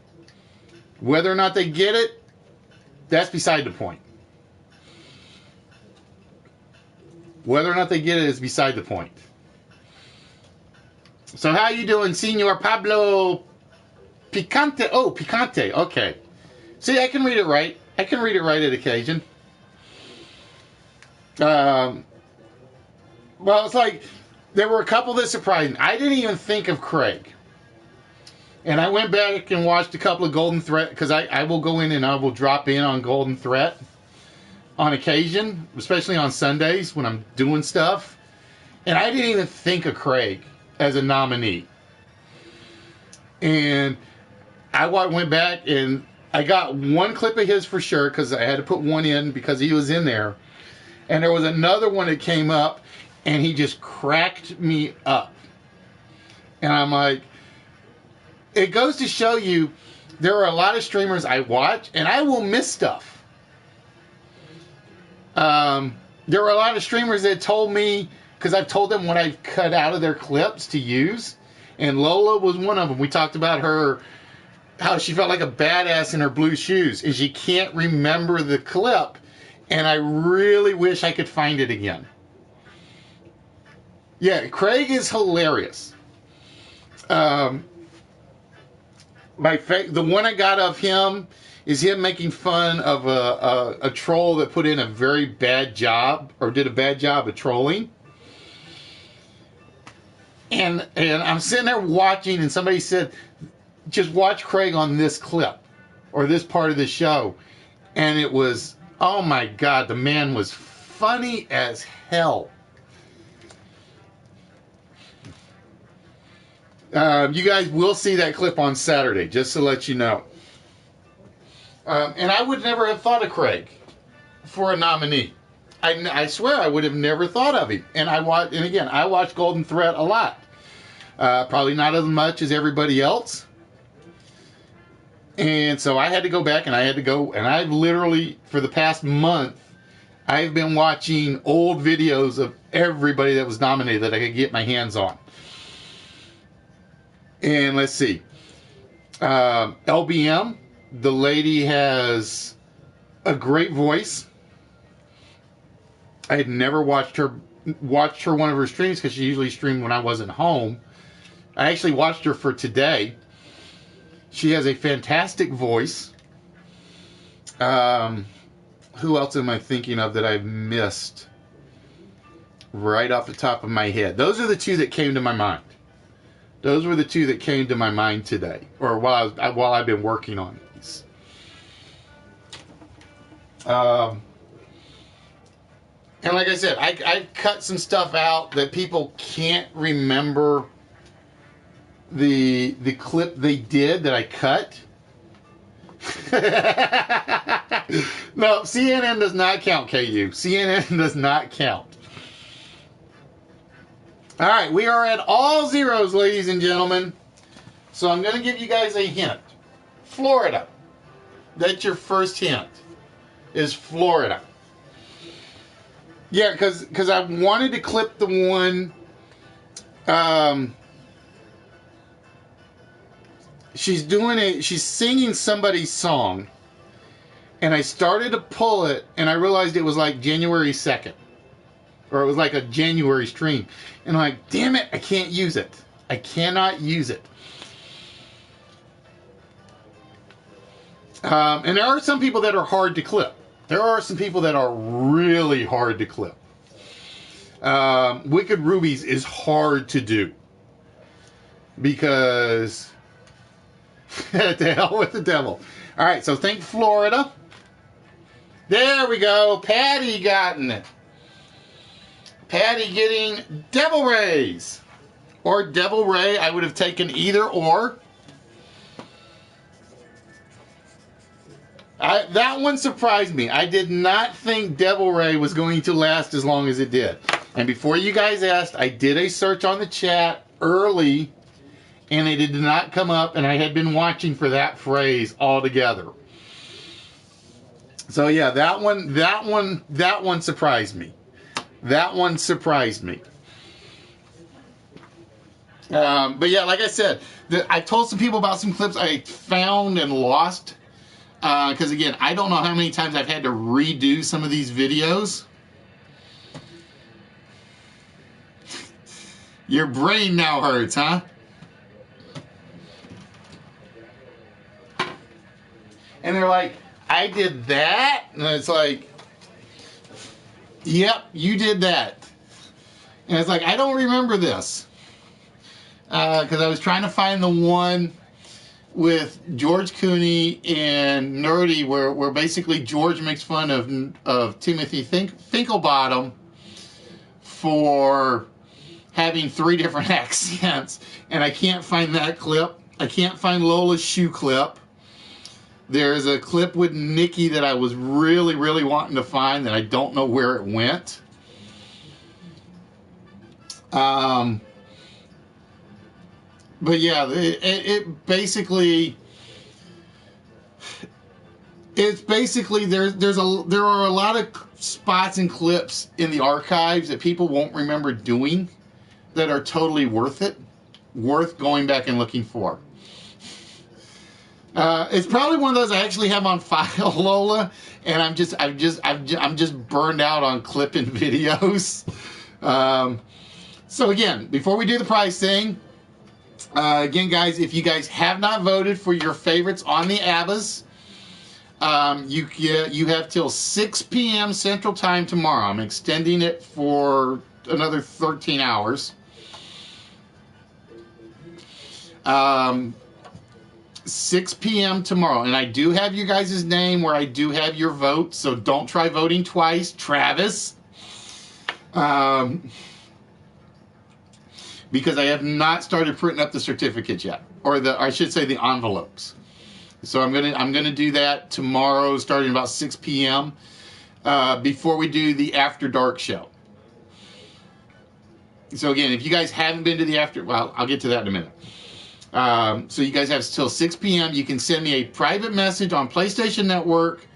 Whether or not they get it, that's beside the point. Whether or not they get it is beside the point. So how you doing, Senor Pablo Picante? Oh, Picante. Okay. See, I can read it right. I can read it right at occasion. Well, it's like there were a couple that surprised me. I didn't even think of Craig. And I went back and watched a couple of Golden Threat, because I will go in and I will drop in on Golden Threat on occasion, especially on Sundays when I'm doing stuff. And I didn't even think of Craig as a nominee. And I went back and I got one clip of his for sure, because I had to put one in because he was in there. And there was another one that came up and he just cracked me up. And I'm like, it goes to show you there are a lot of streamers I watch and I will miss stuff. There are a lot of streamers that told me, because I've told them what I've cut out of their clips to use, and Lola was one of them. We talked about her, how she felt like a badass in her blue shoes, and she can't remember the clip, and I really wish I could find it again. Yeah, Craig is hilarious. The one I got of him is him making fun of a troll that put in a very bad job or did a bad job of trolling. And I'm sitting there watching, and somebody said, just watch Craig on this clip or this part of the show. And it was, oh my God, the man was funny as hell. You guys will see that clip on Saturday, just to let you know. And I would never have thought of Craig for a nominee. I swear I would have never thought of him. And I watch Golden Threat a lot. Probably not as much as everybody else. And so I had to go back, and I've literally, for the past month, I've been watching old videos of everybody that was nominated that I could get my hands on. And let's see. LBM, the lady has a great voice. I had never watched her one of her streams because she usually streamed when I wasn't home. I actually watched her for today. She has a fantastic voice. Who else am I thinking of that I've missed right off the top of my head? Those are the two that came to my mind. Those were the two that came to my mind today, or while I've been working on these. And like I said, I cut some stuff out that people can't remember the clip they did that I cut. No, CNN does not count, KU. CNN does not count. All right, we are at all zeros, ladies and gentlemen. So I'm going to give you guys a hint. Florida. That's your first hint. Is Florida. Yeah, because I wanted to clip the one. She's singing somebody's song, and I started to pull it, and I realized it was like January 2nd, or it was like a January stream, and I'm like, damn it, I can't use it. I cannot use it. And there are some people that are hard to clip. There are some people that are really hard to clip. Wicked Rubies is hard to do because to hell with the devil. All right, so think Florida. There we go. Patty gotten it. Patty getting Devil Rays or Devil Ray. I would have taken either or. That one surprised me. I did not think Devil Ray was going to last as long as it did. And before you guys asked, I did a search on the chat early, and it did not come up, and I had been watching for that phrase altogether. So yeah, that one surprised me. That one surprised me. But yeah, like I said, I told some people about some clips I found and lost. Because again, I don't know how many times I've had to redo some of these videos. Your brain now hurts, huh? And they're like, I did that? And it's like, yep, you did that. And it's like, I don't remember this. Because I was trying to find the one with George Cooney and Nerdy where basically George makes fun of Timothy Finkelbottom for having 3 different accents. And I can't find that clip. I can't find Lola's shoe clip. There's a clip with Nikki that I was really, really wanting to find that I don't know where it went. But yeah, it basically, it's basically there are a lot of spots and clips in the archives that people won't remember doing that are totally worth going back and looking for. It's probably one of those I actually have on file, Lola, and I'm just burned out on clipping videos. So again, before we do the prize thing, Again, guys, if you guys have not voted for your favorites on the ABBAs, you have till 6 p.m. Central Time tomorrow. I'm extending it for another 13 hours. 6 p.m. tomorrow, and I do have your guys' name where I do have your vote, so don't try voting twice, Travis. Because I have not started printing up the certificates yet, or I should say the envelopes. So I'm gonna do that tomorrow, starting about 6 p.m. Before we do the After Dark show. So again, if you guys haven't been to the well, I'll get to that in a minute. So you guys have till 6 p.m. You can send me a private message on PlayStation Network,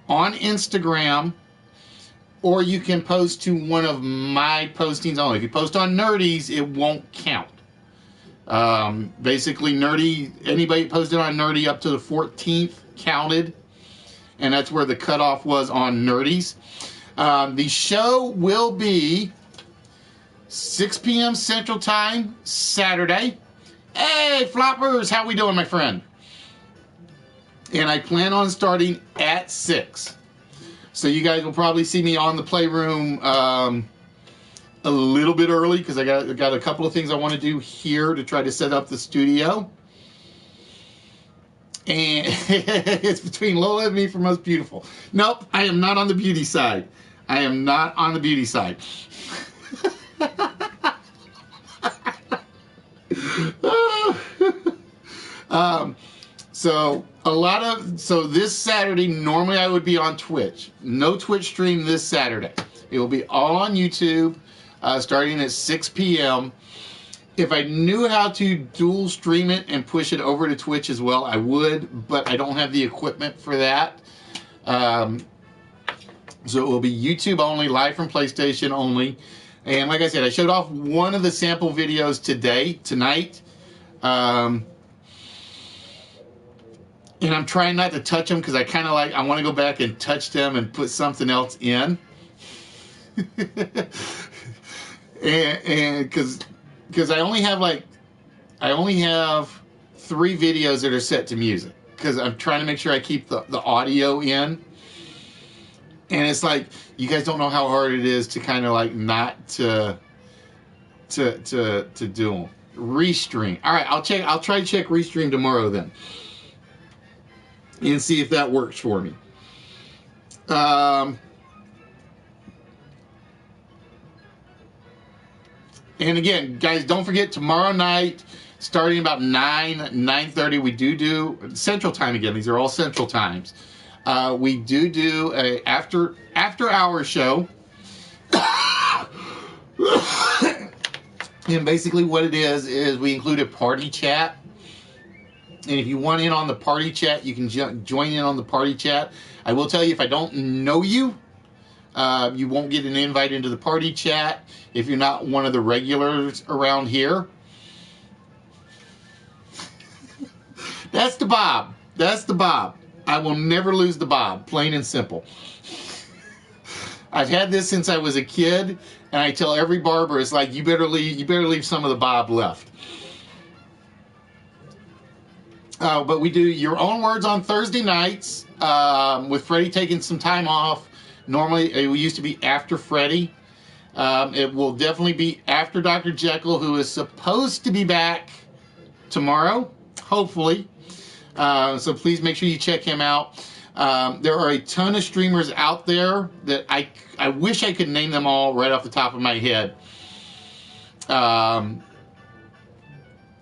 on Instagram, or you can post to one of my postings only. If you post on Nerdy's, it won't count. Basically, anybody posted on Nerdy up to the 14th counted, and that's where the cutoff was on Nerdy's. The show will be 6 p.m. Central Time, Saturday. Hey, Floppers, how we doing, my friend? And I plan on starting at 6. So you guys will probably see me on the Playroom a little bit early because I got a couple of things I want to do here to try to set up the studio. And it's between Lola and me for Most Beautiful. Nope, I am not on the beauty side. I am not on the beauty side. So this Saturday, normally I would be on Twitch. No Twitch stream this Saturday. It will be all on YouTube, starting at 6 p.m. If I knew how to dual stream it and push it over to Twitch as well, I would, but I don't have the equipment for that. So it will be YouTube only, live from PlayStation only. And like I said, I showed off one of the sample videos tonight. And I'm trying not to touch them because I want to go back and touch them and put something else in. and because I only have 3 videos that are set to music because I'm trying to make sure I keep the audio in. And it's like, you guys don't know how hard it is to kind of like not to do them. Restream. All right, I'll try to check Restream tomorrow then. And see if that works for me. And again, guys, don't forget tomorrow night, starting about 9:30, we do Central Time again. These are all Central Times. We do a after hour show. And basically what it is we include a party chat. And if you want in on the party chat, you can join in on the party chat. I will tell you, if I don't know you, you won't get an invite into the party chat if you're not one of the regulars around here. That's the Bob. That's the Bob. I will never lose the Bob, plain and simple. I've had this since I was a kid, and I tell every barber, it's like, you better leave some of the Bob left. But we do Your Own Words on Thursday nights, with Freddie taking some time off. Normally, it used to be after Freddie. It will definitely be after Dr. Jekyll, who is supposed to be back tomorrow, hopefully. So please make sure you check him out. There are a ton of streamers out there that I wish I could name them all right off the top of my head.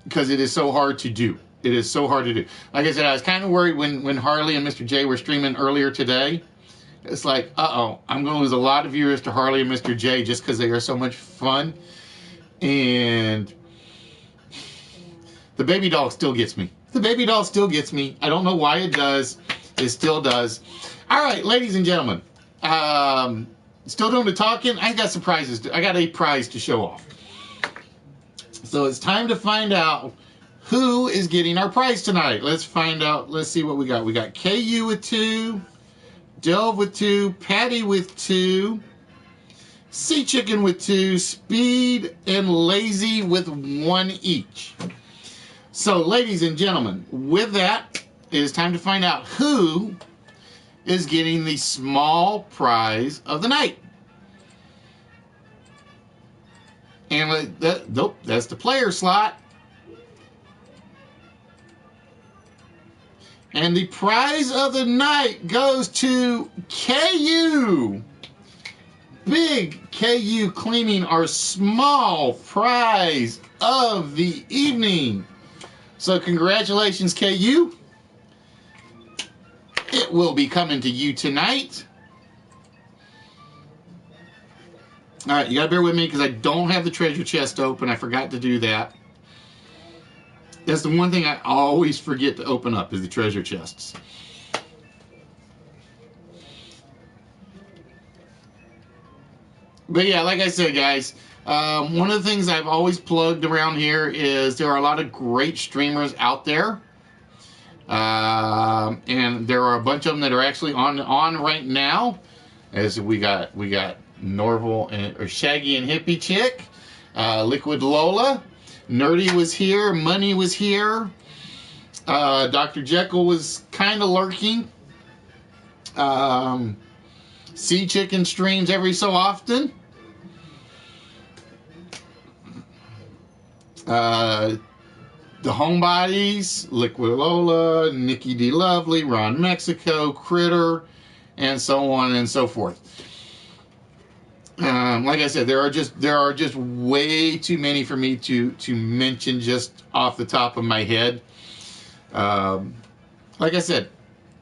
Because it is so hard to do. It is so hard to do. Like I said, I was kind of worried when Harley and Mr. J were streaming earlier today. It's like, uh-oh, I'm going to lose a lot of viewers to Harley and Mr. J just because they are so much fun. And the baby doll still gets me. The baby doll still gets me. I don't know why it does. It still does. All right, ladies and gentlemen. Still doing the talking. I got surprises. I got a prize to show off. So it's time to find out who is getting our prize tonight. Let's find out. Let's see what we got. We got KU with 2, Delve with 2, Patty with 2, Sea Chicken with 2, Speed and Lazy with 1 each. So, ladies and gentlemen, with that, it is time to find out who is getting the small prize of the night. And nope, that's the player slot. And the prize of the night goes to KU. Big KU claiming our small prize of the evening. So congratulations, KU. It will be coming to you tonight. All right, you gotta bear with me because I don't have the treasure chest open. I forgot to do that. That's the one thing I always forget to open up is the treasure chests. But yeah, like I said, guys, one of the things I've always plugged around here is there are a lot of great streamers out there. And there are a bunch of them that are actually on right now. As we got Norval or Shaggy and Hippie Chick, Liquid Lola, Nerdy was here, Money was here, Dr. Jekyll was kind of lurking. Sea Chicken streams every so often. The Homebodies, Liquid Lola, Nikki D. Lovely, Ron Mexico, Critter, and so on and so forth. Like I said, there are just way too many for me to mention just off the top of my head. Like I said,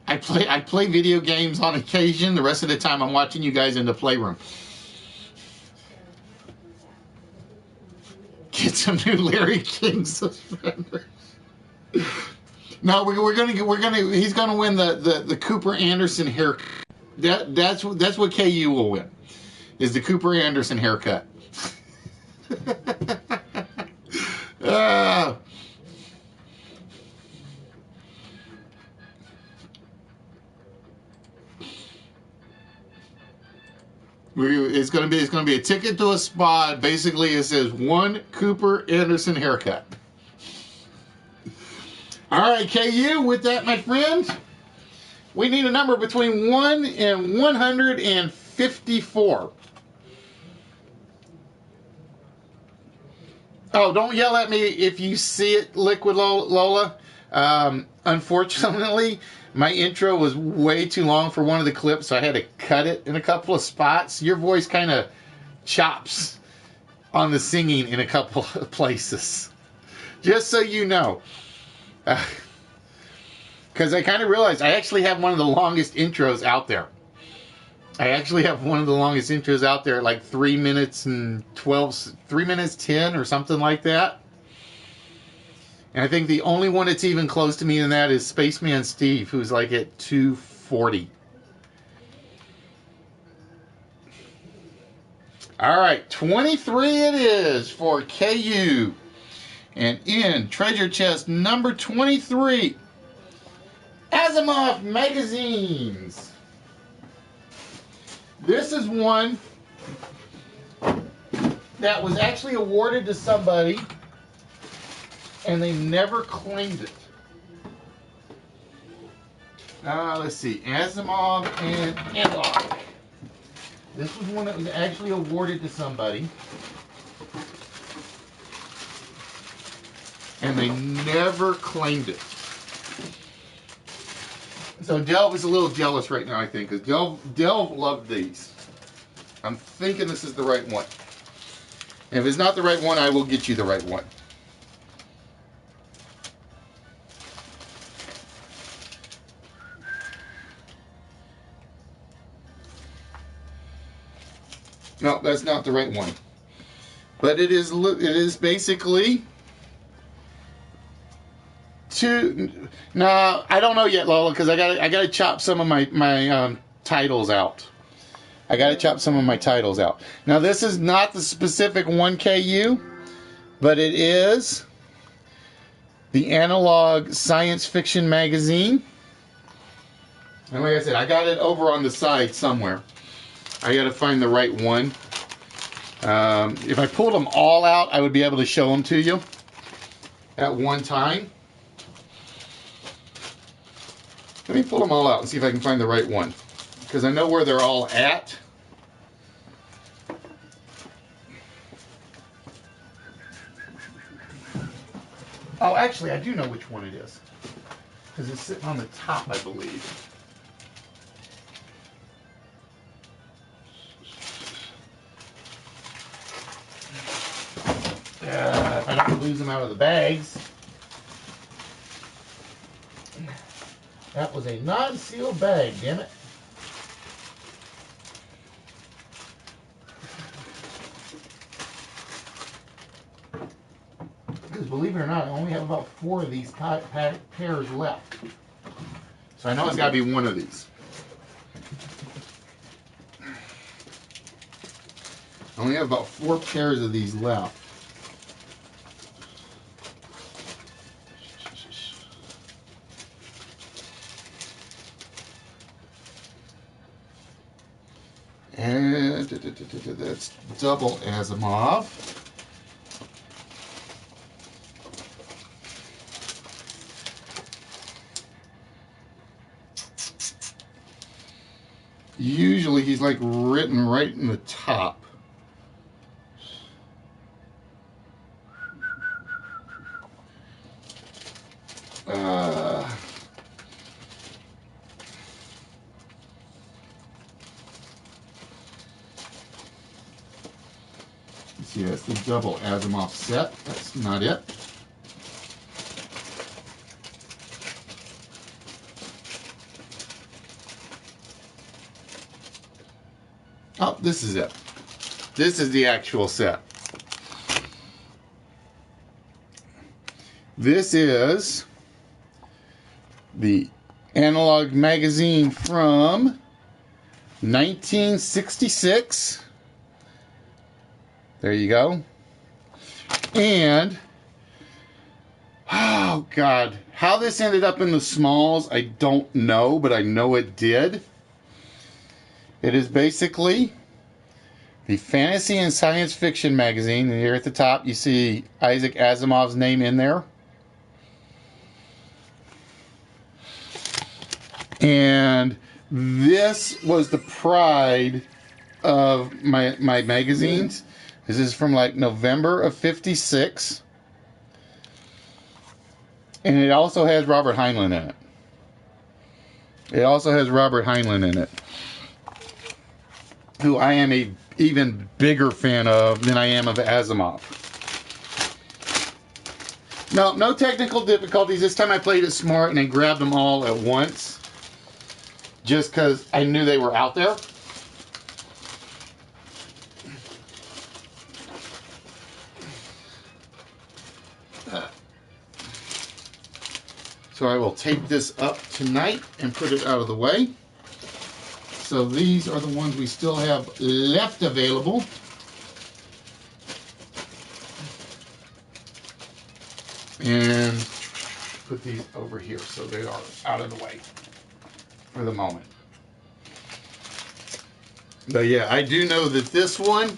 I play video games on occasion. The rest of the time, I'm watching you guys in the playroom. Get some new Larry King suspenders. No, he's gonna win the Cooper Anderson haircut. That's what KU will win. Is the Cooper Anderson haircut. It's gonna be a ticket to a spa. Basically, it says one Cooper Anderson haircut. All right, KU. With that, my friends, we need a number between 1 and 154. Oh, don't yell at me if you see it, Liquid Lola. Unfortunately, my intro was way too long for one of the clips, so I had to cut it in a couple of spots. Your voice kind of chops on the singing in a couple of places. Just so you know. Because I kind of realized I actually have one of the longest intros out there. Like 3 minutes and 3 minutes 10 or something like that. And I think the only one that's even close to me in that is Spaceman Steve, who's like at 240. All right, 23 it is for KU. And in treasure chest number 23, Asimov magazines. This is one that was actually awarded to somebody and they never claimed it. Let's see, Asimov and Analog. This was one that was actually awarded to somebody and they never claimed it. So Delv is a little jealous right now, I think, because Delv loved these. I'm thinking this is the right one. And if it's not the right one, I will get you the right one. No, that's not the right one. But it is basically no, I don't know yet, Lola, because I gotta chop some of my titles out. I gotta chop some of my titles out. Now this is not the specific 1KU, but it is the Analog Science Fiction magazine. And like I said, I got it over on the side somewhere. I gotta find the right one. If I pulled them all out, I would be able to show them to you. at one time. Let me pull them all out and see if I can find the right one, because I know where they're all at. Oh, actually, I do know which one it is, because it's sitting on the top, I believe. If I don't lose them out of the bags. That was a non-sealed bag, damn it. Because believe it or not, I only have about 4 of these pairs left. So I know it's got to be one of these. I only have about 4 pairs of these left. And that's double Asimov. Usually he's like written right in the top. Yeah, it's the double Asimov set. That's not it. Oh, this is it. This is the actual set. This is the analog magazine from 1966. There you go. And, oh God, how this ended up in the smalls, I don't know, but I know it did. It is basically the fantasy and science fiction magazine. And here at the top, you see Isaac Asimov's name in there. And this was the pride of my magazines. This is from like November of '56. And it also has Robert Heinlein in it. It also has Robert Heinlein in it, who I am a even bigger fan of than I am of Asimov. No technical difficulties. This time I played it smart and I grabbed them all at once, just because I knew they were out there. So I will tape this up tonight and put it out of the way. So these are the ones we still have left available. And put these over here so they are out of the way for the moment. But yeah, I do know that this one,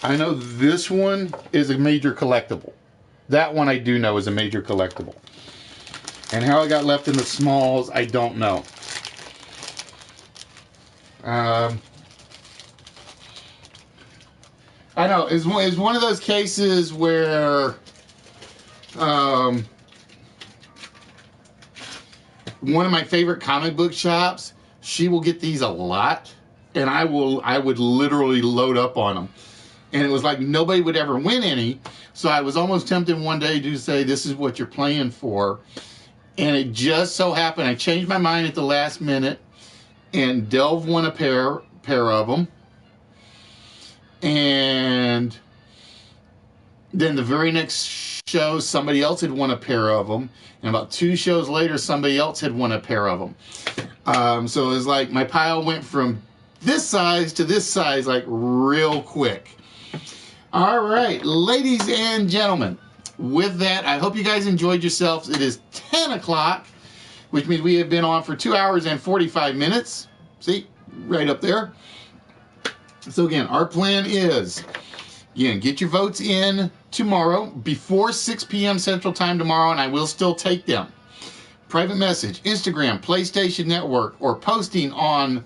I know this one is a major collectible. That one I do know is a major collectible. And how it got left in the smalls, I don't know. I know, it's one of those cases where one of my favorite comic book shops, she will get these a lot, and I would literally load up on them. And it was like nobody would ever win any, so I was almost tempted one day to say, this is what you're playing for. And it just so happened, I changed my mind at the last minute, and Delve won a pair of them. And then the very next show, somebody else had won a pair of them. And about 2 shows later, somebody else had won a pair of them. So it was like my pile went from this size to this size, like real quick. All right, ladies and gentlemen, with that, I hope you guys enjoyed yourselves. It is 10 o'clock, which means we have been on for 2 hours and 45 minutes. See, right up there. So again, our plan is Again, get your votes in tomorrow before 6 p.m. Central Time tomorrow, and I will still take them. Private message, Instagram, PlayStation Network, or posting on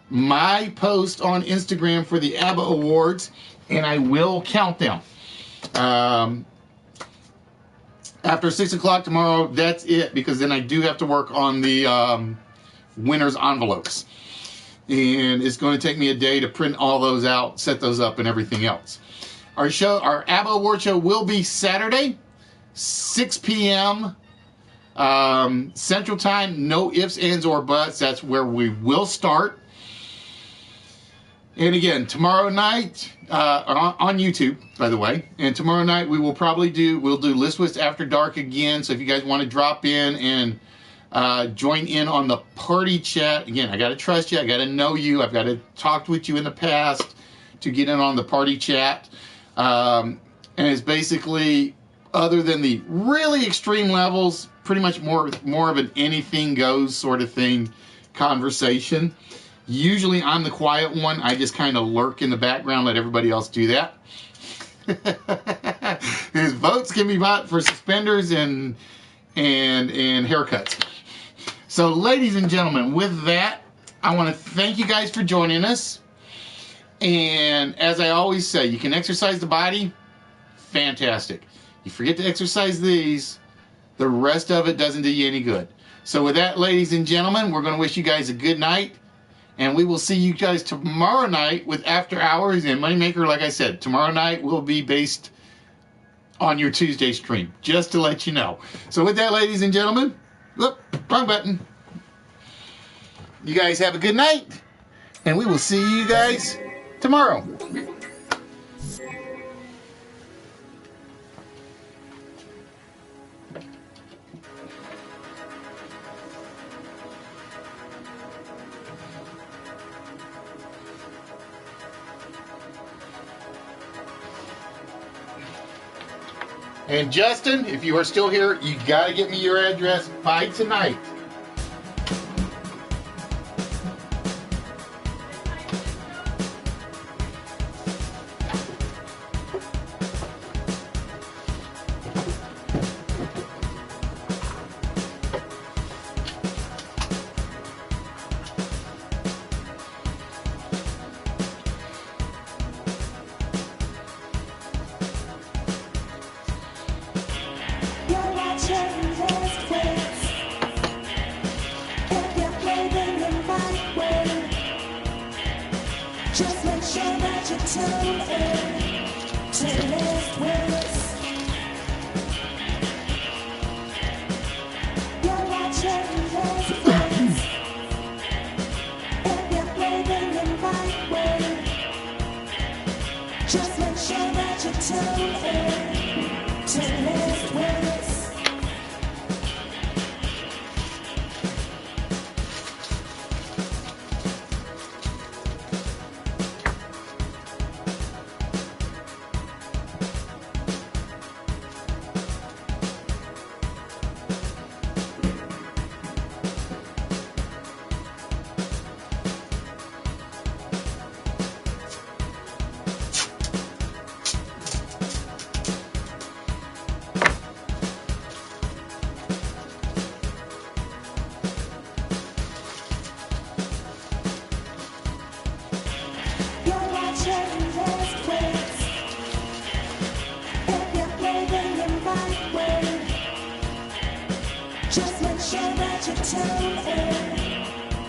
my post on Instagram for the ABBA Awards, and I will count them. After 6 o'clock tomorrow, that's it, because then I do have to work on the winners' envelopes. And it's going to take me a day to print all those out, set those up, and everything else. Our show, our ABBA Award show, will be Saturday, 6 p.m. Central Time. No ifs, ands, or buts. That's where we will start. And again, tomorrow night, on YouTube, by the way, and tomorrow night we'll do List Wits After Dark again. So if you guys want to drop in and join in on the party chat, again, I got to trust you. I got to know you. I've got to talk with you in the past to get in on the party chat. And it's basically, other than the really extreme levels, pretty much more of an anything goes sort of thing conversation. Usually I'm the quiet one. I just kind of lurk in the background, let everybody else do that. His votes can be bought for suspenders and haircuts. So, ladies and gentlemen, with that, I want to thank you guys for joining us. And as I always say, you can exercise the body, fantastic. You forget to exercise these, the rest of it doesn't do you any good. So with that, ladies and gentlemen, we're going to wish you guys a good night. And we will see you guys tomorrow night with After Hours and Moneymaker. Like I said, tomorrow night will be based on your Tuesday stream, just to let you know. So with that, ladies and gentlemen, whoop, wrong button. You guys have a good night, and we will see you guys tomorrow. And Justin, if you are still here, you got to get me your address by tonight. Just make sure that you tune in to Lift Wits. You're watching Lift Wits. If you're breathing in right way, just make sure that you tune in to Lift Wits. Just make sure that you tune in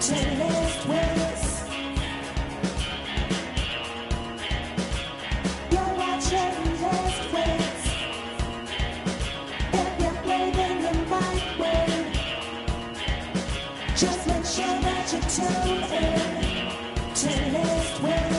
to Lift Wits. You're watching Lift Wits. If you're breathing in right way, just make sure that you tune in to Lift Wits.